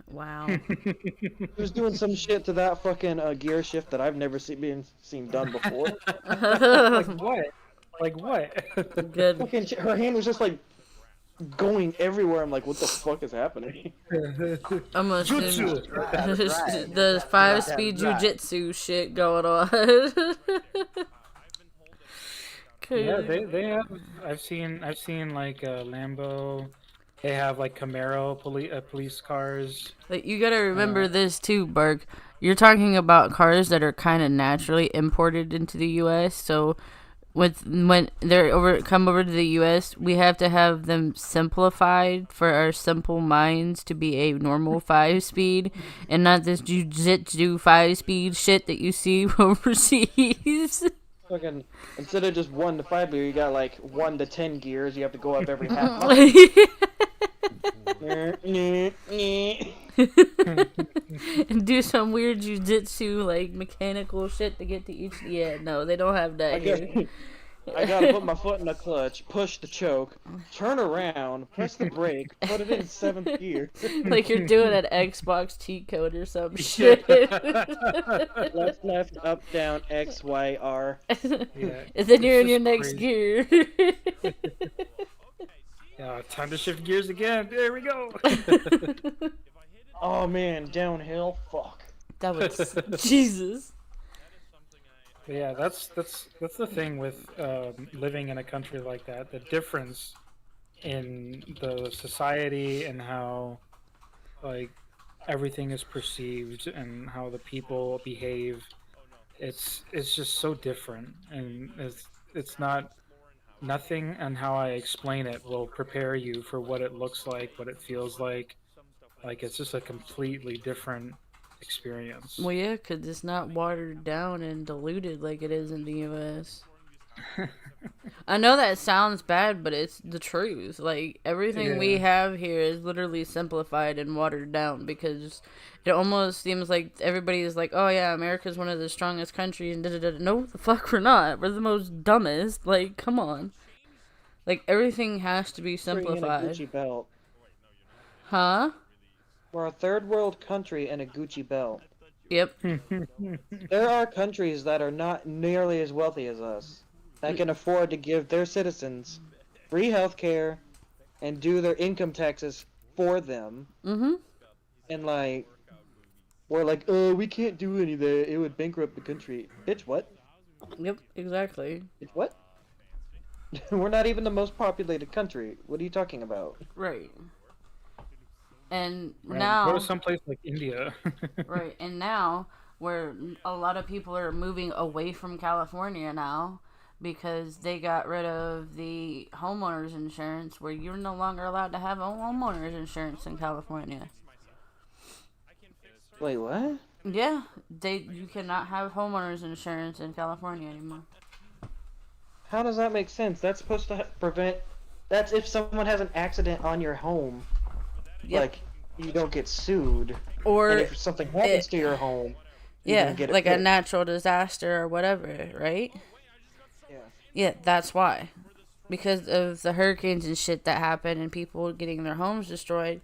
wow. He was doing some shit to that fucking gear shift that I've never seen done before. Like what? Like what? Good. Fucking her hand was just like going everywhere. I'm like, what the fuck is happening? I'm gonna assume Jutsu. That's right. the 5-speed That's right. jujitsu shit going on. Yeah, they have. I've seen like Lambo. They have like Camaro police cars. Like, you gotta remember this too, Burke. You're talking about cars that are kind of naturally imported into the U.S. So, when they're come over to the U.S., we have to have them simplified for our simple minds to be a normal 5-speed, and not this jujitsu 5-speed shit that you see overseas. Fucking instead of just 1 to 5 gear, you got like 1 to 10 gears. You have to go up every half. And do some weird jujitsu like mechanical shit to get to each. Yeah, no, they don't have that here. I gotta put my foot in the clutch, push the choke, turn around, press the brake, put it in 7th gear. Like you're doing an Xbox cheat code or some shit. Left, up, down, X, Y, R. Yeah. And then you're in It's your just next crazy. gear. Yeah, time to shift gears again. There we go. Oh man, downhill. Fuck. That was Jesus. But yeah, that's the thing with living in a country like that. The difference in the society and how like everything is perceived and how the people behave. It's just so different, and it's not nothing. And how I explain it will prepare you for what it looks like, what it feels like. Like it's just a completely different experience. Well, yeah, 'cause it's not watered down and diluted like it is in the U.S. I know that sounds bad, but it's the truth. Like, everything we Yeah. have here is literally simplified and watered down because it almost seems like everybody is like, oh yeah, America's one of the strongest countries, and da-da-da. No, the fuck we're not. We're the most dumbest. Like, come on. Like, everything has to be Country and a simplified. Gucci belt. Huh? We're a third world country and a Gucci belt. Yep. There are countries that are not nearly as wealthy as us that can afford to give their citizens free health care and do their income taxes for them. Mm-hmm. And like, we're like, oh, we can't do any of that. It would bankrupt the country. Bitch, what? Yep, exactly. Bitch, what? We're not even the most populated country. What are you talking about? Right. And Man, now, go to someplace like India. right, and now where a lot of people are moving away from California now because they got rid of the homeowners insurance, where you're no longer allowed to have a homeowners insurance in California. Wait, what? Yeah, you cannot have homeowners insurance in California anymore. How does that make sense? That's supposed to prevent. That's if someone has an accident on your home. Yep. Like, you don't get sued. Or And if something happens to your home, you yeah, can get it like a fixed. natural disaster or whatever, right? Yeah. Yeah, that's why. Because of the hurricanes and shit that happened and people getting their homes destroyed,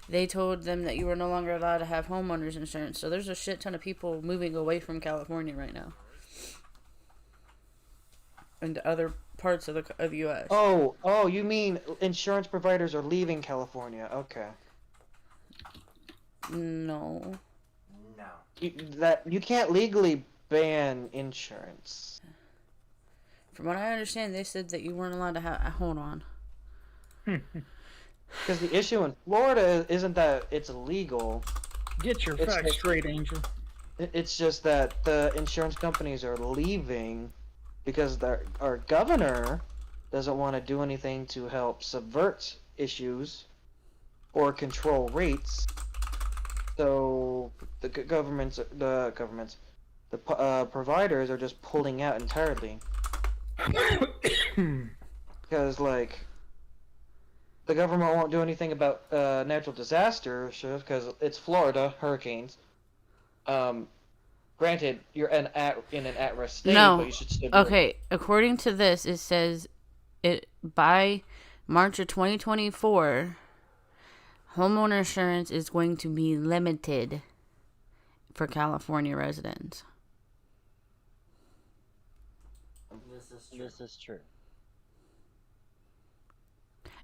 they told them that you were no longer allowed to have homeowners insurance. So there's a shit ton of people moving away from California right now. Into other parts of the U.S. Oh, you mean insurance providers are leaving California? Okay. No. No. You can't legally ban insurance. From what I understand, they said that you weren't allowed to have... Hold on. Because the issue in Florida isn't that it's illegal. Get your It's facts just- straight, Angel. It's just that the insurance companies are leaving because our governor doesn't want to do anything to help subvert issues or control rates. So the providers are just pulling out entirely. Because like the government won't do anything about natural disasters because it's Florida, hurricanes. Granted, you're in an at-risk state, No. but you should still. Do Okay, according to this, it says by March of 2024, homeowner insurance is going to be limited for California residents. This is true.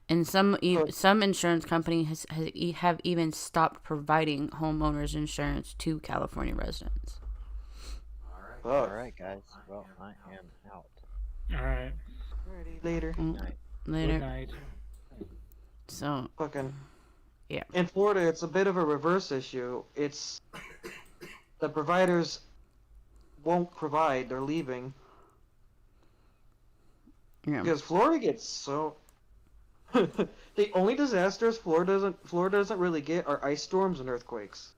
And some insurance companies have even stopped providing homeowners insurance to California residents. Fuck. Alright, guys. Well, I am out. Alright. Later. Night. Good Later. night. So, Fucking. Yeah. In Florida, it's a bit of a reverse issue. It's the providers won't provide; they're leaving yeah. because Florida gets so. The only disasters Florida doesn't really get are ice storms and earthquakes.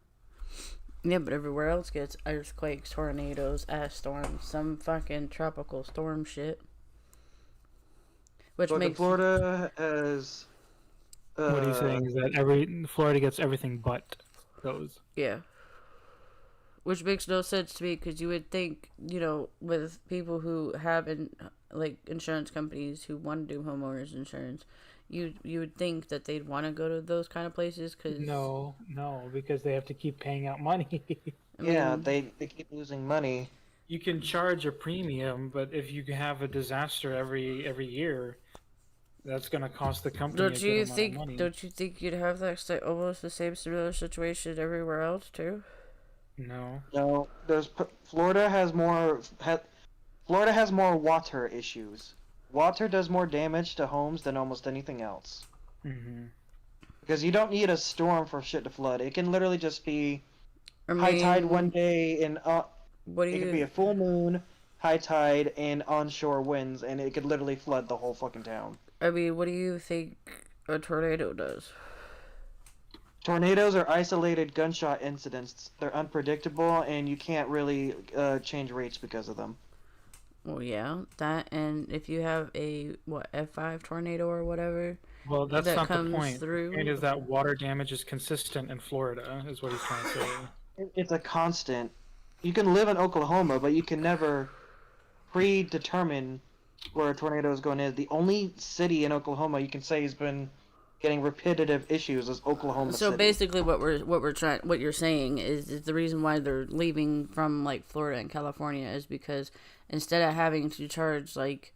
Yeah, but everywhere else gets earthquakes, tornadoes, ash storms, some fucking tropical storm shit. Which But makes Florida has. What he's saying is that Florida gets everything but those. yeah. Which makes no sense to me because you would think, with people who have insurance companies who want to do homeowners insurance, you would think that they'd want to go to those kind of places because No, because they have to keep paying out money. Yeah, they keep losing money. You can charge a premium, but if you have a disaster every year, that's going to cost the company a Don't good you amount think? of money. Don't you think you'd have almost the same similar situation everywhere else too? No. No, Florida has more water issues. Water does more damage to homes than almost anything else. Mm-hmm. Because you don't need a storm for shit to flood. It can literally just be I high tide mean, one day and What do it could be you? a full moon, high tide, and onshore winds, and it could literally flood the whole fucking town. I mean, what do you think a tornado does? Tornadoes are isolated gunshot incidents. They're unpredictable, and you can't really change rates because of them. Well, yeah, that, and if you have a F5 tornado or whatever, Well, that's that not the comes point. through. The point is that water damage is consistent in Florida, is what he's trying to say. It's a constant. You can live in Oklahoma, but you can never predetermine where a tornado is going in. The only city in Oklahoma you can say has been getting repetitive issues is Oklahoma So City. basically, what you're saying is the reason why they're leaving from like Florida and California is because instead of having to charge like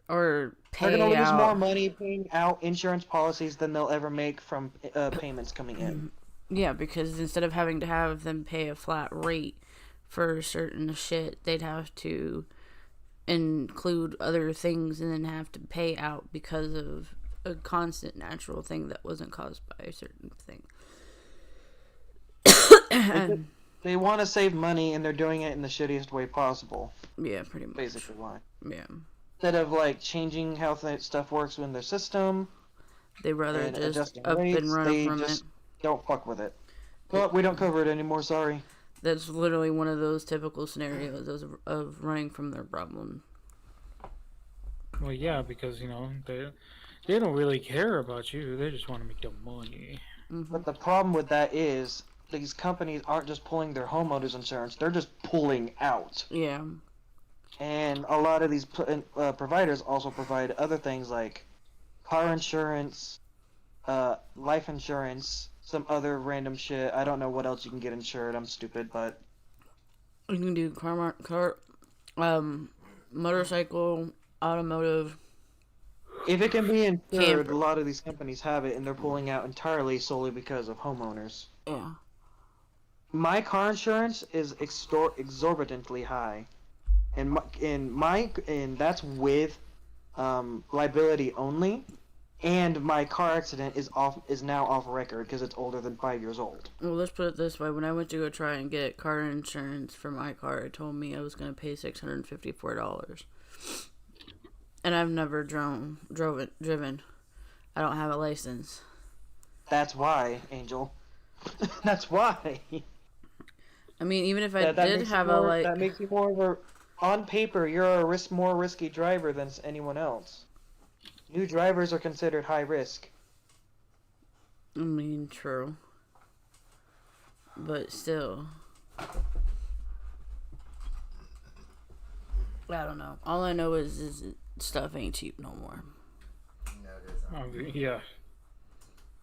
or pay They're gonna lose out, more money paying out insurance policies than they'll ever make from payments coming in. yeah, because instead of having to have them pay a flat rate for certain shit, they'd have to include other things and then have to pay out because of a constant natural thing that wasn't caused by a certain thing. They want to save money and they're doing it in the shittiest way possible. Yeah, pretty much. Basically, why? Yeah, Instead of like changing how stuff works in their system they'd rather and just adjusting up rates, and run they from just it. don't fuck with it. But we don't cover it anymore. Sorry. That's literally one of those typical scenarios of running from their problem. Well, yeah, because, they don't really care about you. They just want to make the money. But the problem with that is these companies aren't just pulling their homeowners insurance; they're just pulling out. Yeah. And a lot of these providers also provide other things like car insurance, life insurance, some other random shit. I don't know what else you can get insured. I'm stupid, but You can do motorcycle, automotive. if it can be insured, Camper. a lot of these companies have it, and they're pulling out entirely solely because of homeowners. Yeah. My car insurance is exorbitantly high, and that's with liability only, and my car accident is now off record because it's older than 5 years old. Well, let's put it this way. When I went to go try and get car insurance for my car, it told me I was going to pay $654. And I've never driven. I don't have a license. That's why, Angel. That's why. I mean, even if I That did makes have you more, a that makes you more of a. On paper, you're a more risky driver than anyone else. New drivers are considered high risk. I mean, true. But still. I don't know. All I know is stuff ain't cheap no more. Yeah.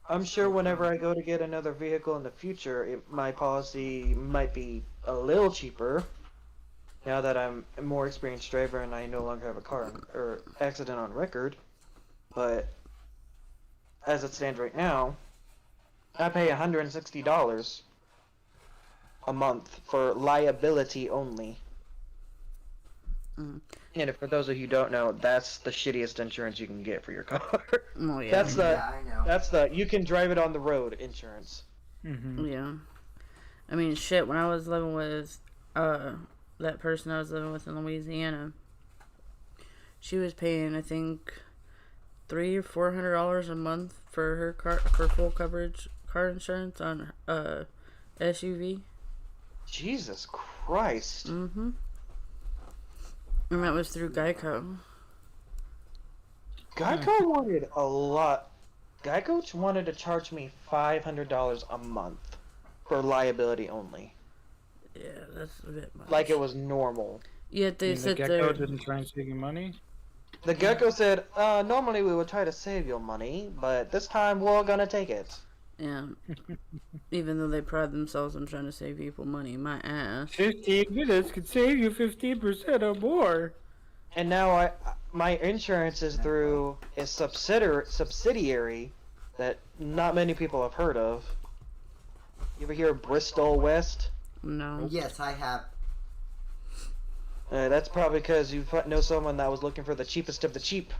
I'm sure whenever I go to get another vehicle in the future, my policy might be a little cheaper. Now that I'm a more experienced driver and I no longer have a car or accident on record, but as it stands right now, I pay $160 a month for liability only. Mm. And for those of you who don't know, that's the shittiest insurance you can get for your car. Oh, yeah. That's the Yeah, I know. that's the you can drive it on the road insurance. Mm-hmm. Yeah. I mean, shit, when I was living with that person I was living with in Louisiana, she was paying, I think, $300 or $400 a month for her car, for full coverage car insurance on SUV. Jesus Christ. Mm-hmm. And that was through Geico. Geico wanted a lot. Geico wanted to charge me $500 a month for liability only. Yeah, that's a bit much. Like it was normal. Yet they The said Gecko they're... didn't try and save you money? The Gecko said, normally we would try to save you money, but this time we're gonna take it. Yeah. Even though they pride themselves on trying to save people money. My ass. 15 minutes could save you 15% or more. And now my insurance is through a subsidiary that not many people have heard of. You ever hear of Bristol West? No. Yes, I have. That's probably because you know someone that was looking for the cheapest of the cheap.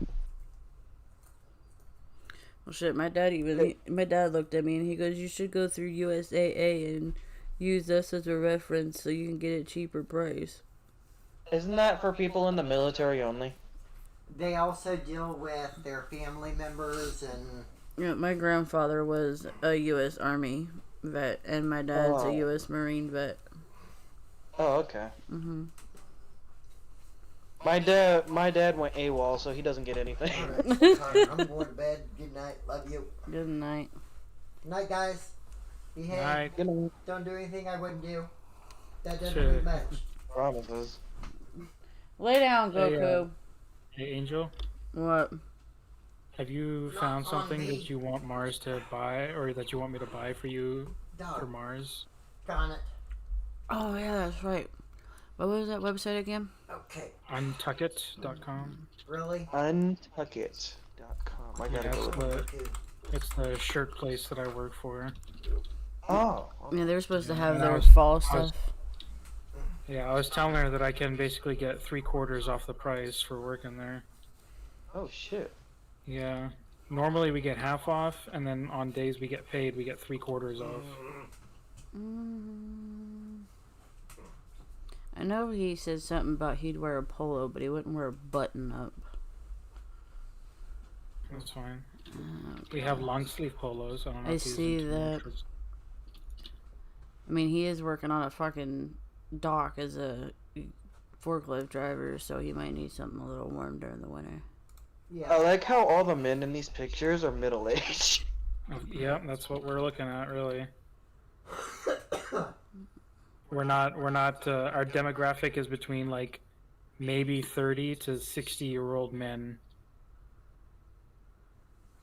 Well, shit, my dad looked at me and he goes, "You should go through USAA and use us as a reference so you can get a cheaper price." Isn't that for people in the military only? They also deal with their family members and Yeah, my grandfather was a U.S. Army vet and my dad's Oh. a U.S. Marine vet. Oh, okay. Mhm. My dad went AWOL, so he doesn't get anything. Alright, Connor, I'm going to bed. Good night. Love you. Good night. Good night, guys. Behave. Night. Good night. Don't do anything I wouldn't do. That doesn't Sure. mean much. Promises. Lay down, Hey, Goku. Hey, Angel, What? have you Not found on something me. that you want Mars to buy, or that you want me to buy for you for Dog. Mars? Got it. Oh yeah, that's right. What was that website again? Okay. Untuckit.com. Really? Untuckit.com. I gotta Yeah, go. it's With the, Okay. it's the shirt place that I work for. Oh. Yeah, they were supposed to have and I their was- fall I was- stuff. Yeah, I was telling her that I can basically get 3/4 off the price for working there. Oh shit. Yeah. Normally we get half off, and then on days we get paid, we get 3/4 off. I know he said something about he'd wear a polo, but he wouldn't wear a button up. That's fine. We have long sleeve polos. I don't know I if he's see into that. shorts. I mean, he is working on a fucking dock as a forklift driver, so he might need something a little warm during the winter. Yeah. I like how all the men in these pictures are middle aged. Yeah, that's what we're looking at, really. We're not. Our demographic is between like maybe 30 to 60-year-old men,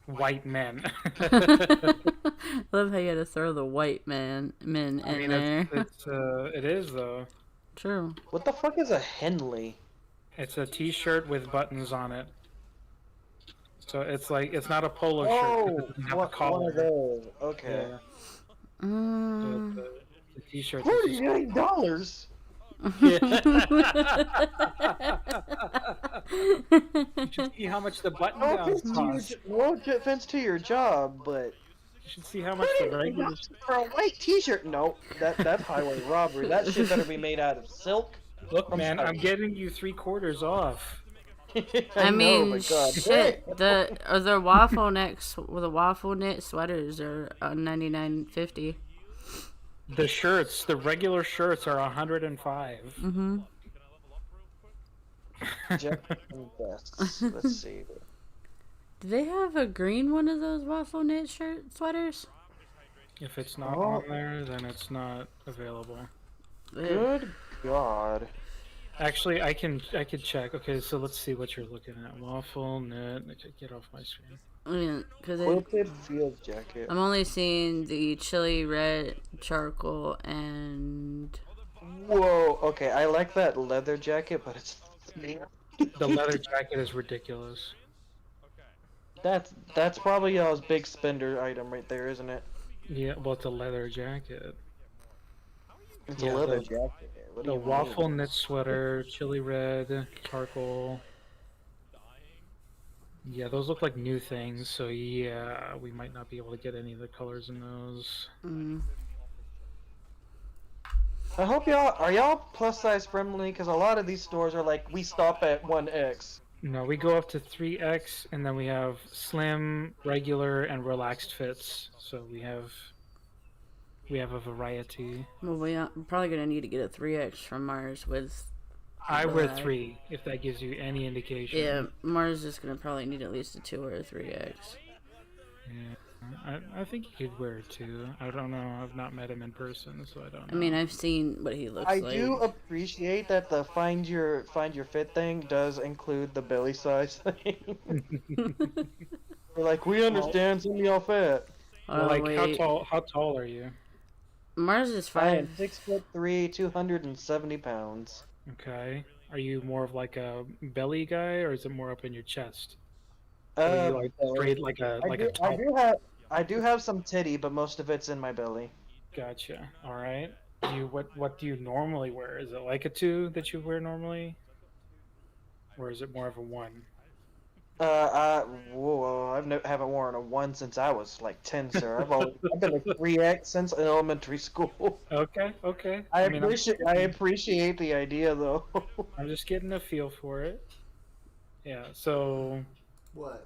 white men. Love how you had to throw the white men in I mean, there. it is though. True. What the fuck is a Henley? It's a T-shirt with buttons on it. So it's like it's not a polo Oh, shirt. 'Cause it doesn't have a one collar. of those. Okay. Yeah. Mm. The T-shirt. $49. You should see how much the button No downs offense, to your, cost. no offense to your job, but You should see how much the regular. for a white T-shirt, no, that's highway robbery. That shit better be made out of silk. Look, I'm man, sorry. I'm getting you 3/4 off. I know, mean, but God shit. damn. The waffle necks, the waffle knit sweaters are $99.50. The shirts, the regular shirts, are 105. Mm-hmm. Jack and vests. Let's see. Do they have a green one of those waffle knit sweaters? If it's not Oh. on there, then it's not available. Good God. Actually, I could check. Okay, so let's see what you're looking at. Waffle knit. Okay, get off my screen. Because Quilted field jacket. I'm only seeing the chili red, charcoal, and Whoa. Okay, I like that leather jacket, but it's. The leather jacket is ridiculous. That's probably y'all's big spender item right there, isn't it? Yeah, well, it's a leather jacket. It's Yeah, a leather the- jacket. What do The you mean? waffle knit sweater, chili red, charcoal. Yeah, those look like new things, so yeah, we might not be able to get any of the colors in those. I hope y'all plus size friendly, because a lot of these stores are like we stop at 1X. No, we go up to 3X, and then we have slim, regular, and relaxed fits. So we have a variety. well, we're probably gonna need to get a 3X from Mars with. I wear Black. 3, if that gives you any indication. Yeah, Mars is gonna probably need at least a 2 or a 3X. Yeah. I think he could wear 2. I don't know. I've not met him in person, so I don't know. I mean, I've seen what he looks I like. do appreciate that the find your fit thing does include the belly size thing. They're like, we understand, some of y'all fat. Oh, like, wait. how tall are you? Mars is I am 5. 6'3", 270 pounds. Okay. Are you more of like a belly guy, or is it more up in your chest? Or are you like straight like a top? I do have some titty, but most of it's in my belly. Gotcha. All right. What do you normally wear? Is it like a 2 that you wear normally, or is it more of a 1? Whoa, haven't worn a 1 since I was like 10, sir. I've been a 3X since elementary school. Okay. Okay. I mean, appreciate the idea though. I'm just getting a feel for it. Yeah. So What?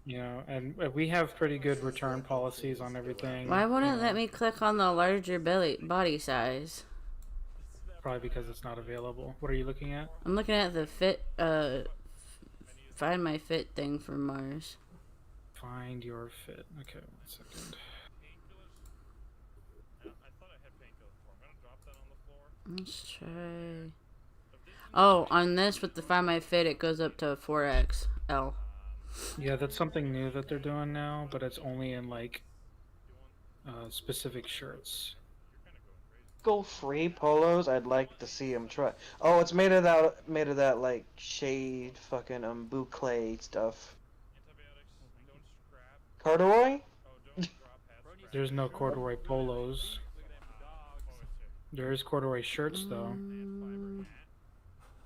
you know, and we have pretty good return policies on everything. Why wouldn't you know. let me click on the larger body size? probably because it's not available. What are you looking at? I'm looking at the Find My Fit thing for Mars. Find your fit. Okay, 1 second. Let's try. Oh, on this with the Find My Fit, it goes up to 4XL. Yeah, that's something new that they're doing now, but it's only in like specific shirts. Go free polos. I'd like to see him try. Oh, it's made of that like shade fucking boucle stuff. Corduroy? There's no corduroy polos. There is corduroy shirts though.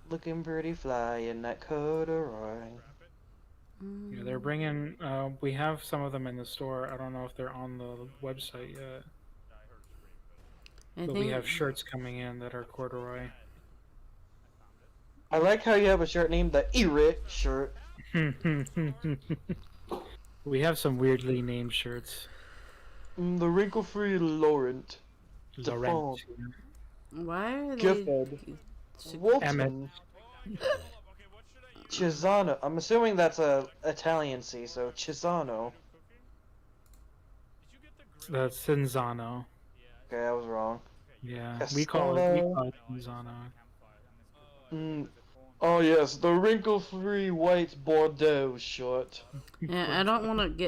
Looking pretty fly in that corduroy. Yeah, they're bringing. We have some of them in the store. I don't know if they're on the website yet. I But think we have shirts coming in that are corduroy. I like how you have a shirt named the Erit shirt. We have some weirdly named shirts. The wrinkle-free Laurent. Laurent. why are they Gifford. su- Wolfman. Chisano. I'm assuming that's a Italian C, so Chisano. That's Cinzano. Okay, I was wrong. Yeah, we call it Castano. Cinzano. Oh yes, the wrinkle-free white Bordeaux shirt. Yeah, I don't want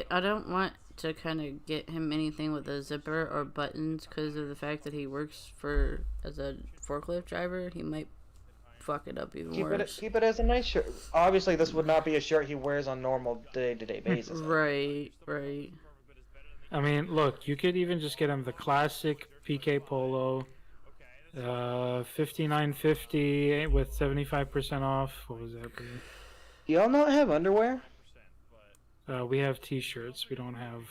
to kind of get him anything with a zipper or buttons because of the fact that he works as a forklift driver. He might fuck it up even worse. Keep it as a nice shirt. Obviously, this would not be a shirt he wears on normal day-to-day basis. Right. I mean, look, you could even just get him the classic PK Polo, $59.50 with 75% off. What was that? Do y'all not have underwear? We have T-shirts. We don't have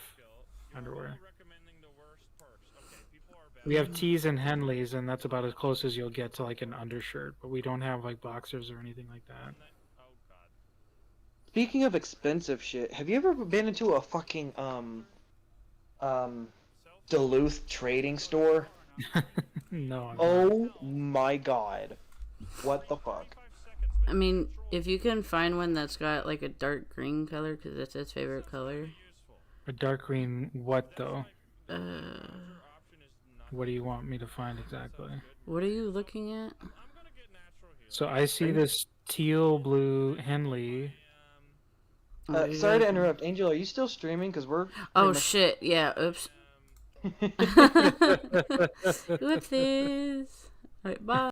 underwear. We have tees and Henleys, and that's about as close as you'll get to like an undershirt. But we don't have like boxers or anything like that. Speaking of expensive shit, have you ever been into a fucking Duluth trading store? No. Oh my god. What the fuck? I mean, if you can find one that's got like a dark green color because that's his favorite color. A dark green what though? Uh, What do you want me to find exactly? what are you looking at? So I see this teal blue Henley. Sorry to interrupt. Angel, are you still streaming? Because we're... Oh shit! Yeah. Oops. Whoopsies. Alright, bye.